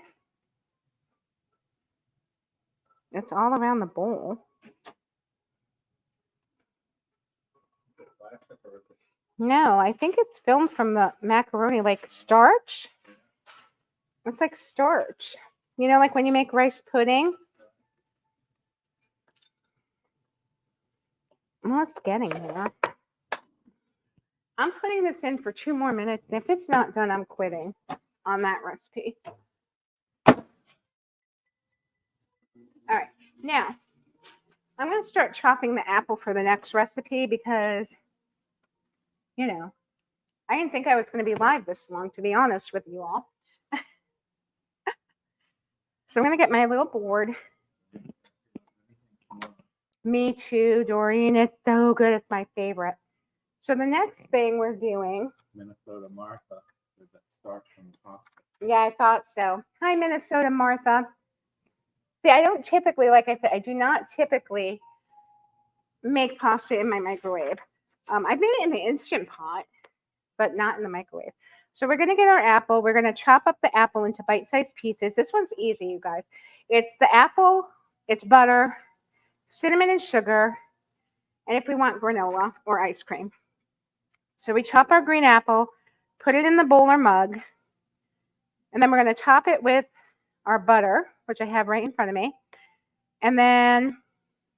It's all around the bowl. No, I think it's filmed from the macaroni, like starch. It's like starch. You know, like when you make rice pudding. Well, it's getting there. I'm putting this in for 2 more minutes. And if it's not done, I'm quitting on that recipe. All right. Now, I'm going to start chopping the apple for the next recipe because, you know, I didn't think I was going to be live this long, to be honest with you all. So I'm going to get my little board. Me too, Doreen. It's so good. It's my favorite. So the next thing we're doing. Minnesota Martha with that starch from the hospital. Yeah, I thought so. Hi, Minnesota Martha. See, I don't typically, like I said, I do not typically make pasta in my microwave. I've made it in the Instant Pot, but not in the microwave. So we're going to get our apple. We're going to chop up the apple into bite-sized pieces. This one's easy, you guys. It's the apple, it's butter, cinnamon and sugar, and if we want granola or ice cream. So we chop our green apple, put it in the bowl or mug, and then we're going to top it with our butter, which I have right in front of me. And then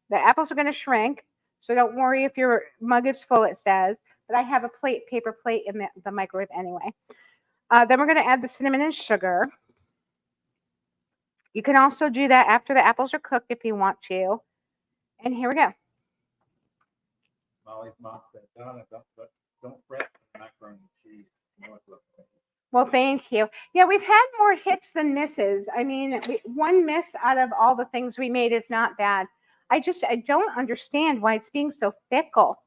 the apples are going to shrink. So don't worry if your mug is full, it says. But I have a paper plate in the microwave anyway. Then we're going to add the cinnamon and sugar. You can also do that after the apples are cooked if you want to. And here we go. Molly's mom said, Donna, don't fret for the macaroni and cheese. You know what it looks like. Well, thank you. Yeah, we've had more hits than misses. I mean, one miss out of all the things we made is not bad. I don't understand why it's being so fickle.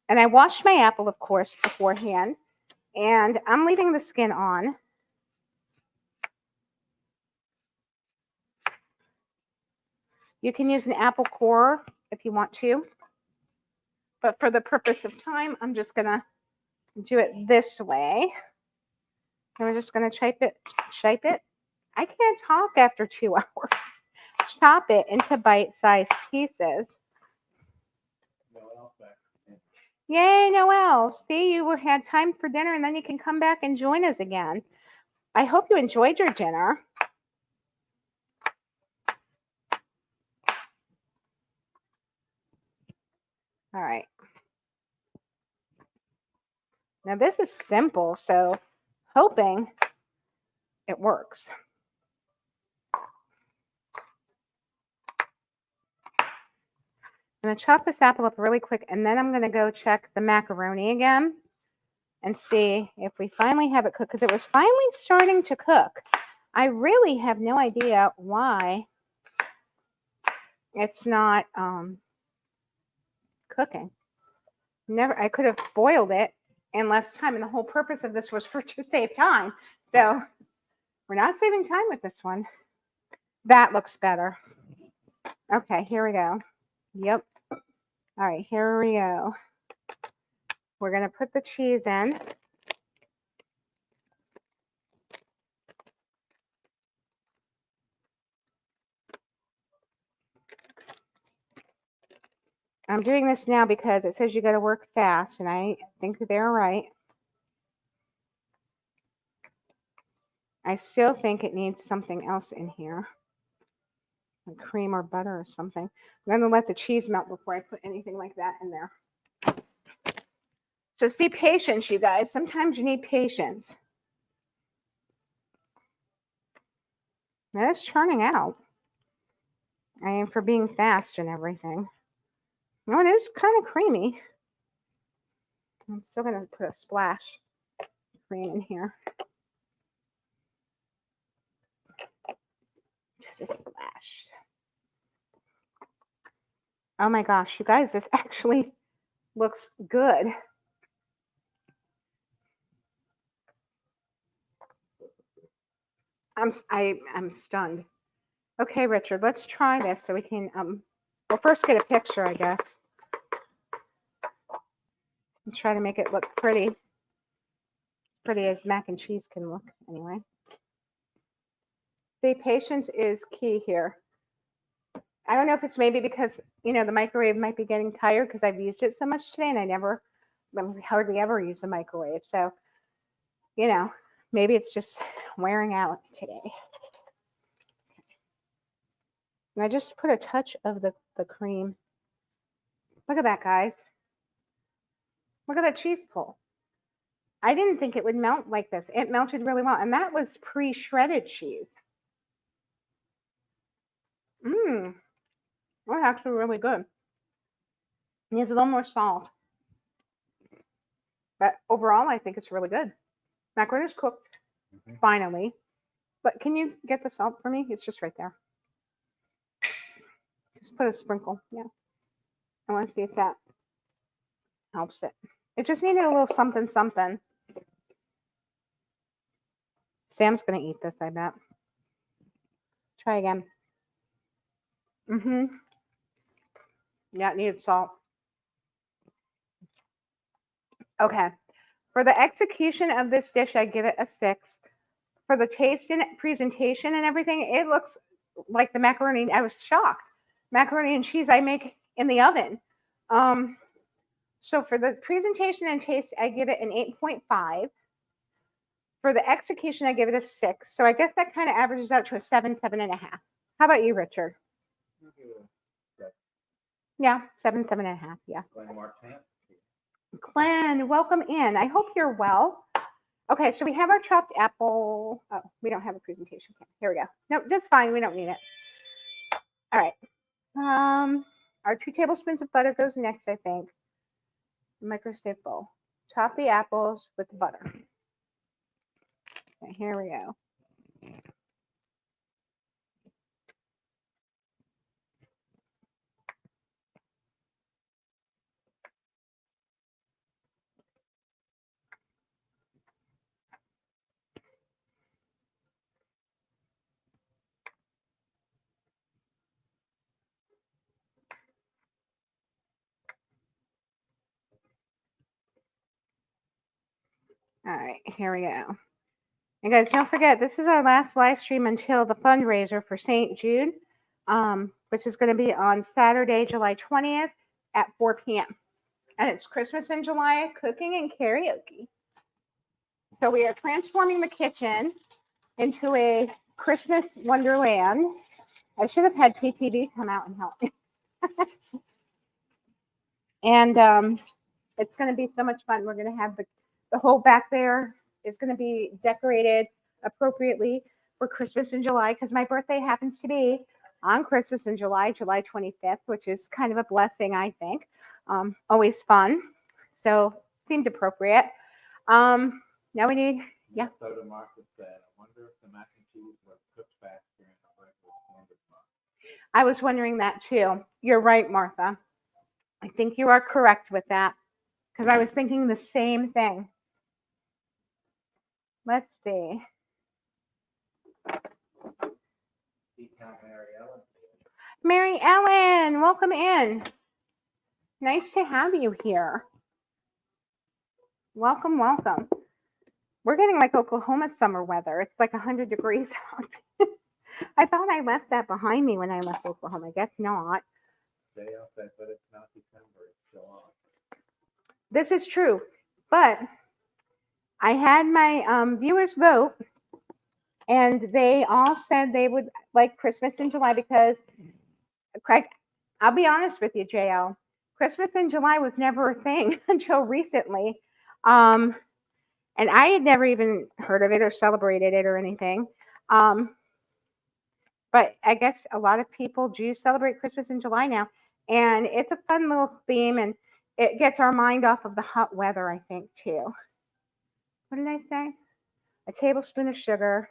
And I washed my apple, of course, beforehand. And I'm leaving the skin on. You can use an apple core if you want to. But for the purpose of time, I'm just going to do it this way. And we're just going to shape it. I can't talk after 2 hours. Chop it into bite-sized pieces. Yay, Noelle. See, you had time for dinner, and then you can come back and join us again. I hope you enjoyed your dinner. All right. Now, this is simple, so hoping it works. I'm going to chop this apple up really quick, and then I'm going to go check the macaroni again and see if we finally have it cooked, because it was finally starting to cook. I really have no idea why it's not cooking. I could have boiled it in less time, and the whole purpose of this was to save time. So we're not saving time with this one. That looks better. Okay, here we go. Yep. All right, here we go. We're going to put the cheese in. I'm doing this now because it says you got to work fast, and I think they're right. I still think it needs something else in here, like cream or butter or something. I'm going to let the cheese melt before I put anything like that in there. So see, patience, you guys. Sometimes you need patience. Now it's churning out. I am for being fast and everything. No, it is kind of creamy. I'm still going to put a splash of cream in here. Just a splash. Oh my gosh, you guys, this actually looks good. I'm stunned. Okay, Richard, let's try this so we can we'll first get a picture, I guess. And try to make it look pretty. As pretty as mac and cheese can look anyway. See, patience is key here. I don't know if it's maybe because, you know, the microwave might be getting tired because I've used it so much today, and I hardly ever use the microwave. So, you know, maybe it's just wearing out today. And I just put a touch of the cream. Look at that, guys. Look at that cheese pull. I didn't think it would melt like this. It melted really well. And that was pre-shredded cheese. That's actually really good. It needs a little more salt. But overall, I think it's really good. Macaroni's cooked, finally. But can you get the salt for me? It's just right there. Just put a sprinkle. Yeah. I want to see if that helps it. It just needed a little something, something. Sam's going to eat this, I bet. Try again. Yeah, it needed salt. Okay. For the execution of this dish, I give it a 6. For the taste and presentation and everything, it looks like the macaroni. I was shocked. Macaroni and cheese I make in the oven. So for the presentation and taste, I give it an 8.5. For the execution, I give it a 6. So I guess that kind of averages out to a 7, 7.5. How about you, Richard? Yeah, 7, 7.5. Yeah. Glenn, welcome in. I hope you're well. Okay, so we have our chopped apple. Oh, we don't have a presentation. Here we go. No, that's fine. We don't need it. All right. Our 2 tablespoons of butter goes next, I think. Microwave bowl. chop the apples with the butter. Okay, here we go. All right, here we go. And guys, don't forget, this is our last live stream until the fundraiser for St. Jude, which is going to be on Saturday, July 20th at 4 p.m. And it's Christmas in July, cooking and karaoke. So we are transforming the kitchen into a Christmas wonderland. I should have had PTV come out and help me. And it's going to be so much fun. We're going to have the whole back there is going to be decorated appropriately for Christmas in July, because my birthday happens to be on Christmas in July, July 25th, which is kind of a blessing, I think. Always fun. So themed appropriate. Now we need, yeah. So the Martha said, I wonder if the mac and cheese was cooked faster in a regular standard month. I was wondering that too. You're right, Martha. I think you are correct with that, because I was thinking the same thing. Let's see. Mary Ellen, welcome in. Nice to have you here. Welcome, welcome. We're getting like Oklahoma summer weather. It's like 100 degrees out. I thought I left that behind me when I left Oklahoma. I guess not. They said, but it's not December. It's still on. This is true, but I had my viewers vote, and they all said they would like Christmas in July because, Craig, I'll be honest with you, JL, Christmas in July was never a thing until recently. And I had never even heard of it or celebrated it or anything. But I guess a lot of people do celebrate Christmas in July now, and it's a fun little theme, and it gets our mind off of the hot weather, I think, too. What did I say? A tablespoon of sugar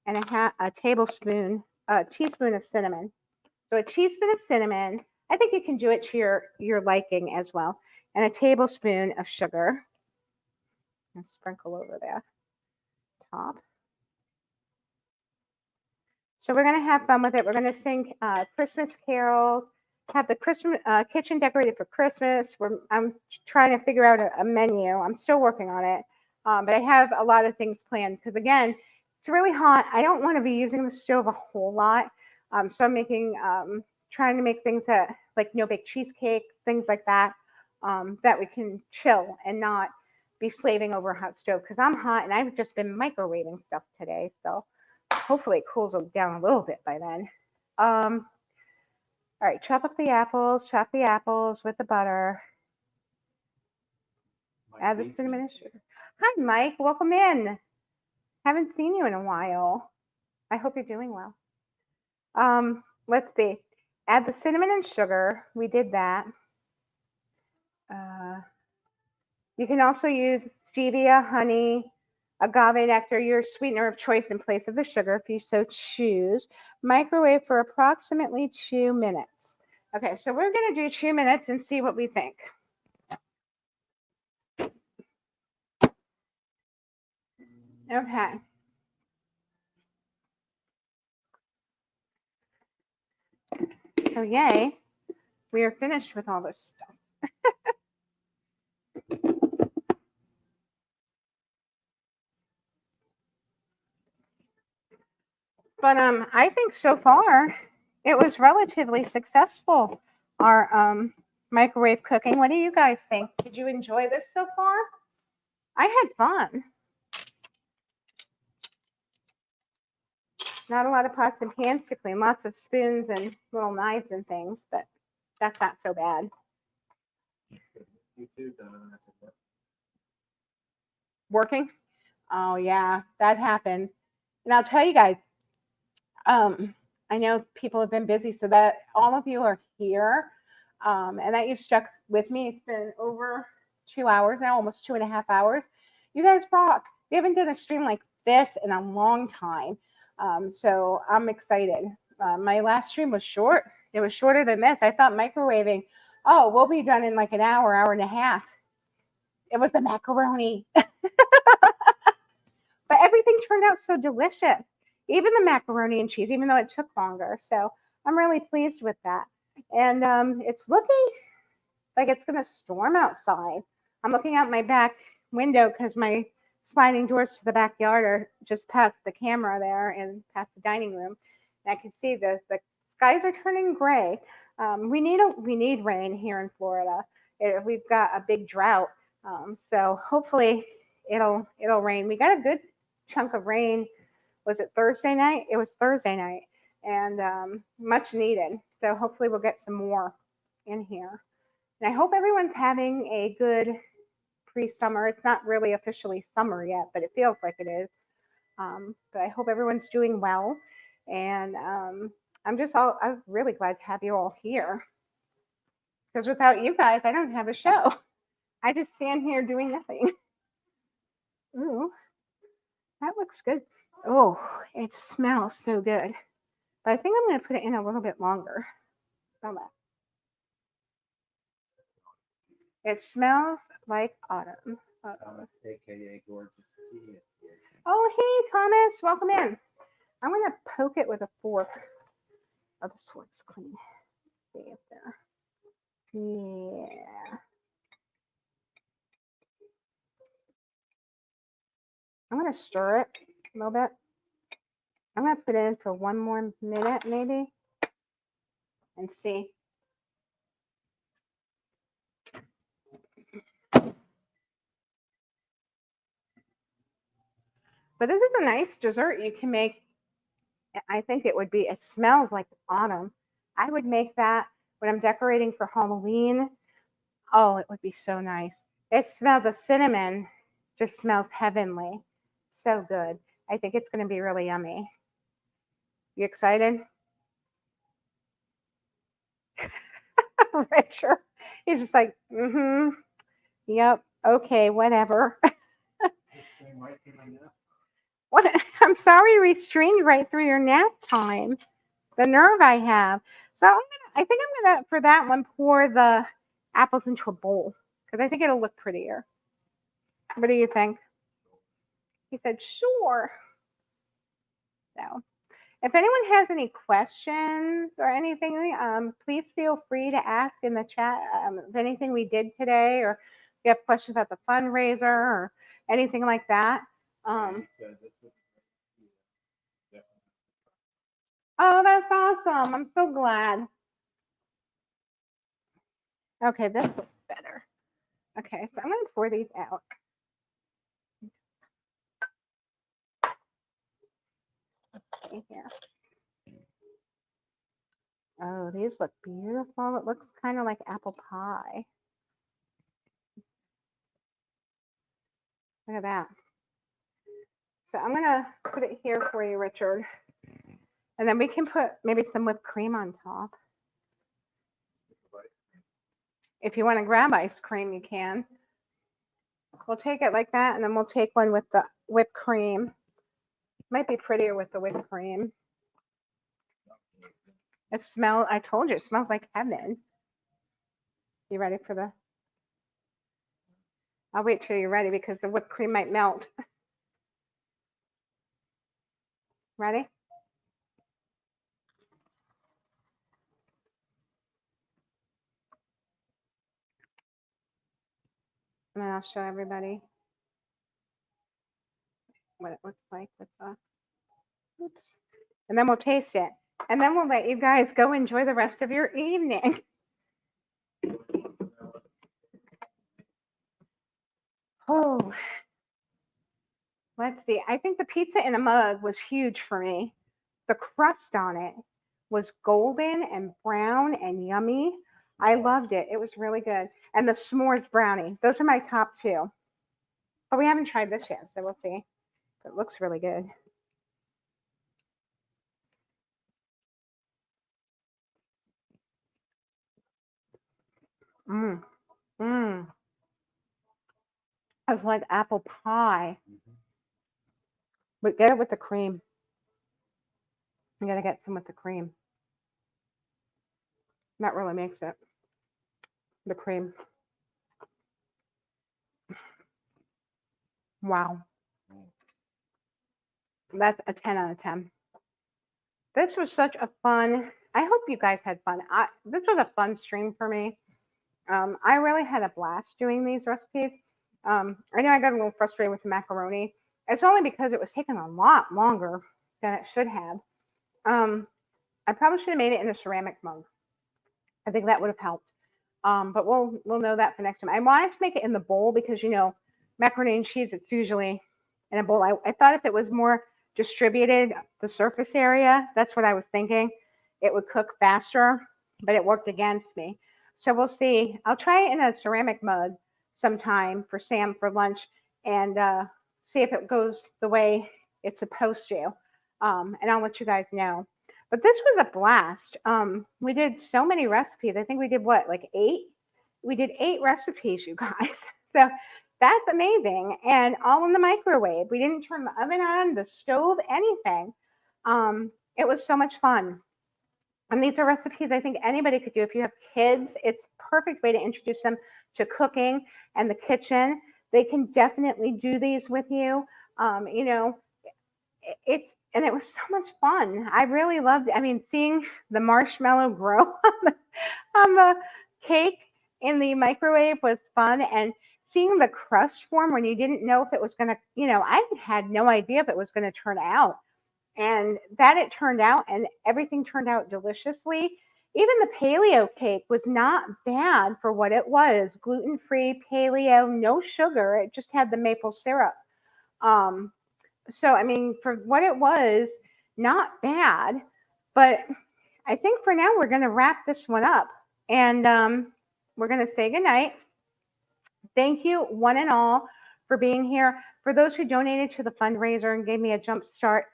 and a teaspoon of cinnamon. So a teaspoon of cinnamon. I think you can do it to your liking as well. And a tablespoon of sugar. And sprinkle over there. Top. So we're going to have fun with it. We're going to sing Christmas carols, have the Christmas kitchen decorated for Christmas. I'm trying to figure out a menu. I'm still working on it. But I have a lot of things planned because, again, it's really hot. I don't want to be using the stove a whole lot. So I'm making, trying to make things that, like no-bake cheesecake, things like that, that we can chill and not be slaving over a hot stove, because I'm hot and I've just been microwaving stuff today. So hopefully it cools down a little bit by then. All right, chop the apples with the butter. Add the cinnamon and sugar. Hi, Mike. Welcome in. Haven't seen you in a while. I hope you're doing well. Let's see. Add the cinnamon and sugar. We did that. You can also use stevia, honey, agave nectar, your sweetener of choice in place of the sugar if you so choose. Microwave for approximately 2 minutes. Okay, so we're going to do 2 minutes and see what we think. Okay. So yay, we are finished with all this stuff. But I think so far it was relatively successful, our microwave cooking. What do you guys think? Did you enjoy this so far? I had fun. Not a lot of pots and pans to clean, lots of spoons and little knives and things, but that's not so bad. Working? Oh yeah, that happens. And I'll tell you guys, I know people have been busy, so that all of you are here, and that you've stuck with me. It's been over 2 hours now, almost 2.5 hours. You guys rock. We haven't done a stream like this in a long time. So I'm excited. My last stream was short. It was shorter than this. I thought microwaving, oh, we'll be done in like an hour, hour and a half. It was the macaroni. But everything turned out so delicious. Even the macaroni and cheese, even though it took longer. So I'm really pleased with that. And it's looking like it's going to storm outside. I'm looking out my back window because my sliding doors to the backyard are just past the camera there and past the dining room. And I can see the skies are turning gray. We need rain here in Florida. We've got a big drought. So hopefully it'll rain. We got a good chunk of rain. Was it Thursday night? It was Thursday night, and much needed. So hopefully we'll get some more in here. And I hope everyone's having a good pre-summer. It's not really officially summer yet, but it feels like it is. But I hope everyone's doing well. And I'm really glad to have you all here. Because without you guys, I don't have a show. I just stand here doing nothing. Ooh, that looks good. Oh, it smells so good. But I think I'm going to put it in a little bit longer. Smell that. It smells like autumn. AKA gorgeous. Oh, hey, Thomas. Welcome in. I'm going to poke it with a fork. Oh, this fork's clean. See up there. Yeah. I'm going to stir it a little bit. I'm going to put it in for one more minute, maybe, and see. But this is a nice dessert you can make. I think it smells like autumn. I would make that when I'm decorating for Halloween. Oh, it would be so nice. The cinnamon just smells heavenly. So good. I think it's going to be really yummy. You excited? Richard, he's just like, yep, okay, whatever. What? I'm sorry, we streamed right through your nap time. The nerve I have. So I think I'm gonna, for that one, pour the apples into a bowl because I think it'll look prettier. What do you think? He said, sure. So if anyone has any questions or anything, please feel free to ask in the chat. If anything we did today, or if you have questions about the fundraiser or anything like that. Oh, that's awesome. I'm so glad. Okay, this looks better. Okay, so I'm going to pour these out. Okay, here. Oh, these look beautiful. It looks kind of like apple pie. Look at that. So I'm going to put it here for you, Richard. And then we can put maybe some whipped cream on top. If you want to grab ice cream, you can. We'll take it like that, and then we'll take one with the whipped cream. Might be prettier with the whipped cream. I told you, it smells like heaven. You ready for the? I'll wait till you're ready because the whipped cream might melt. Ready? And then I'll show everybody what it looks like with the, oops. And then we'll taste it. And then we'll let you guys go enjoy the rest of your evening. Oh, let's see. I think the pizza in a mug was huge for me. The crust on it was golden and brown and yummy. I loved it. It was really good. And the s'mores brownie. Those are my top two. But we haven't tried this yet, so we'll see. It looks really good. Mmm. Mmm. It's like apple pie, Mhm. but get it with the cream. You gotta get some with the cream. That really makes it. The cream. Wow. That's a 10 out of 10. This was such a fun. I hope you guys had fun. This was a fun stream for me. I really had a blast doing these recipes. I know I got a little frustrated with the macaroni. It's only because it was taking a lot longer than it should have. I probably should have made it in a ceramic mug. I think that would have helped. But we'll know that for next time. I wanted to make it in the bowl because macaroni and cheese. It's usually in a bowl. I thought if it was more distributed, the surface area. That's what I was thinking. It would cook faster, but it worked against me. So we'll see. I'll try it in a ceramic mug sometime for Sam for lunch and see if it goes the way it's supposed to. And I'll let you guys know. But this was a blast. We did so many recipes. I think we did what, like 8? We did 8 recipes, you guys. So that's amazing. And all in the microwave. We didn't turn the oven on, the stove, anything. It was so much fun. And these are recipes I think anybody could do. If you have kids, it's a perfect way to introduce them to cooking and the kitchen. They can definitely do these with you. And it was so much fun. I really loved it. I mean, seeing the marshmallow grow on the cake in the microwave was fun. And seeing the crust form when you didn't know if it was going to, I had no idea if it was going to turn out. And that it turned out, and everything turned out deliciously. Even the paleo cake was not bad for what it was. Gluten-free, paleo, no sugar. It just had the maple syrup. So, I mean, for what it was, not bad. But I think for now, we're going to wrap this one up. And we're going to say goodnight. Thank you, one and all, for being here. For those who donated to the fundraiser and gave me a jump start,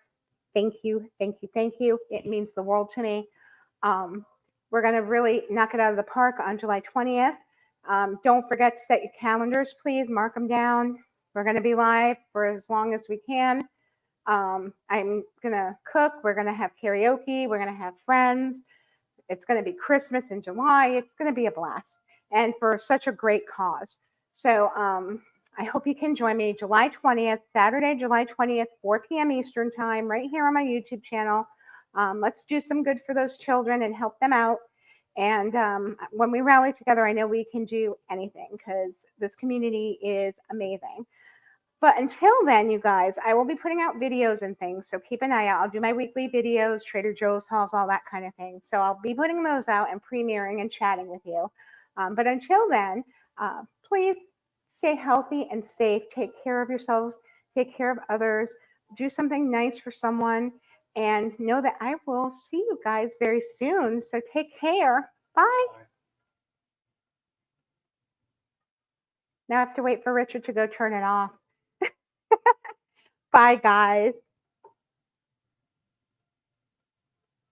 thank you, thank you, thank you. It means the world to me. We're going to really knock it out of the park on July 20th. Don't forget to set your calendars, please. Mark them down. We're going to be live for as long as we can. I'm going to cook. We're going to have karaoke. We're going to have friends. It's going to be Christmas in July. It's going to be a blast. And for such a great cause. So I hope you can join me July 20th, Saturday, July 20th, 4 p.m. Eastern time, right here on my YouTube channel. Let's do some good for those children and help them out. And when we rally together, I know we can do anything because this community is amazing. But until then, you guys, I will be putting out videos and things. So keep an eye out. I'll do my weekly videos, Trader Joe's hauls, all that kind of thing. So I'll be putting those out and premiering and chatting with you. But until then, please stay healthy and safe. Take care of yourselves. Take care of others. Do something nice for someone. And know that I will see you guys very soon. So take care. Bye. Now I have to wait for Richard to go turn it off. Bye, guys.